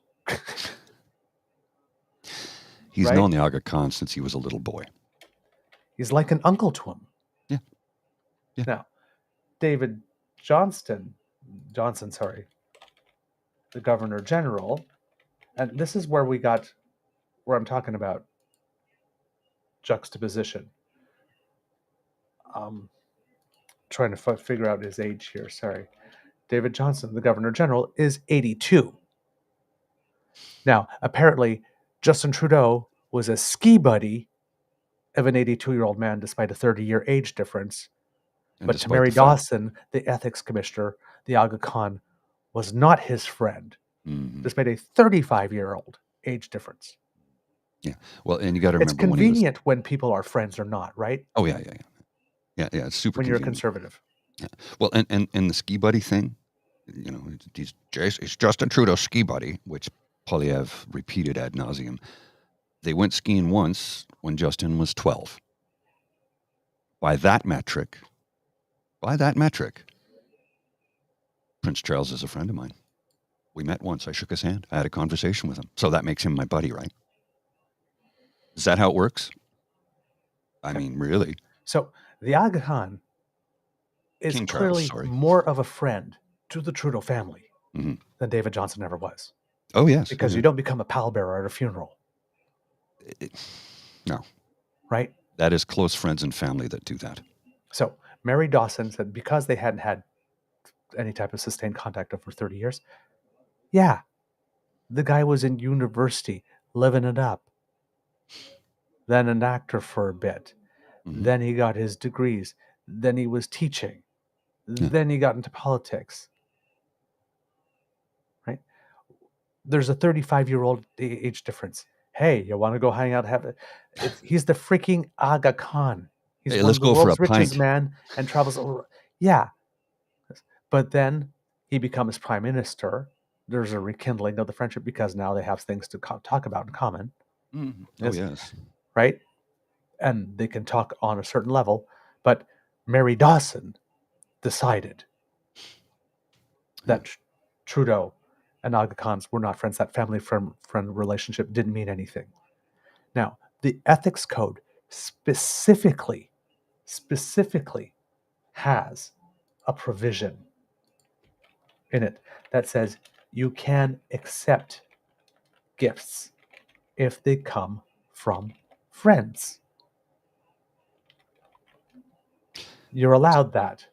He's Right? known the Aga Khan since he was a little boy. He's like an uncle to him. Yeah. Now, David Johnson, the Governor General, and this is where I'm talking about juxtaposition. Trying to figure out his age here, sorry. David Johnson, the Governor General, is 82. Now, apparently, Justin Trudeau was a ski buddy of an 82-year-old man despite a 30-year age difference. And But to Mary Dawson, the ethics commissioner, the Aga Khan was not his friend, despite a 35-year-old age difference. Yeah. Well, and you got to remember, it's convenient when people are friends or not, right? Oh, yeah. Yeah, it's super when convenient. You're conservative. Yeah. Well, and the ski buddy thing, it's Justin Trudeau's ski buddy, which Poilievre repeated ad nauseum. They went skiing once when Justin was 12. By that metric, Prince Charles is a friend of mine. We met once. I shook his hand. I had a conversation with him. So that makes him my buddy, right? Is that how it works? I mean, really. So the Aga Khan is King clearly Charles, more of a friend to the Trudeau family than David Johnson ever was. Oh, yes. Because you don't become a pallbearer at a funeral. No. Right? That is close friends and family that do that. So Mary Dawson said because they hadn't had any type of sustained contact over 30 years, yeah, the guy was in university, living it up. Then an actor for a bit. Then he got his degrees. Then he was teaching. Then he got into politics. Right? There's a 35-year-old age difference. Hey, you want to go hang out? He's the freaking Aga Khan. He's hey, one let's of the go for a world's richest pint. man and travels over. Yeah. But then he becomes prime minister. There's a rekindling of the friendship because now they have things to talk about in common. Oh, yes. Right? And they can talk on a certain level. But Mary Dawson decided that Trudeau and Aga Khans were not friends. That family-friend relationship didn't mean anything. Now, the ethics code specifically has a provision in it that says you can accept gifts if they come from friends. You're allowed that.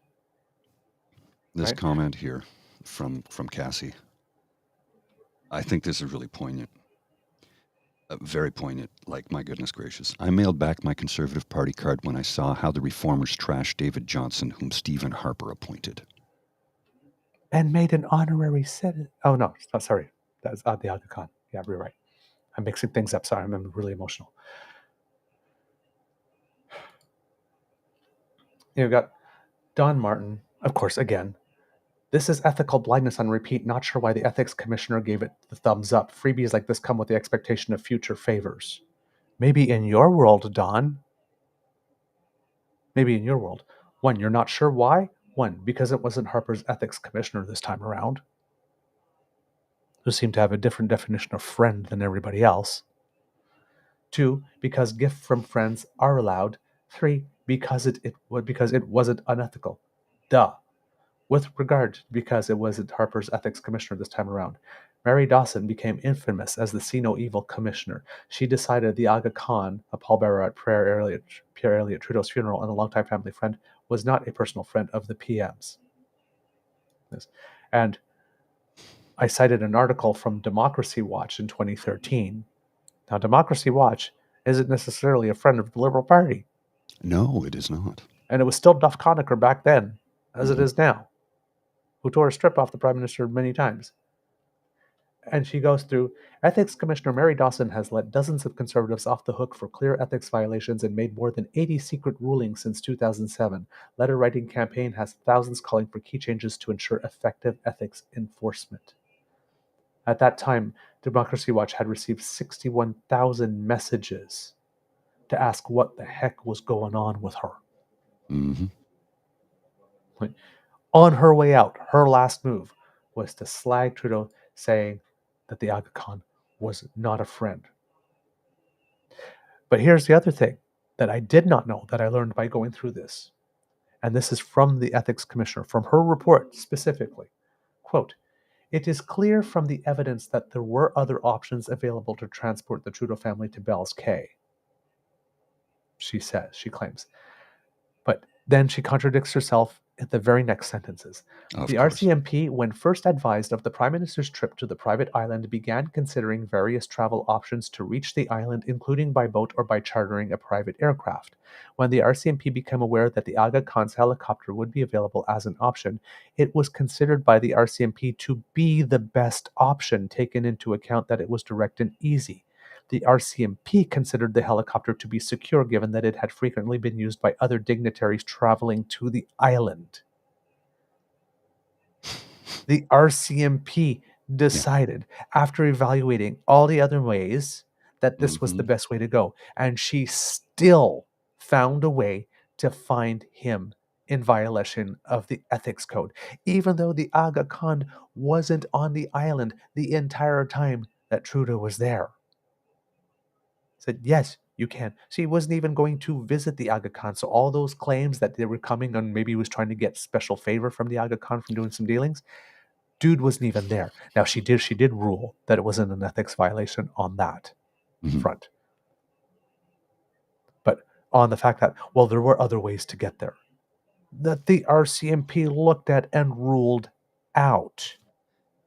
This Right. comment here from Cassie, I think this is really poignant. Very poignant. Like, my goodness gracious. I mailed back my Conservative Party card when I saw how the Reformers trashed David Johnson, whom Stephen Harper appointed. And made an honorary citizen. Oh, no, sorry. That was the Aga Khan. Yeah, you're right. I'm mixing things up. Sorry, I'm really emotional. You've got Don Martin, of course, again. This is ethical blindness on repeat. Not sure why the ethics commissioner gave it the thumbs up. Freebies like this come with the expectation of future favors. Maybe in your world, Don. Maybe in your world. 1, you're not sure why? 1, because it wasn't Harper's ethics commissioner this time around, who seemed to have a different definition of friend than everybody else. 2, because gifts from friends are allowed. 3, because it wasn't unethical. Duh. With regard, because it wasn't Harper's ethics commissioner this time around. Mary Dawson became infamous as the See No Evil commissioner. She decided the Aga Khan, a pallbearer at Pierre Elliott Trudeau's funeral and a longtime family friend, was not a personal friend of the PM's. Yes. And I cited an article from Democracy Watch in 2013. Now, Democracy Watch isn't necessarily a friend of the Liberal Party. No, it is not. And it was still Duff Conacher back then, as it is now, who tore a strip off the Prime Minister many times. And she goes through, Ethics Commissioner Mary Dawson has let dozens of Conservatives off the hook for clear ethics violations and made more than 80 secret rulings since 2007. Letter writing campaign has thousands calling for key changes to ensure effective ethics enforcement. At that time, Democracy Watch had received 61,000 messages to ask what the heck was going on with her. Mm-hmm. Like, on her way out, her last move was to slag Trudeau, saying that the Aga Khan was not a friend. But here's the other thing that I did not know that I learned by going through this. And this is from the ethics commissioner, from her report specifically. Quote, it is clear from the evidence that there were other options available to transport the Trudeau family to Bell's Cay. She claims. But then she contradicts herself in the very next sentences. The RCMP, when first advised of the Prime Minister's trip to the private island, began considering various travel options to reach the island, including by boat or by chartering a private aircraft. When the RCMP became aware that the Aga Khan's helicopter would be available as an option, it was considered by the RCMP to be the best option, taken into account that it was direct and easy. The RCMP considered the helicopter to be secure given that it had frequently been used by other dignitaries traveling to the island. The RCMP decided, after evaluating all the other ways, that this was the best way to go. And she still found a way to find him in violation of the ethics code, even though the Aga Khan wasn't on the island the entire time that Trudeau was there. Said, yes, you can. She wasn't even going to visit the Aga Khan. So all those claims that they were coming and maybe he was trying to get special favor from the Aga Khan from doing some dealings, dude wasn't even there. Now she did rule that it wasn't an ethics violation on that front. But on the fact that, well, there were other ways to get there, that the RCMP looked at and ruled out.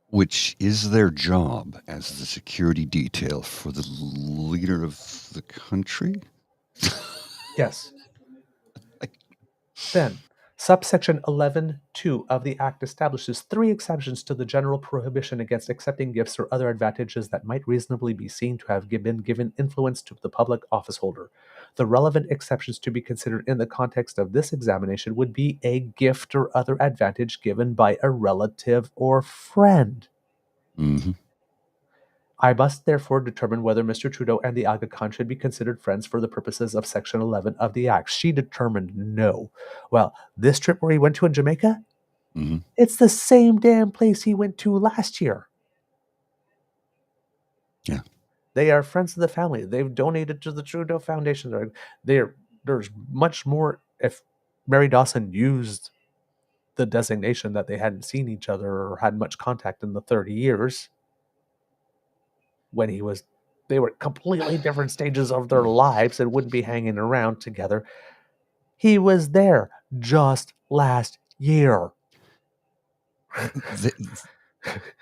Which is their job as the security detail for the leader of the country? Yes. Then, subsection 11.2 of the Act establishes 3 exceptions to the general prohibition against accepting gifts or other advantages that might reasonably be seen to have been given influence to the public office holder. The relevant exceptions to be considered in the context of this examination would be a gift or other advantage given by a relative or friend. I must therefore determine whether Mr. Trudeau and the Aga Khan should be considered friends for the purposes of Section 11 of the Act. She determined no. Well, this trip where he went to in Jamaica, it's the same damn place he went to last year. Yeah. They are friends of the family. They've donated to the Trudeau Foundation. There's much more. If Mary Dawson used the designation that they hadn't seen each other or had much contact in the 30 years, when they were completely different stages of their lives and wouldn't be hanging around together. He was there just last year. The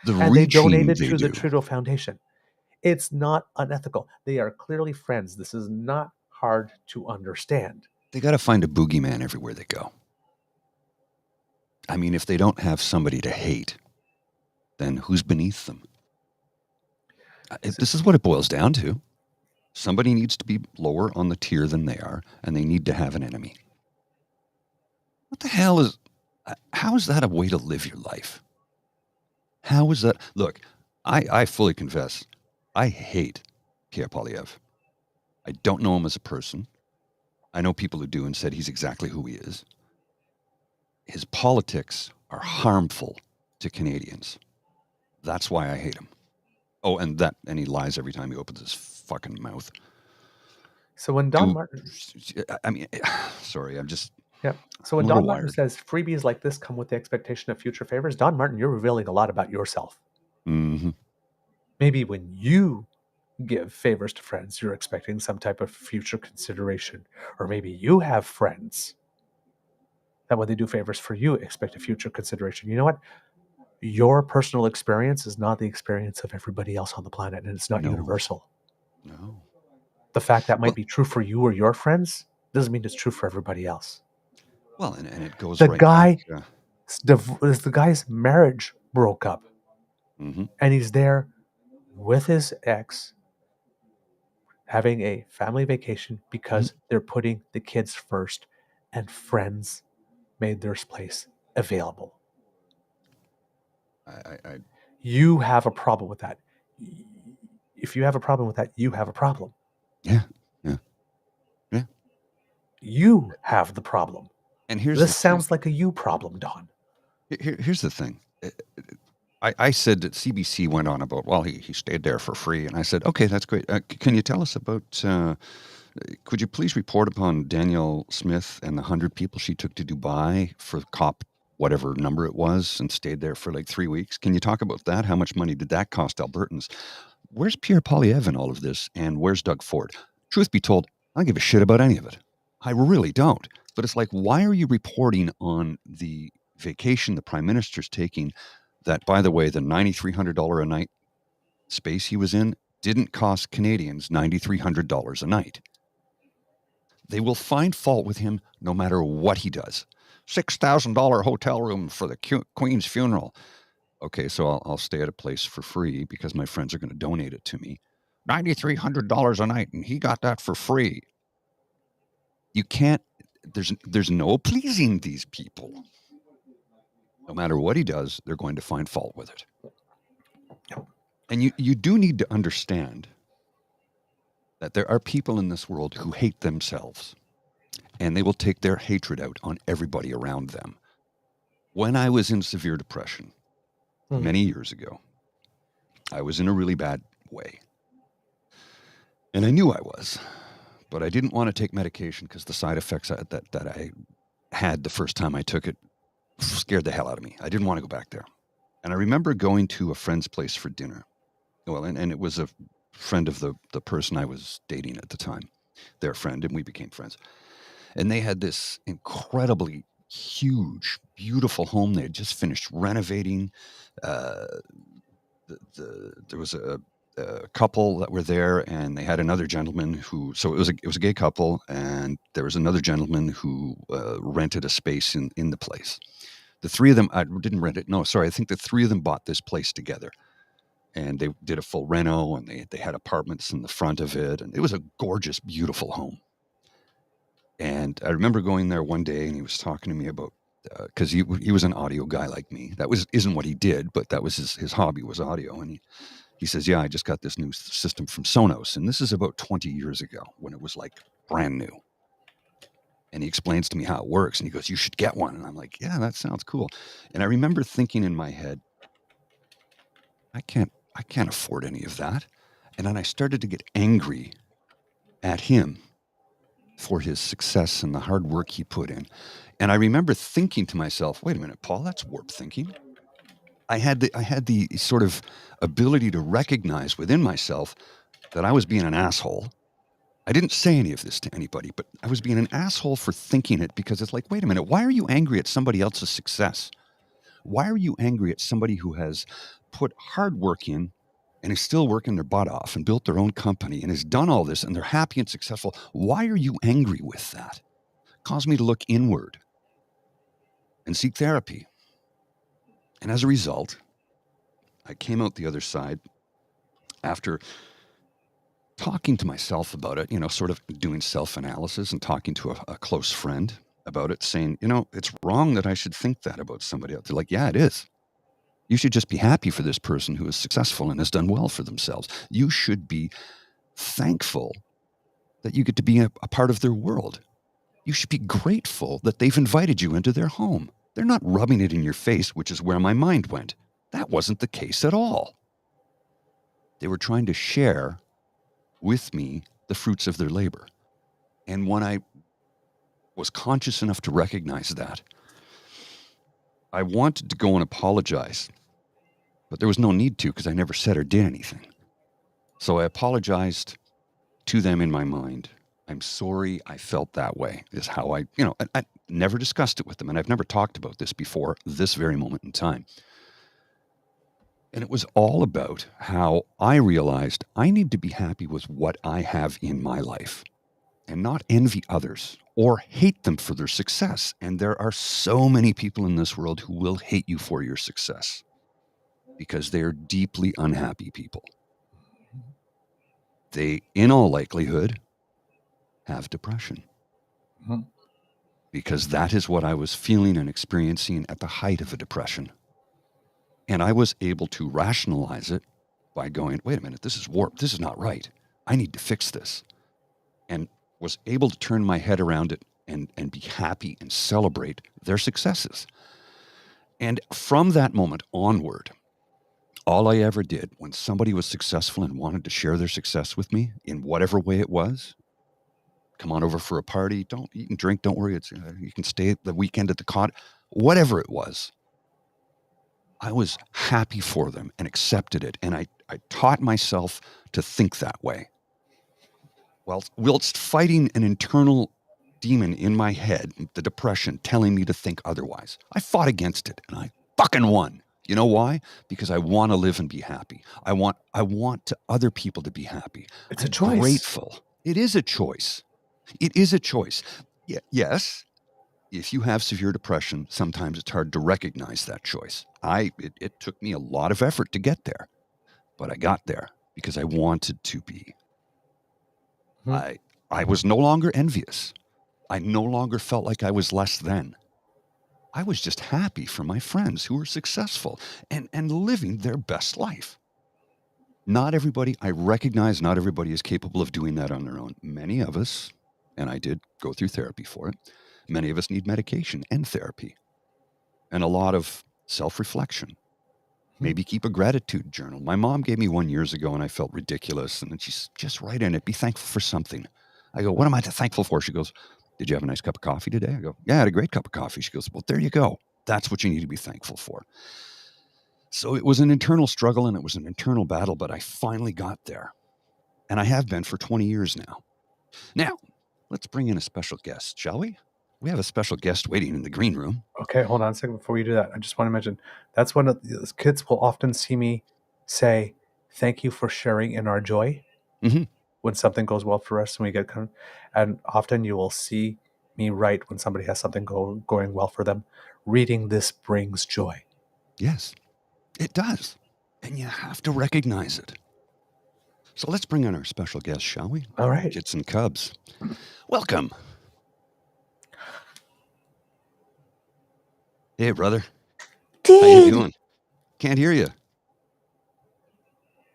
And they reaching donated they to the do. Trudeau Foundation. It's not unethical. They are clearly friends. This is not hard to understand. They got to find a boogeyman everywhere they go. I mean, if they don't have somebody to hate, then who's beneath them? This is what it boils down to. Somebody needs to be lower on the tier than they are, and they need to have an enemy. What the hell is... How is that a way to live your life? How is that... Look, I fully confess, I hate Pierre Poilievre. I don't know him as a person. I know people who do and said he's exactly who he is. His politics are harmful to Canadians. That's why I hate him. Oh, and he lies every time he opens his fucking mouth. So when Don Martin... I mean, sorry, I'm just... Yeah. So when Don Martin says freebies like this come with the expectation of future favors, Don Martin, you're revealing a lot about yourself. Mm-hmm. Maybe when you give favors to friends, you're expecting some type of future consideration. Or maybe you have friends that when they do favors for you, expect a future consideration. You know what? Your personal experience is not the experience of everybody else on the planet, and it's not universal. No. The fact that might be true for you or your friends doesn't mean it's true for everybody else. Well, and it goes the right guy, back, the guy's marriage broke up, mm-hmm. and he's there with his ex having a family vacation because they're putting the kids first, and friends made their place available. You have a problem with that. If you have a problem with that, you have a problem. Yeah. You have the problem. And here's this sounds like a you problem, Don. Here's the thing. I said that CBC went on about, well, he stayed there for free. And I said, okay, that's great. Can you tell us about, could you please report upon Danielle Smith and the 100 people she took to Dubai for COP, whatever number it was, and stayed there for like 3 weeks? Can you talk about that? How much money did that cost Albertans? Where's Pierre Poilievre in all of this? And where's Doug Ford? Truth be told, I don't give a shit about any of it. I really don't. But it's like, why are you reporting on the vacation the Prime Minister's taking that, by the way, the $9,300 a night space he was in didn't cost Canadians $9,300 a night? They will find fault with him no matter what he does. $6,000 hotel room for the Queen's funeral. Okay, so I'll stay at a place for free because my friends are going to donate it to me. $9,300 a night, and he got that for free. You can't, there's no pleasing these people. No matter what he does, they're going to find fault with it. And you do need to understand that there are people in this world who hate themselves, and they will take their hatred out on everybody around them. When I was in severe depression many years ago, I was in a really bad way. And I knew I was. But I didn't want to take medication because the side effects that I had the first time I took it scared the hell out of me. I didn't want to go back there. And I remember going to a friend's place for dinner. Well, and it was a friend of the person I was dating at the time, their friend, and we became friends. And they had this incredibly huge, beautiful home they had just finished renovating. There was a couple that were there, and they had another gentleman who, so it was a gay couple, and there was another gentleman who rented a space in the place. The three of them, I didn't rent it. No, sorry. I think the three of them bought this place together, and they did a full reno, and they had apartments in the front of it, and it was a gorgeous, beautiful home. And I remember going there one day, and he was talking to me about, because he was an audio guy like me. That isn't what he did, but that was his hobby, was audio. And he says, yeah, I just got this new system from Sonos. And this is about 20 years ago when it was like brand new. And he explains to me how it works. And he goes, you should get one. And I'm like, yeah, that sounds cool. And I remember thinking in my head, I can't afford any of that. And then I started to get angry at him for his success and the hard work he put in. And I remember thinking to myself, wait a minute, Paul, that's warped thinking. I had the sort of ability to recognize within myself that I was being an asshole. I didn't say any of this to anybody, but I was being an asshole for thinking it, because it's like, wait a minute, why are you angry at somebody else's success? Why are you angry at somebody who has put hard work in and is still working their butt off and built their own company and has done all this and they're happy and successful? Why are you angry with that? It caused me to look inward and seek therapy. And as a result, I came out the other side after talking to myself about it, sort of doing self-analysis and talking to a close friend about it, saying, it's wrong that I should think that about somebody else. They're like, yeah, it is. You should just be happy for this person who is successful and has done well for themselves. You should be thankful that you get to be a part of their world. You should be grateful that they've invited you into their home. They're not rubbing it in your face, which is where my mind went. That wasn't the case at all. They were trying to share with me the fruits of their labor. And when I was conscious enough to recognize that, I wanted to go and apologize, but there was no need to, because I never said or did anything. So I apologized to them in my mind. I'm sorry I felt that way, is how I never discussed it with them. And I've never talked about this before this very moment in time. And it was all about how I realized I need to be happy with what I have in my life and not envy others or hate them for their success. And there are so many people in this world who will hate you for your success because they are deeply unhappy people. They, in all likelihood, have depression. Mm-hmm. Because that is what I was feeling and experiencing at the height of a depression. And I was able to rationalize it by going, wait a minute, this is warped. This is not right. I need to fix this. And was able to turn my head around it and be happy and celebrate their successes. And from that moment onward, all I ever did when somebody was successful and wanted to share their success with me in whatever way it was, come on over for a party, don't eat and drink, don't worry, you can stay the weekend at the cottage, whatever it was. I was happy for them and accepted it. And I taught myself to think that way. Whilst fighting an internal demon in my head, the depression, telling me to think otherwise. I fought against it and I fucking won. You know why? Because I want to live and be happy. I want other people to be happy. It's a choice. Grateful. It is a choice. It is a choice. Yes. If you have severe depression, sometimes it's hard to recognize that choice. It took me a lot of effort to get there, but I got there because I wanted to be. I was no longer envious. I no longer felt like I was less than. I was just happy for my friends who were successful and living their best life. I recognize not everybody is capable of doing that on their own. Many of us, and I did go through therapy for it, many of us need medication and therapy and a lot of self-reflection. Maybe keep a gratitude journal. My mom gave me one years ago and I felt ridiculous. And then she's just write in it, be thankful for something. I go, what am I thankful for? She goes, did you have a nice cup of coffee today? I go, yeah, I had a great cup of coffee. She goes, well, there you go. That's what you need to be thankful for. So it was an internal struggle and it was an internal battle, but I finally got there. And I have been for 20 years now. Now, let's bring in a special guest, shall we? We have a special guest waiting in the green room. Okay, hold on a second before we do that. I just want to mention, that's when the kids will often see me say, thank you for sharing in our joy. Mm-hmm. When something goes well for us and we get and often you will see me write when somebody has something going well for them. Reading this brings joy. Yes, it does. And you have to recognize it. So let's bring in our special guest, shall we? All right. Get some Kubs. Welcome. Hey, brother. Good. How you doing? Can't hear you.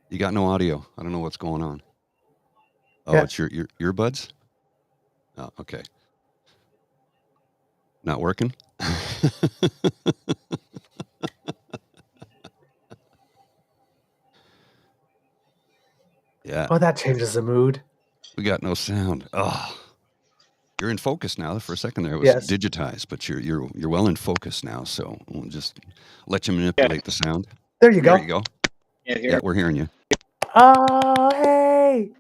You got no audio. I don't know what's going on. Oh, yeah. It's your earbuds? Oh, okay. Not working? Yeah. Oh, that changes the mood. We got no sound. Oh, you're in focus now. For a second there, it was Yes. digitized, but you're well in focus now. So we'll just let you manipulate the sound. There you go. There you go. Can't Yeah, hear. we're hearing you. Oh, hey.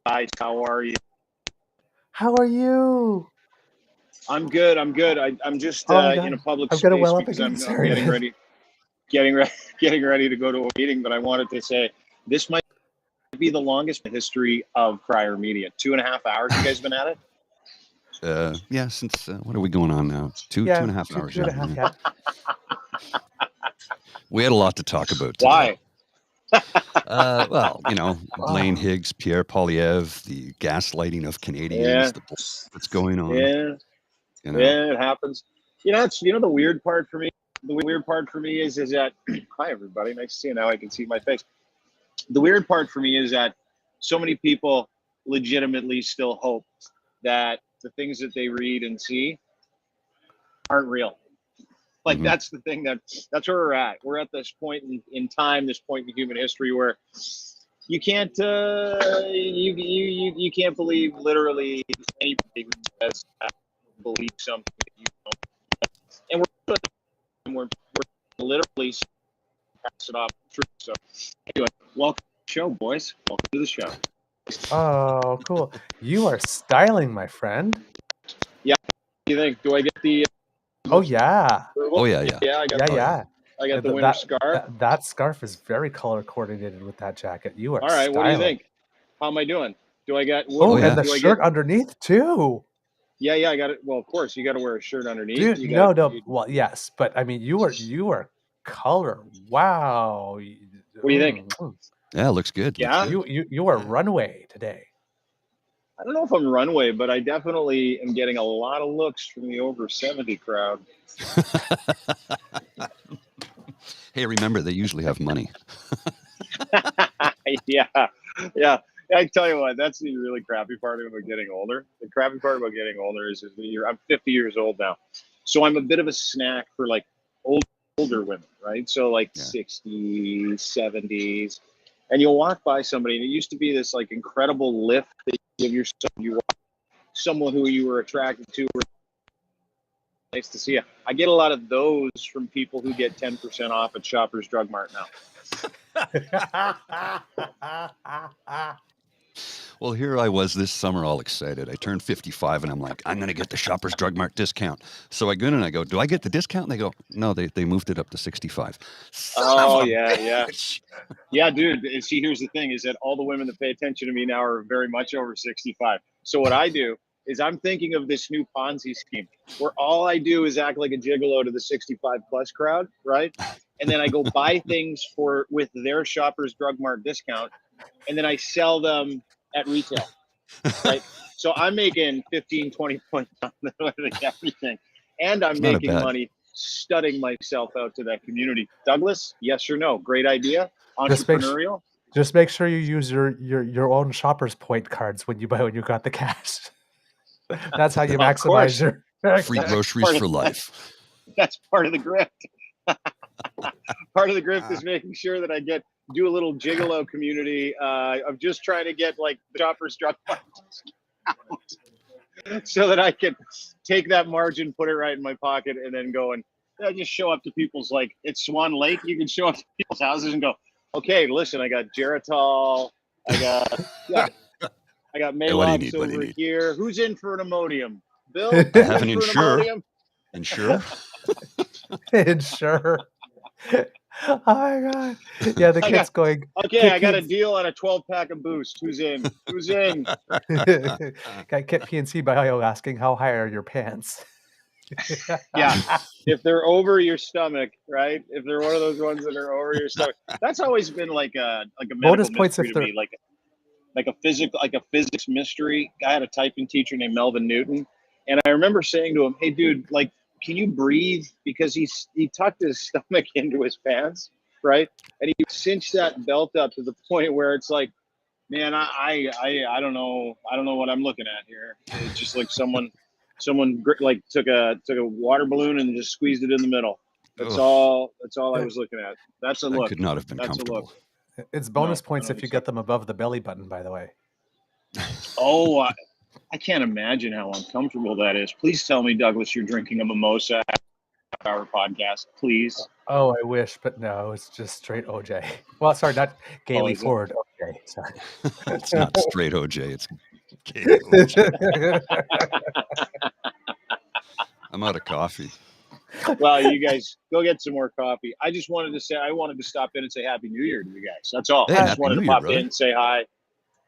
Guys, how are you? How are you? I'm good. I'm good. I'm just Oh my God. in a public I'm gonna space well up because again. I'm Sorry. getting ready to go to a meeting. But I wanted to say this might be the longest in the history of Crier Media. 2.5 hours. You guys been at it? Yeah, since what are we going on now? Two and a half hours. 2.5. Yeah. We had a lot to talk about today. Why? Well, Blaine Higgs, Pierre Poilievre, the gaslighting of Canadians, the bullshit that's going on. Yeah. Yeah, it happens. It's the weird part for me. The weird part for me is that hi everybody, nice to see you. Now I can see my face. The weird part for me is that so many people legitimately still hope that the things that they read and see aren't real. Like that's the thing that's where we're at. We're at this point in time, this point in human history where you can't you can't believe literally anybody who says believe something that you don't. And we're literally pass it off through. So anyway, welcome to the show, boys. Welcome to the show. Oh, cool. You are styling, my friend. Yeah. What do you think? Do I get the Oh yeah. Oh yeah. Yeah, I got I got the winter scarf. That scarf is very color coordinated with that jacket. You are all right. styling. What do you think? How am I doing? Do I got? And the shirt underneath too. Yeah, I got it. Well, of course, you got to wear a shirt underneath. Dude, well, yes, but I mean, you are color. Wow. What do you think? Yeah, it looks good. Yeah, you are runway today. I don't know if I'm runway, but I definitely am getting a lot of looks from the over 70 crowd. Hey, remember they usually have money. Yeah. I tell you what, that's the really crappy part about getting older. The crappy part about getting older is I'm 50 years old now, so I'm a bit of a snack for like older women, right? So like 60s, 70s, and you'll walk by somebody, and it used to be this like incredible lift that you give yourself. You walk someone who you were attracted to. Nice to see you. I get a lot of those from people who get 10% off at Shoppers Drug Mart now. Well, here I was this summer all excited. I turned 55 and I'm like, I'm going to get the Shoppers Drug Mart discount. So I go in and I go, do I get the discount? And they go, no, they moved it up to 65. Yeah, dude. See, here's the thing is that all the women that pay attention to me now are very much over 65. So what I do is I'm thinking of this new Ponzi scheme where all I do is act like a gigolo to the 65 plus crowd, right? And then I go buy things with their Shoppers Drug Mart discount, and then I sell them at retail, right? So I'm making 15, 20 points on everything, and I'm making money studying myself out to that community. Douglas, yes or no? Great idea. Entrepreneurial. Just make sure you use your own Shoppers Point cards when you got the cash. That's how you maximize your free groceries for life. That's part of the grift. Part of the grift is making sure that I do a little gigolo community of just trying to get like the Shoppers Drug Mart so that I can take that margin, put it right in my pocket, and then go and just show up to people's, like, it's Swan Lake. You can show up to people's houses and go, okay, listen, I got Geritol, I got Maalox over here. Who's in for an Imodium? Bill? I have an Insure. Insure? Insure. Oh my God. Yeah, the kid's going. Okay, I got a deal on a 12-pack of Boost. Who's in? Who's in? Got Kit PNC Bio asking, how high are your pants? Yeah, if they're over your stomach, right? If they're one of those ones that are over your stomach, that's always been like a medical mystery to me, like a physics mystery. I had a typing teacher named Melvin Newton, and I remember saying to him, "Hey, dude, like, can you breathe?" Because he tucked his stomach into his pants, right? And he cinched that belt up to the point where it's like, man, I don't know what I'm looking at here. It's just like someone like took a water balloon and just squeezed it in the middle. That's all I was looking at. That's a look. That could not have been comfortable. It's bonus points if you get them above the belly button, by the way. Oh, I can't imagine how uncomfortable that is. Please tell me, Douglas, you're drinking a mimosa after our podcast, please. Oh, I wish, but no, it's just straight OJ. Well, sorry, not Gaily Ford OJ. Sorry. It's not straight OJ. It's Gaily OJ. I'm out of coffee. Well, you guys go get some more coffee. I just wanted to say, I wanted to stop in and say Happy New Year to you guys. That's all. Hey, I just wanted to pop brother. in and say hi.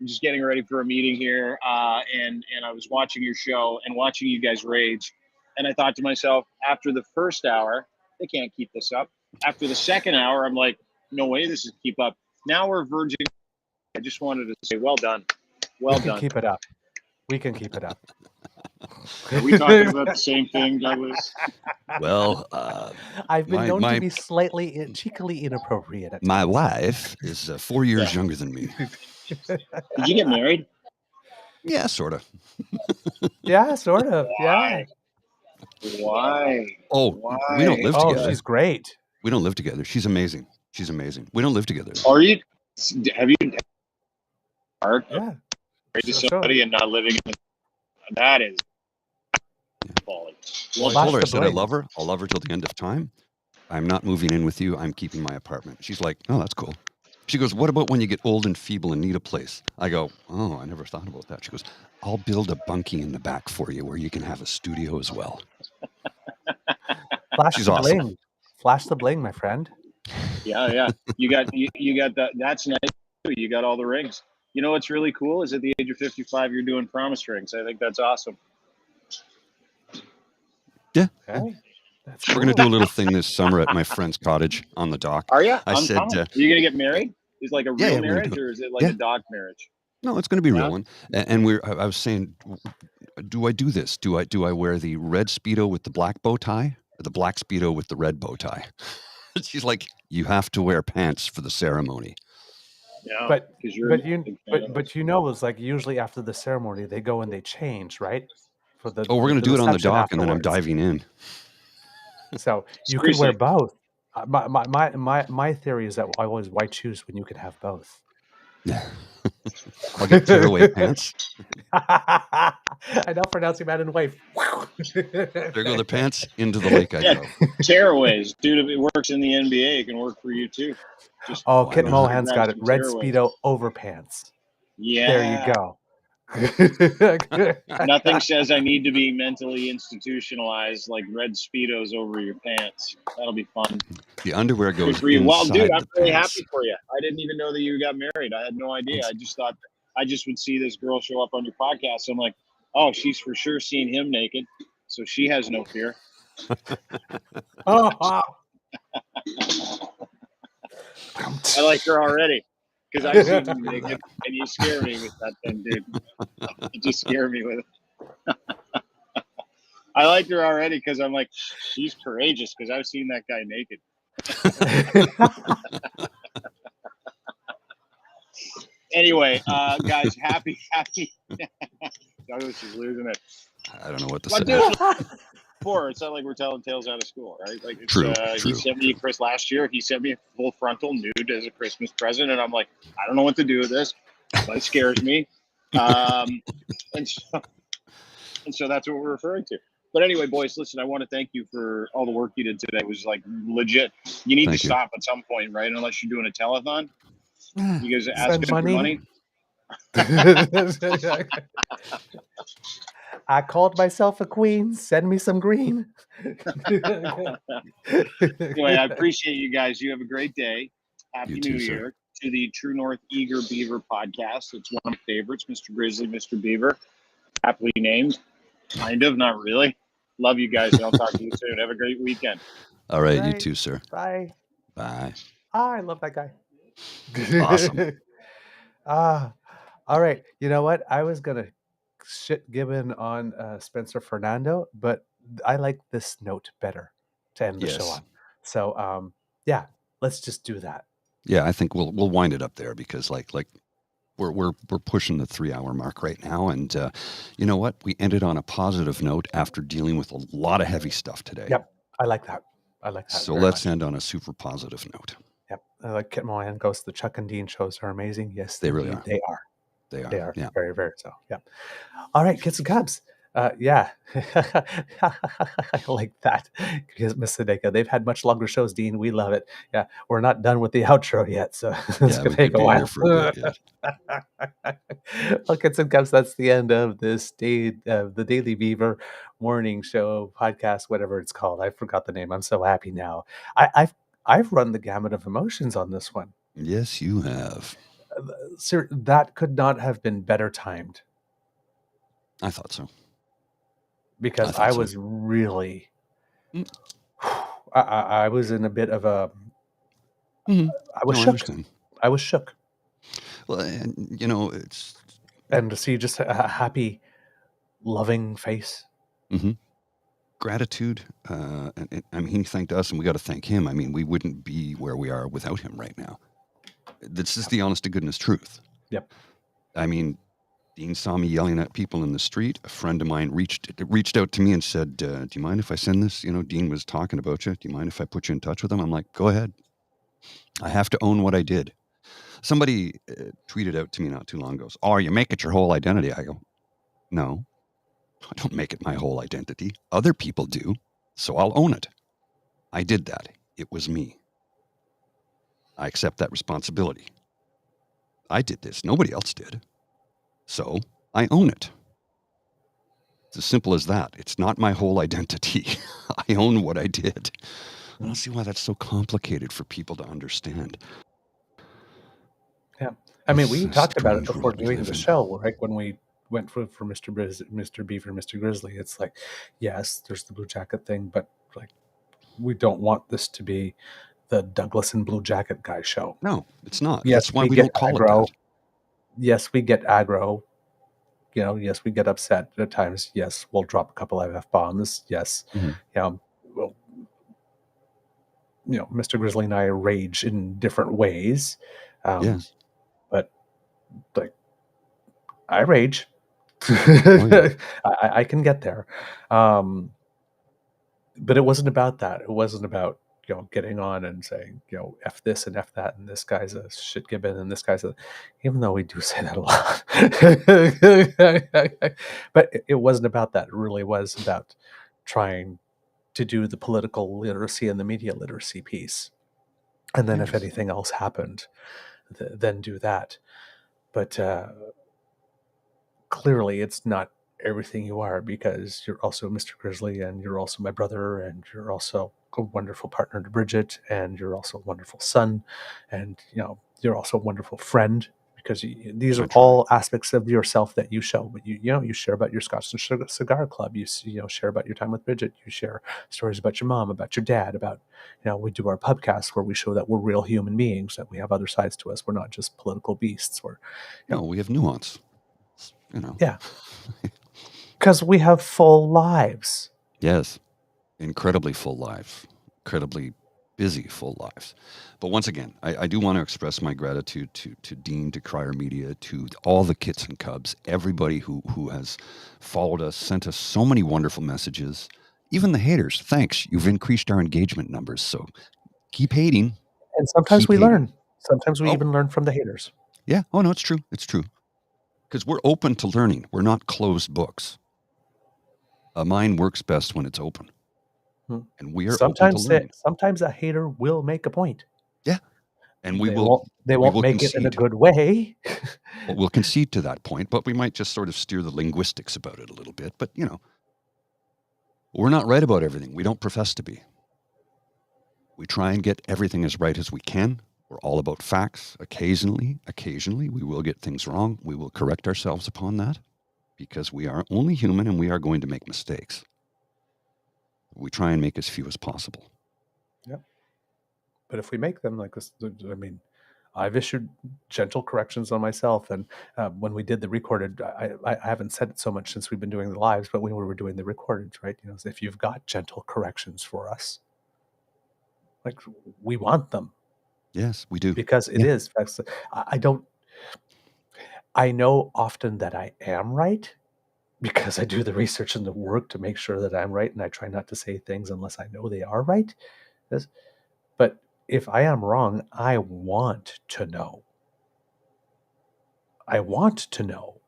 I'm just getting ready for a meeting here, and I was watching your show and watching you guys rage, and I thought to myself, after the first hour, they can't keep this up. After the second hour, I'm like, no way this is keep up. Now we're verging. I just wanted to say, well done. Well done. Keep it up. We can keep it up. Are we talking about the same thing, Douglas? Well, I've been known to be slightly cheekily inappropriate. At my wife is 4 years younger than me. Did you get married? Yeah, sort of. Yeah, sort of. Why? Yeah. Why? Oh, Why? we don't live together. Oh, she's great. We don't live together. She's amazing. She's amazing. We don't live together. Are you? Have you? Yeah. Married to somebody and not living in that is folly. Well, I told her, I said, I love her. I'll love her till the end of time. I'm not moving in with you. I'm keeping my apartment. She's like, oh, that's cool. She goes, what about when you get old and feeble and need a place? I go, oh, I never thought about that. She goes, I'll build a bunkie in the back for you where you can have a studio as well. Flash She's the awesome. bling. Flash the bling, my friend. Yeah. You got that. That's nice. You got all the rings. You know what's really cool is at the age of 55, you're doing promise rings. I think that's awesome. Yeah. Okay. We're going to do a little thing this summer at my friend's cottage on the dock. Are you? I said, are you going to get married? Is it like a real yeah, marriage or is it like a dog marriage? No, it's going to be a real one. And I was saying, do I do this? Do I wear the red Speedo with the black bow tie or the black Speedo with the red bow tie? She's like, you have to wear pants for the ceremony. Yeah, but you know, it's like usually after the ceremony they go and they change, right? For the we're going to do it on the dock, afterwards. and then I'm diving in. So you could wear both. My theory is that I always why choose when you could have both. I'll get tearaway pants. I know pronouncing man and wife. There go the pants into the lake. I go. Tearaways, dude. If it works in the NBA, it can work for you too. Kit Mohan's got it. Red Speedo over pants. Yeah. There you go. Nothing says I need to be mentally institutionalized like red Speedos over your pants. That'll be fun. The underwear goes for you. Well, dude, I'm really pants. happy for you. I didn't even know that you got married. I had no idea. I just thought I just would see this girl show up on your podcast. So I'm like, oh, she's for sure seen him naked, so she has no fear. Oh. I like her already. Because I've seen you naked, and you scare me with that thing, dude. You just scare me with it. I like her already because I'm like, she's courageous because I've seen that guy naked. Anyway, guys, happy. Douglas is losing it. I don't know what to say. It's not like we're telling tales out of school, right? Like it's, true. He sent me last year. He sent me a full frontal nude as a Christmas present, and I'm like, I don't know what to do with this, but it scares me. And so that's what we're referring to. But anyway, boys, listen, I want to thank you for all the work you did today. It was like legit. You need to stop at some point, right? Unless you're doing a telethon. You guys are asking for money. I called myself a queen. Send me some green. Anyway, I appreciate you guys. You have a great day. Happy New Year to the True North Eager Beaver podcast. It's one of my favorites, Mr. Grizzly, Mr. Beaver. Happily named. Kind of, not really. Love you guys, and I'll talk to you soon. Have a great weekend. All right, you too, sir. Bye. Bye. I love that guy. Awesome. All right. You know what? I was gonna shit given on Spencer Fernando, but I like this note better to end the show on. So yeah, let's just do that. Yeah, I think we'll wind it up there because like we're pushing the 3-hour mark right now, and you know what? We ended on a positive note after dealing with a lot of heavy stuff today. Yep, I like that. So let's end on a super positive note. Yep. like Kit Moran goes, the Chuck and Dean shows are amazing. Yes, They really indeed, are. they are. They are. They are Yeah. very, very so. Yeah. All right, Kits and Cubs. Yeah, I like that. Because Miss Sadeka, they've had much longer shows, Dean. We love it. Yeah, we're not done with the outro yet, so it's Yeah, gonna we take could a be here while. for a bit yet. Well, Kits and Cubs, that's the end of this day, the Daily Beaver morning show podcast, whatever it's called. I forgot the name. I'm so happy now. I've run the gamut of emotions on this one. Yes, you have. Sir, that could not have been better timed. I thought so. Because I was really, I was in a bit of a, I was shook. I was shook. Well, and you know, it's and to see just a happy, loving face. Mm-hmm. Gratitude. And I mean, he thanked us, and we got to thank him. I mean, we wouldn't be where we are without him right now. This is the honest to goodness truth. Yep. I mean, Dean saw me yelling at people in the street. A friend of mine reached out to me and said, do you mind if I send this? You know, Dean was talking about you. Do you mind if I put you in touch with him? I'm like, go ahead. I have to own what I did. Somebody tweeted out to me not too long ago, oh, you make it your whole identity. I go, no, I don't make it my whole identity. Other people do, so I'll own it. I did that. It was me. I accept that responsibility. I did this. Nobody else did. So I own it. It's as simple as that. It's not my whole identity. I own what I did. I don't see why that's so complicated for people to understand. Yeah. I mean, we talked about it before doing the show, right? When we went for Mr. Beaver, Mr. Grizzly, it's like, yes, there's the Blue Jacket thing, but like, we don't want this to be the Douglas and Blue Jacket guy show. No, it's not. Yes, that's why we don't call aggro. it that. Yes, we get aggro. You know, yes, we get upset at times. Yes, we'll drop a couple of F-bombs. Yes, Mr. Grizzly and I rage in different ways. Yes. But, like, I rage. I can get there. But it wasn't about that. It wasn't about, getting on and saying, F this and F that, and this guy's a shit gibbon, and this guy's even though we do say that a lot. But it wasn't about that. It really was about trying to do the political literacy and the media literacy piece. And then if anything else happened, then do that. But clearly it's not everything you are, because you're also Mr. Grizzly, and you're also my brother, and you're also a wonderful partner to Bridget, and you're also a wonderful son, and you're also a wonderful friend, because these are all aspects of yourself that you show. But you share about your Scotch and Cigar Club. You share about your time with Bridget. You share stories about your mom, about your dad, about we do our pubcast where we show that we're real human beings, that we have other sides to us. We're not just political beasts. No, we have nuance. Yeah, because we have full lives. Yes, incredibly full lives, incredibly busy full lives. But once again, I do want to express my gratitude to Dean, to Crier Media, to all the Kits and Cubs, everybody who has followed us, sent us so many wonderful messages. Even the haters, thanks. You've increased our engagement numbers, so keep hating. And sometimes we learn. Sometimes we even learn from the haters. Yeah. Oh, no, it's true. It's true. Because we're open to learning. We're not closed books. A mind works best when it's open. And we are open to learning. Sometimes a hater will make a point. Yeah. And They won't make it in a good way. We'll concede to that point, but we might just sort of steer the linguistics about it a little bit. But, we're not right about everything. We don't profess to be. We try and get everything as right as we can. We're all about facts. Occasionally, we will get things wrong. We will correct ourselves upon that, because we are only human and we are going to make mistakes. We try and make as few as possible. Yep. But if we make them like this, I've issued gentle corrections on myself. And when we did the recorded, I haven't said it so much since we've been doing the lives, but when we were doing the recorded, right? If you've got gentle corrections for us, like, we want them. Yes, we do. Because it is. I know often that I am right, because I do the research and the work to make sure that I'm right, and I try not to say things unless I know they are right. But if I am wrong, I want to know. I want to know.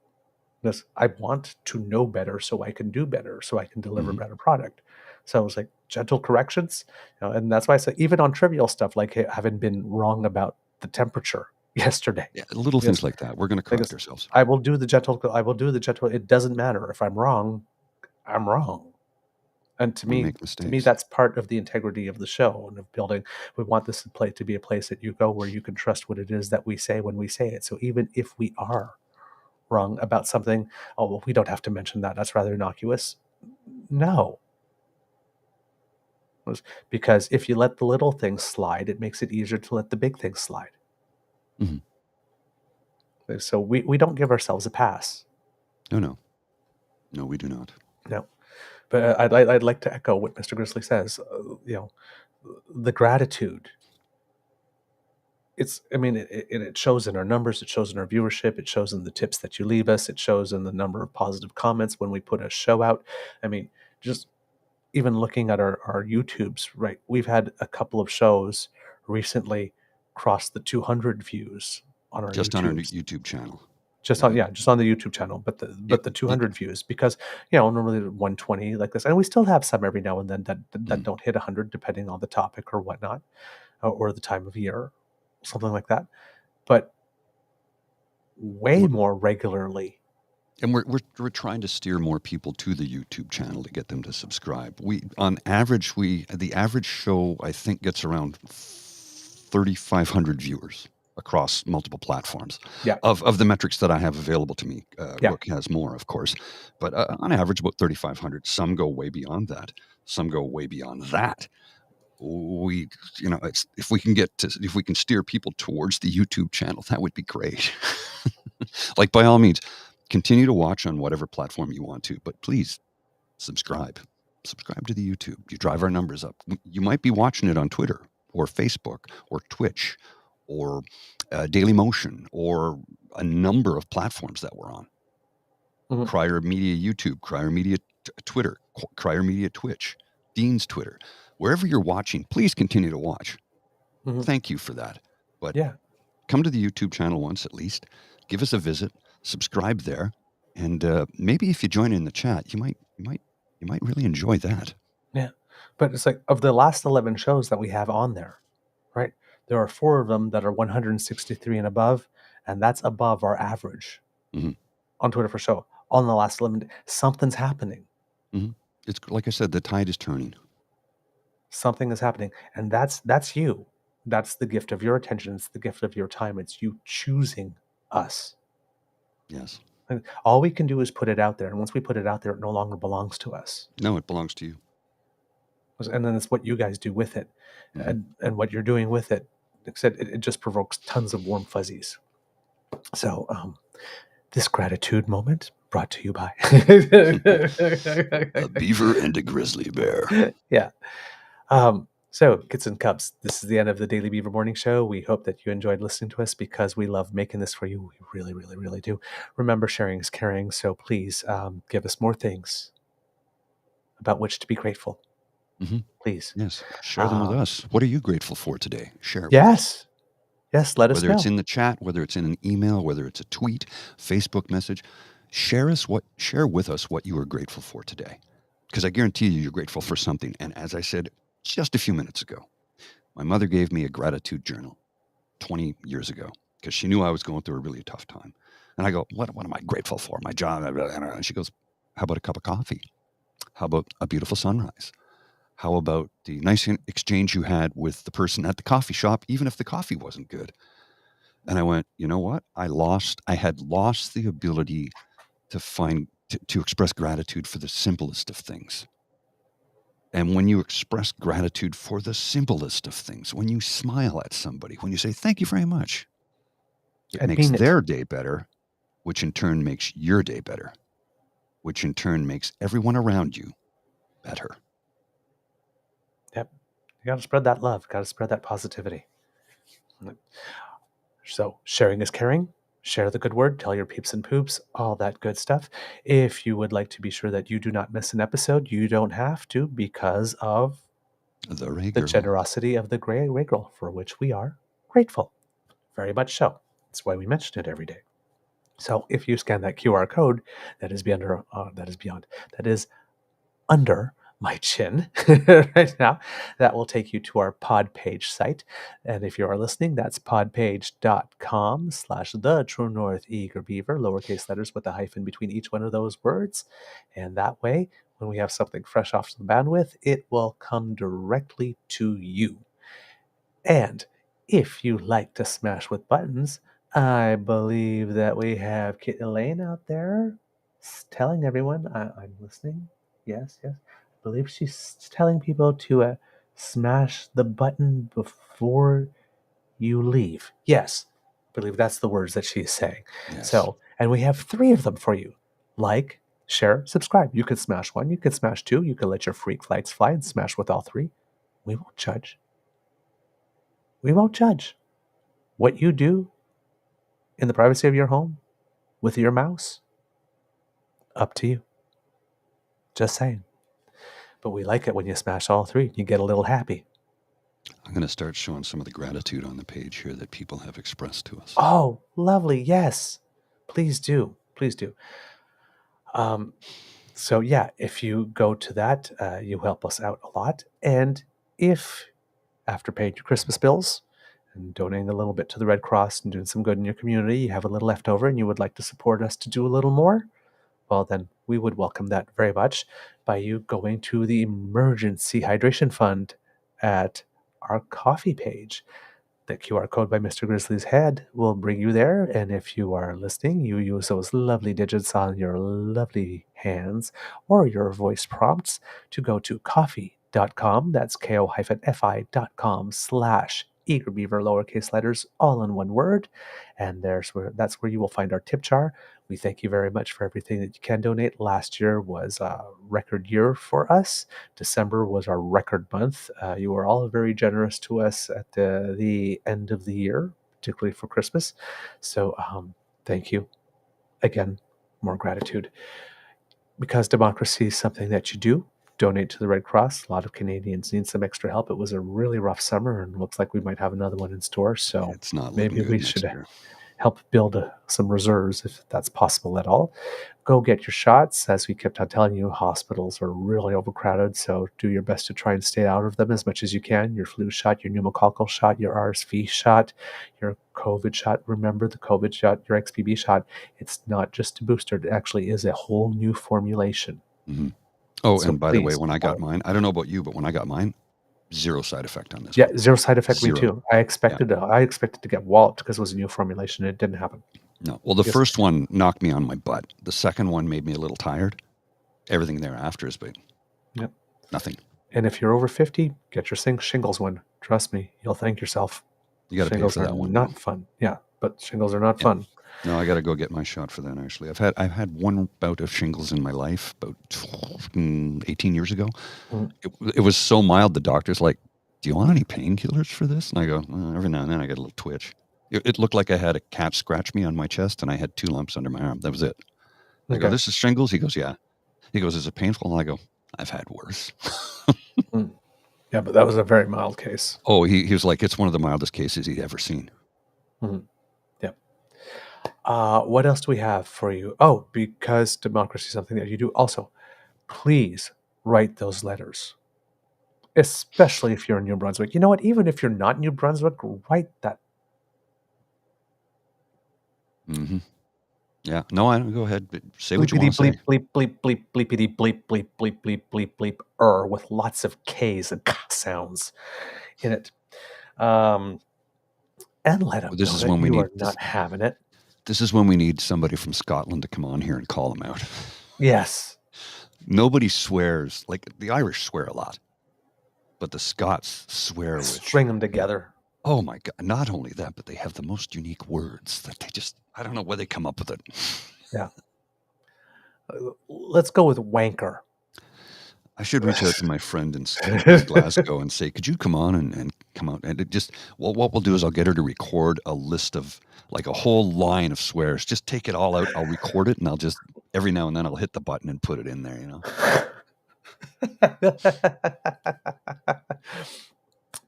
Because I want to know better so I can do better, so I can deliver better product. So it was like gentle corrections, and that's why I say even on trivial stuff like having been wrong about the temperature yesterday. Yeah, little things like that. We're going to correct ourselves. I will do the gentle. It doesn't matter if I'm wrong. I'm wrong. And to me, that's part of the integrity of the show and of building. We want this to be a place that you go where you can trust what it is that we say when we say it. So even if we are wrong about something, oh, well, we don't have to mention that. That's rather innocuous. No. Because if you let the little things slide, it makes it easier to let the big things slide. So we don't give ourselves a pass. No, we do not. No. But I'd like to echo what Mr. Grizzly says. The gratitude. It shows in our numbers. It shows in our viewership. It shows in the tips that you leave us. It shows in the number of positive comments when we put a show out. Just even looking at our YouTubes, right? We've had a couple of shows recently cross the 200 views on our on our YouTube channel. Just on the YouTube channel, but the 200 views, because normally 120 like this, and we still have some every now and then that don't hit 100 depending on the topic or whatnot, or the time of year, something like that, but way more regularly. And we're trying to steer more people to the YouTube channel to get them to subscribe. The average show I think gets around 3,500 viewers across multiple platforms. Yeah. Of the metrics that I have available to me. Rook has more, of course, but on average about 3,500. Some go way beyond that. Some go way beyond that. If we can steer people towards the YouTube channel, that would be great. Like, by all means, continue to watch on whatever platform you want to, but please subscribe to the YouTube. You drive our numbers up. You might be watching it on Twitter or Facebook or Twitch or Daily Motion or a number of platforms that we're on. Crier Media YouTube, Crier Media Twitter, Crier Media Twitch, Dean's Twitter. Wherever you're watching, please continue to watch. Thank you for that. But come to the YouTube channel once at least. Give us a visit. Subscribe there, and maybe if you join in the chat, you might really enjoy that. Yeah, but it's like, of the last 11 shows that we have on there, right? There are 4 of them that are 163 and above, and that's above our average on Twitter for show. On the last 11, something's happening. It's like I said, the tide is turning. Something is happening, and that's you. That's the gift of your attention. It's the gift of your time. It's you choosing us. Yes. And all we can do is put it out there, and once we put it out there, it no longer belongs to us. No, it belongs to you. And then it's what you guys do with it, and what you're doing with it. Like I said, it just provokes tons of warm fuzzies. So, this gratitude moment brought to you by a beaver and a grizzly bear. Yeah. So, kids and cubs, this is the end of the Daily Beaver Morning Show. We hope that you enjoyed listening to us, because we love making this for you. We really, really, really do. Remember, sharing is caring, so please give us more things about which to be grateful. Please. Yes, share them with us. What are you grateful for today? Share. Yes, let us know. Whether it's in the chat, whether it's in an email, whether it's a tweet, Facebook message, share with us what you are grateful for today. Because I guarantee you're grateful for something. And as I said just a few minutes ago, my mother gave me a gratitude journal 20 years ago because she knew I was going through a really tough time. And I go, what am I grateful for? My job. And she goes, how about a cup of coffee? How about a beautiful sunrise? How about the nice exchange you had with the person at the coffee shop, even if the coffee wasn't good? And I went, you know what? I had lost the ability to express gratitude for the simplest of things. And when you express gratitude for the simplest of things, when you smile at somebody, when you say, thank you very much, it makes their day better, which in turn makes your day better, which in turn makes everyone around you better. Yep. You got to spread that love. Got to spread that positivity. So sharing is caring. Share the good word, tell your peeps and poops, all that good stuff. If you would like to be sure that you do not miss an episode, you don't have to, because of the generosity of the gray girl, for which we are grateful. Very much so. That's why we mention it every day. So if you scan that QR code, that is under my chin right now, that will take you to our pod page site. And if you are listening, that's podpage.com/the True North Eager Beaver, lowercase letters with a hyphen between each one of those words. And that way, when we have something fresh off the bandwidth, it will come directly to you. And if you like to smash with buttons, I believe that we have Kit Elaine out there telling everyone, I'm listening. Yes. I believe she's telling people to smash the button before you leave. Yes, I believe that's the words that she's saying. Yes. So, and we have 3 of them for you. Like, share, subscribe. You could smash 1, you could smash 2, you could let your freak flights fly and smash with all 3. We won't judge. We won't judge. What you do in the privacy of your home with your mouse, up to you. Just saying. But we like it when you smash all 3. You get a little happy. I'm going to start showing some of the gratitude on the page here that people have expressed to us. Oh, lovely. Yes. Please do. So yeah, if you go to that, you help us out a lot. And if after paying your Christmas bills and donating a little bit to the Red Cross and doing some good in your community, you have a little left over and you would like to support us to do a little more, well, then we would welcome that very much by you going to the Emergency Hydration Fund at our coffee page. The QR code by Mr. Grizzly's head will bring you there. And if you are listening, you use those lovely digits on your lovely hands or your voice prompts to go to coffee.com. That's ko-fi.com/eagerbeaver, lowercase letters, all in one word. And that's where you will find our tip jar. We thank you very much for everything that you can donate. Last year was a record year for us. December was our record month. You were all very generous to us at the end of the year, particularly for Christmas. So thank you. Again, more gratitude. Because democracy is something that you do. Donate to the Red Cross. A lot of Canadians need some extra help. It was a really rough summer and looks like we might have another one in store. So it's not maybe we should year. Help build some reserves if that's possible at all. Go get your shots. As we kept on telling you, hospitals are really overcrowded, so do your best to try and stay out of them as much as you can. Your flu shot, your pneumococcal shot, your RSV shot, your COVID shot. Remember the COVID shot, your XBB shot. It's not just a booster. It actually is a whole new formulation. Mm-hmm. Oh, so and by the way, when I got mine, I don't know about you, but when I got mine, 0 side effect on this. Yeah, 0 side effect. Me too. I expected to get walloped because it was a new formulation. It didn't happen. No. Well, the first one knocked me on my butt. The second one made me a little tired. Everything thereafter has been nothing. And if you're over 50, get your shingles one. Trust me, you'll thank yourself. You got to pay for that one. Not fun. Yeah, but shingles are not fun. No, I got to go get my shot for that. Actually, I've had one bout of shingles in my life about 18 years ago. It was so mild. The doctor's like, "Do you want any painkillers for this?" And I go, every now and then I get a little twitch. It looked like I had a cat scratch me on my chest, and I had 2 lumps under my arm. That was it. I go, "This is shingles." He goes, "Yeah." He goes, "Is it painful?" And I go, "I've had worse." Yeah, but that was a very mild case. Oh, he was like, "It's one of the mildest cases he'd ever seen." Mm-hmm. What else do we have for you? Oh, because democracy is something that you do. Also, please write those letters, especially if you're in New Brunswick. You know what? Even if you're not in New Brunswick, write that. Mm-hmm. Yeah. No, I don't. Go ahead. Say what you want to say. Bleep, bleep, bleep, bleepity, bleep, bleep, bleep, bleep, bleep, bleep, with lots of K's and K sounds in it. And let them know that you are not having it. This is when we need somebody from Scotland to come on here and call them out. Yes. Nobody swears. Like, the Irish swear a lot, but the Scots swear with... String them together. Oh, my God. Not only that, but they have the most unique words that they just... I don't know where they come up with it. Yeah. Let's go with wanker. I should reach out to my friend in Glasgow and say, could you come on and come out? And it just... Well, what we'll do is I'll get her to record a list of... like a whole line of swears. Just take it all out. I'll record it, and I'll just every now and then I'll hit the button and put it in there.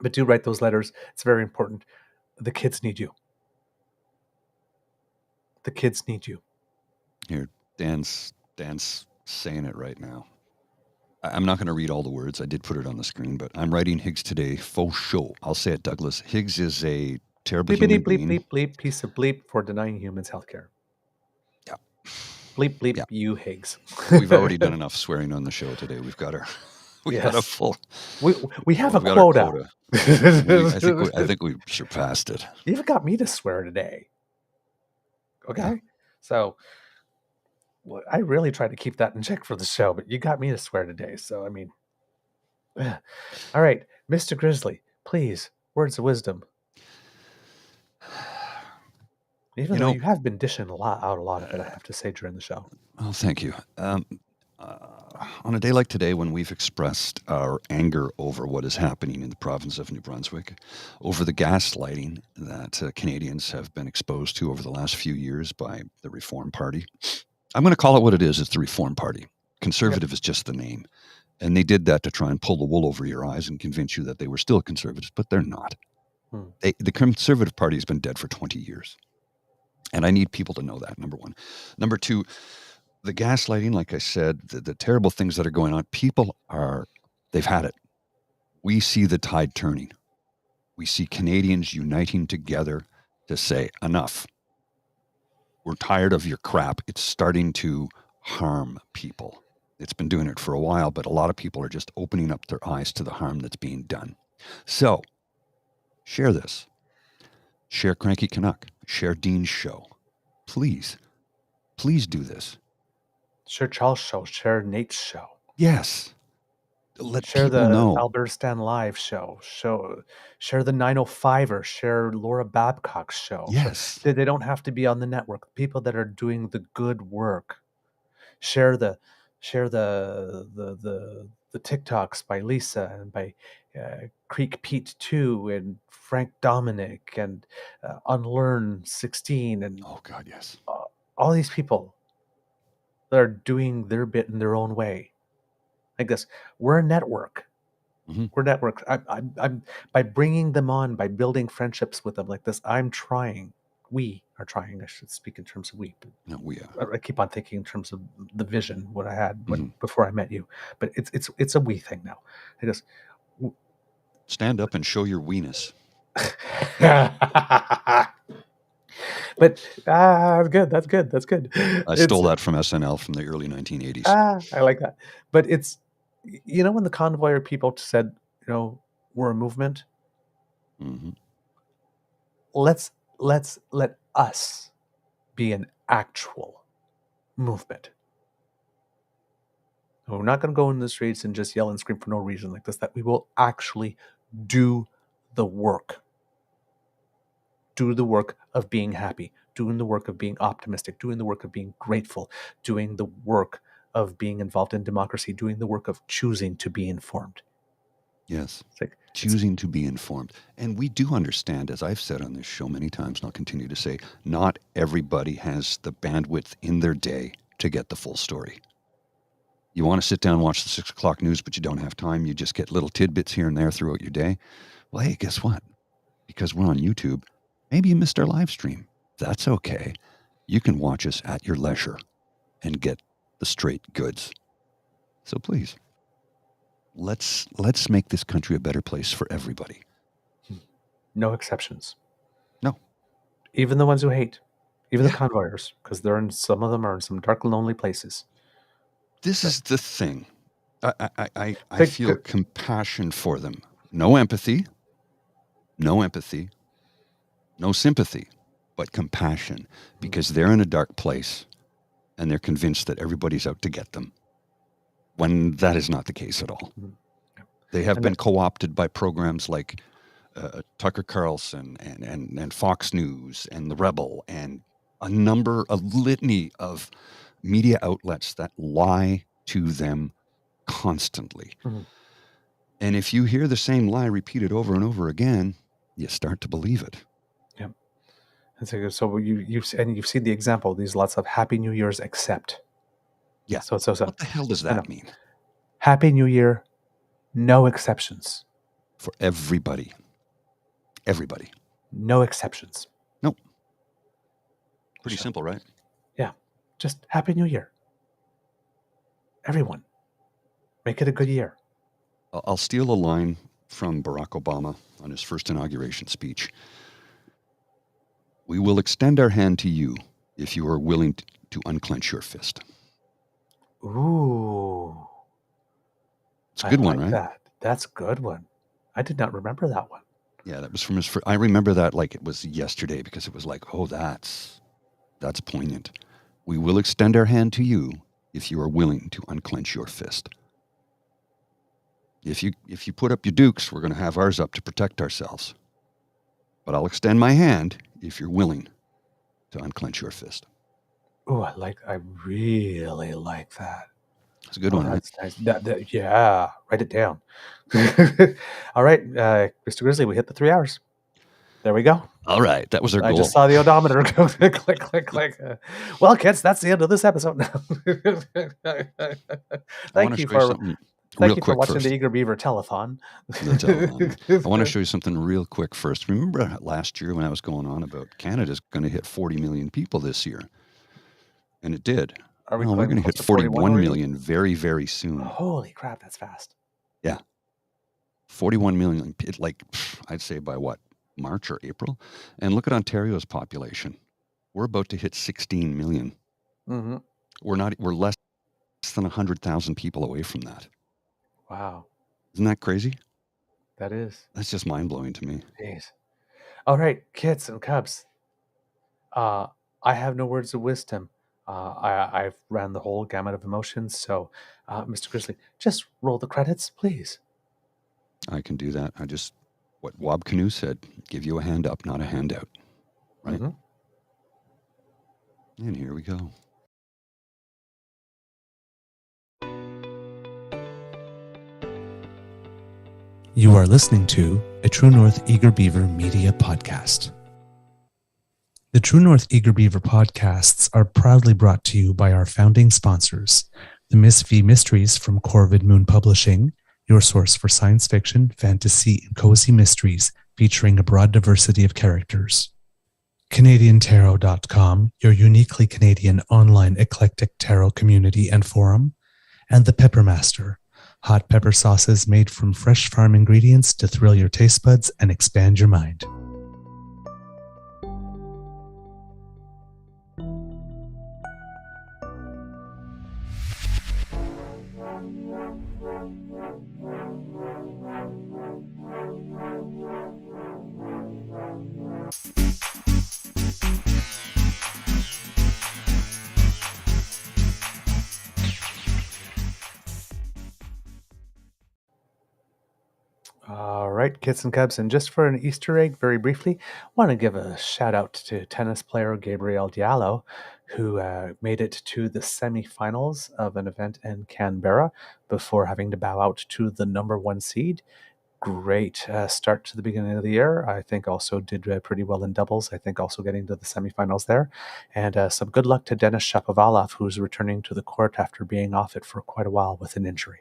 But do write those letters. It's very important. The kids need you. The kids need you. Here, Dan's saying it right now. I'm not going to read all the words. I did put it on the screen, but I'm writing Higgs today, faux show. I'll say it, Douglas. Higgs is a terrible human being. Bleep, bleep, piece of bleep for denying humans healthcare. Yeah. Bleep, bleep, you Higgs. We've already done enough swearing on the show today. We've got our... We got a full... We have a quota. I think we surpassed it. You even got me to swear today. Okay? Yeah. So... Well, I really tried to keep that in check for the show, but you got me to swear today. So, I mean, all right, Mr. Grizzly, please, words of wisdom. Even though you have been dishing a lot of it, I have to say, during the show. Oh, thank you. On a day like today, when we've expressed our anger over what is happening in the province of New Brunswick, over the gaslighting that Canadians have been exposed to over the last few years by the Reform Party, I'm going to call it what it is. It's the Reform Party. Conservative is just the name. And they did that to try and pull the wool over your eyes and convince you that they were still conservatives, but they're not. The Conservative Party has been dead for 20 years. And I need people to know that, number one. Number two, the gaslighting, like I said, the terrible things that are going on, they've had it. We see the tide turning. We see Canadians uniting together to say, enough. We're tired of your crap. It's starting to harm people. It's been doing it for a while, but a lot of people are just opening up their eyes to the harm that's being done. So, share this. Share Cranky Canuck. Share Dean's show. Please. Please do this. Share Charles' show. Share Nate's show. Yes. Let share people the know. Albert Stan Live show. Share the 905er. Share Laura Babcock's show. Yes. They don't have to be on the network. People that are doing the good work. Share the TikToks by Lisa and by Creek Pete 2 and Frank Dominic and Unlearn 16 and oh God, yes, all these people that are doing their bit in their own way. Like this, we're a network. Mm-hmm. We're a network. I'm by bringing them on, by building friendships with them like this. I'm trying. We are trying. I should speak in terms of we. No, we are. I keep on thinking in terms of the vision, what I had before I met you. But it's a we thing now. I just stand up and show your weenus. But that's good. I stole that from SNL from the early 1980s. I like that. But it's, when the convoyer people said, we're a movement. Mm-hmm. Let's let us be an actual movement. We're not going to go in the streets and just yell and scream for no reason like this. That we will actually do the work. Do the work of being happy, doing the work of being optimistic, doing the work of being grateful, doing the work of being involved in democracy, doing the work of choosing to be informed. Yes, choosing to be informed. And we do understand, as I've said on this show many times, and I'll continue to say, not everybody has the bandwidth in their day to get the full story. You want to sit down and watch the 6 o'clock news, but you don't have time. You just get little tidbits here and there throughout your day. Well, hey, guess what? Because we're on YouTube, maybe you missed our live stream. That's okay. You can watch us at your leisure and get the straight goods. So please, let's make this country a better place for everybody. No exceptions. No. Even the ones who hate. Even the convoyers, because some of them are in some dark, lonely places. This is the thing. I feel compassion for them. No empathy. No sympathy, but compassion, because they're in a dark place and they're convinced that everybody's out to get them, when that is not the case at all. They have been co-opted by programs like Tucker Carlson and Fox News and The Rebel and a litany of media outlets that lie to them constantly. Mm-hmm. And if you hear the same lie repeated over and over again, you start to believe it. Yeah. So you've seen the example. These lots of Happy New Year's except. Yeah. So what the hell does that mean? Happy New Year, no exceptions. for everybody. Everybody. No exceptions. Nope. Pretty simple, right? Yeah. Just Happy New Year. Everyone. Make it a good year. I'll steal a line from Barack Obama on his first inauguration speech. We will extend our hand to you if you are willing to unclench your fist. Ooh. It's a good one, right? That. That's a good one. I did not remember that one. Yeah, that was from his first. I remember that like it was yesterday because it was like, oh, that's poignant. We will extend our hand to you if you are willing to unclench your fist. If you put up your dukes, we're going to have ours up to protect ourselves. But I'll extend my hand if you're willing to unclench your fist. Oh, I really like that. It's a good one, right? That's nice. Yeah, write it down. All right, Mr. Grizzly, we hit the 3 hours. There we go. All right, that was our goal. I just saw the odometer go click, click, click. Well, kids, that's the end of this episode. Thank you for watching the Eager Beaver telethon. I want to show you something real quick first. Remember last year when I was going on about Canada's going to hit 40 million people this year? And it did. We're going to hit 41 million very, very soon. Holy crap, that's fast. Yeah. 41 million, I'd say by what, March or April? And look at Ontario's population. We're about to hit 16 million. Mm-hmm. We're less than 100,000 people away from that. Wow. Isn't that crazy? That is. That's just mind-blowing to me. Jeez. All right, kids and cubs. I have no words of wisdom. I've ran the whole gamut of emotions. So, Mr. Grizzly, just roll the credits, please. I can do that. What Wob Canoe said, give you a hand up, not a handout. Right? Mm-hmm. And here we go. You are listening to a True North Eager Beaver Media Podcast. The True North Eager Beaver podcasts are proudly brought to you by our founding sponsors, the Miss V Mysteries from Corvid Moon Publishing, your source for science fiction, fantasy, and cozy mysteries featuring a broad diversity of characters. CanadianTarot.com, your uniquely Canadian online eclectic tarot community and forum, and The Peppermaster, hot pepper sauces made from fresh farm ingredients to thrill your taste buds and expand your mind. All right, kids and cubs, and just for an Easter egg, very briefly, want to give a shout out to tennis player Gabriel Diallo, who made it to the semifinals of an event in Canberra before having to bow out to the number 1 seed. Great start to the beginning of the year. I think also did pretty well in doubles. I think also getting to the semifinals there. And some good luck to Denis Shapovalov, who's returning to the court after being off it for quite a while with an injury.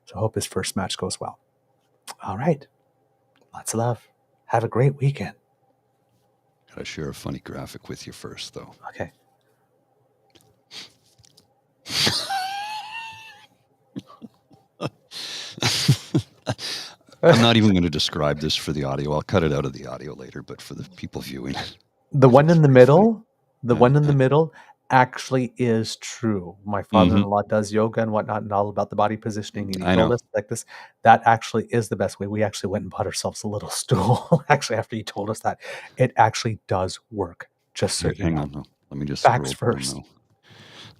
So I hope his first match goes well. All right. Lots of love. Have a great weekend. Gotta share a funny graphic with you first, though. Okay. I'm not even going to describe this for the audio. I'll cut it out of the audio later, but for the people viewing it. The one in the middle, actually is true. My father-in-law does yoga and whatnot and all about the body positioning. And he told us like this. That actually is the best way. We actually went and bought ourselves a little stool. Actually, after he told us that, it actually does work. Just so hang on. Let me just facts first. Down,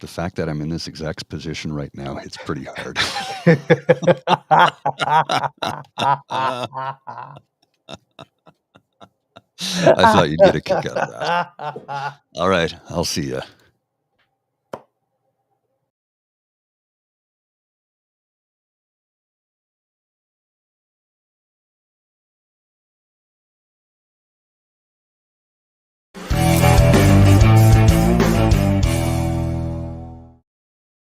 the fact that I'm in this exact position right now, it's pretty hard. I thought you'd get a kick out of that. All right, I'll see you.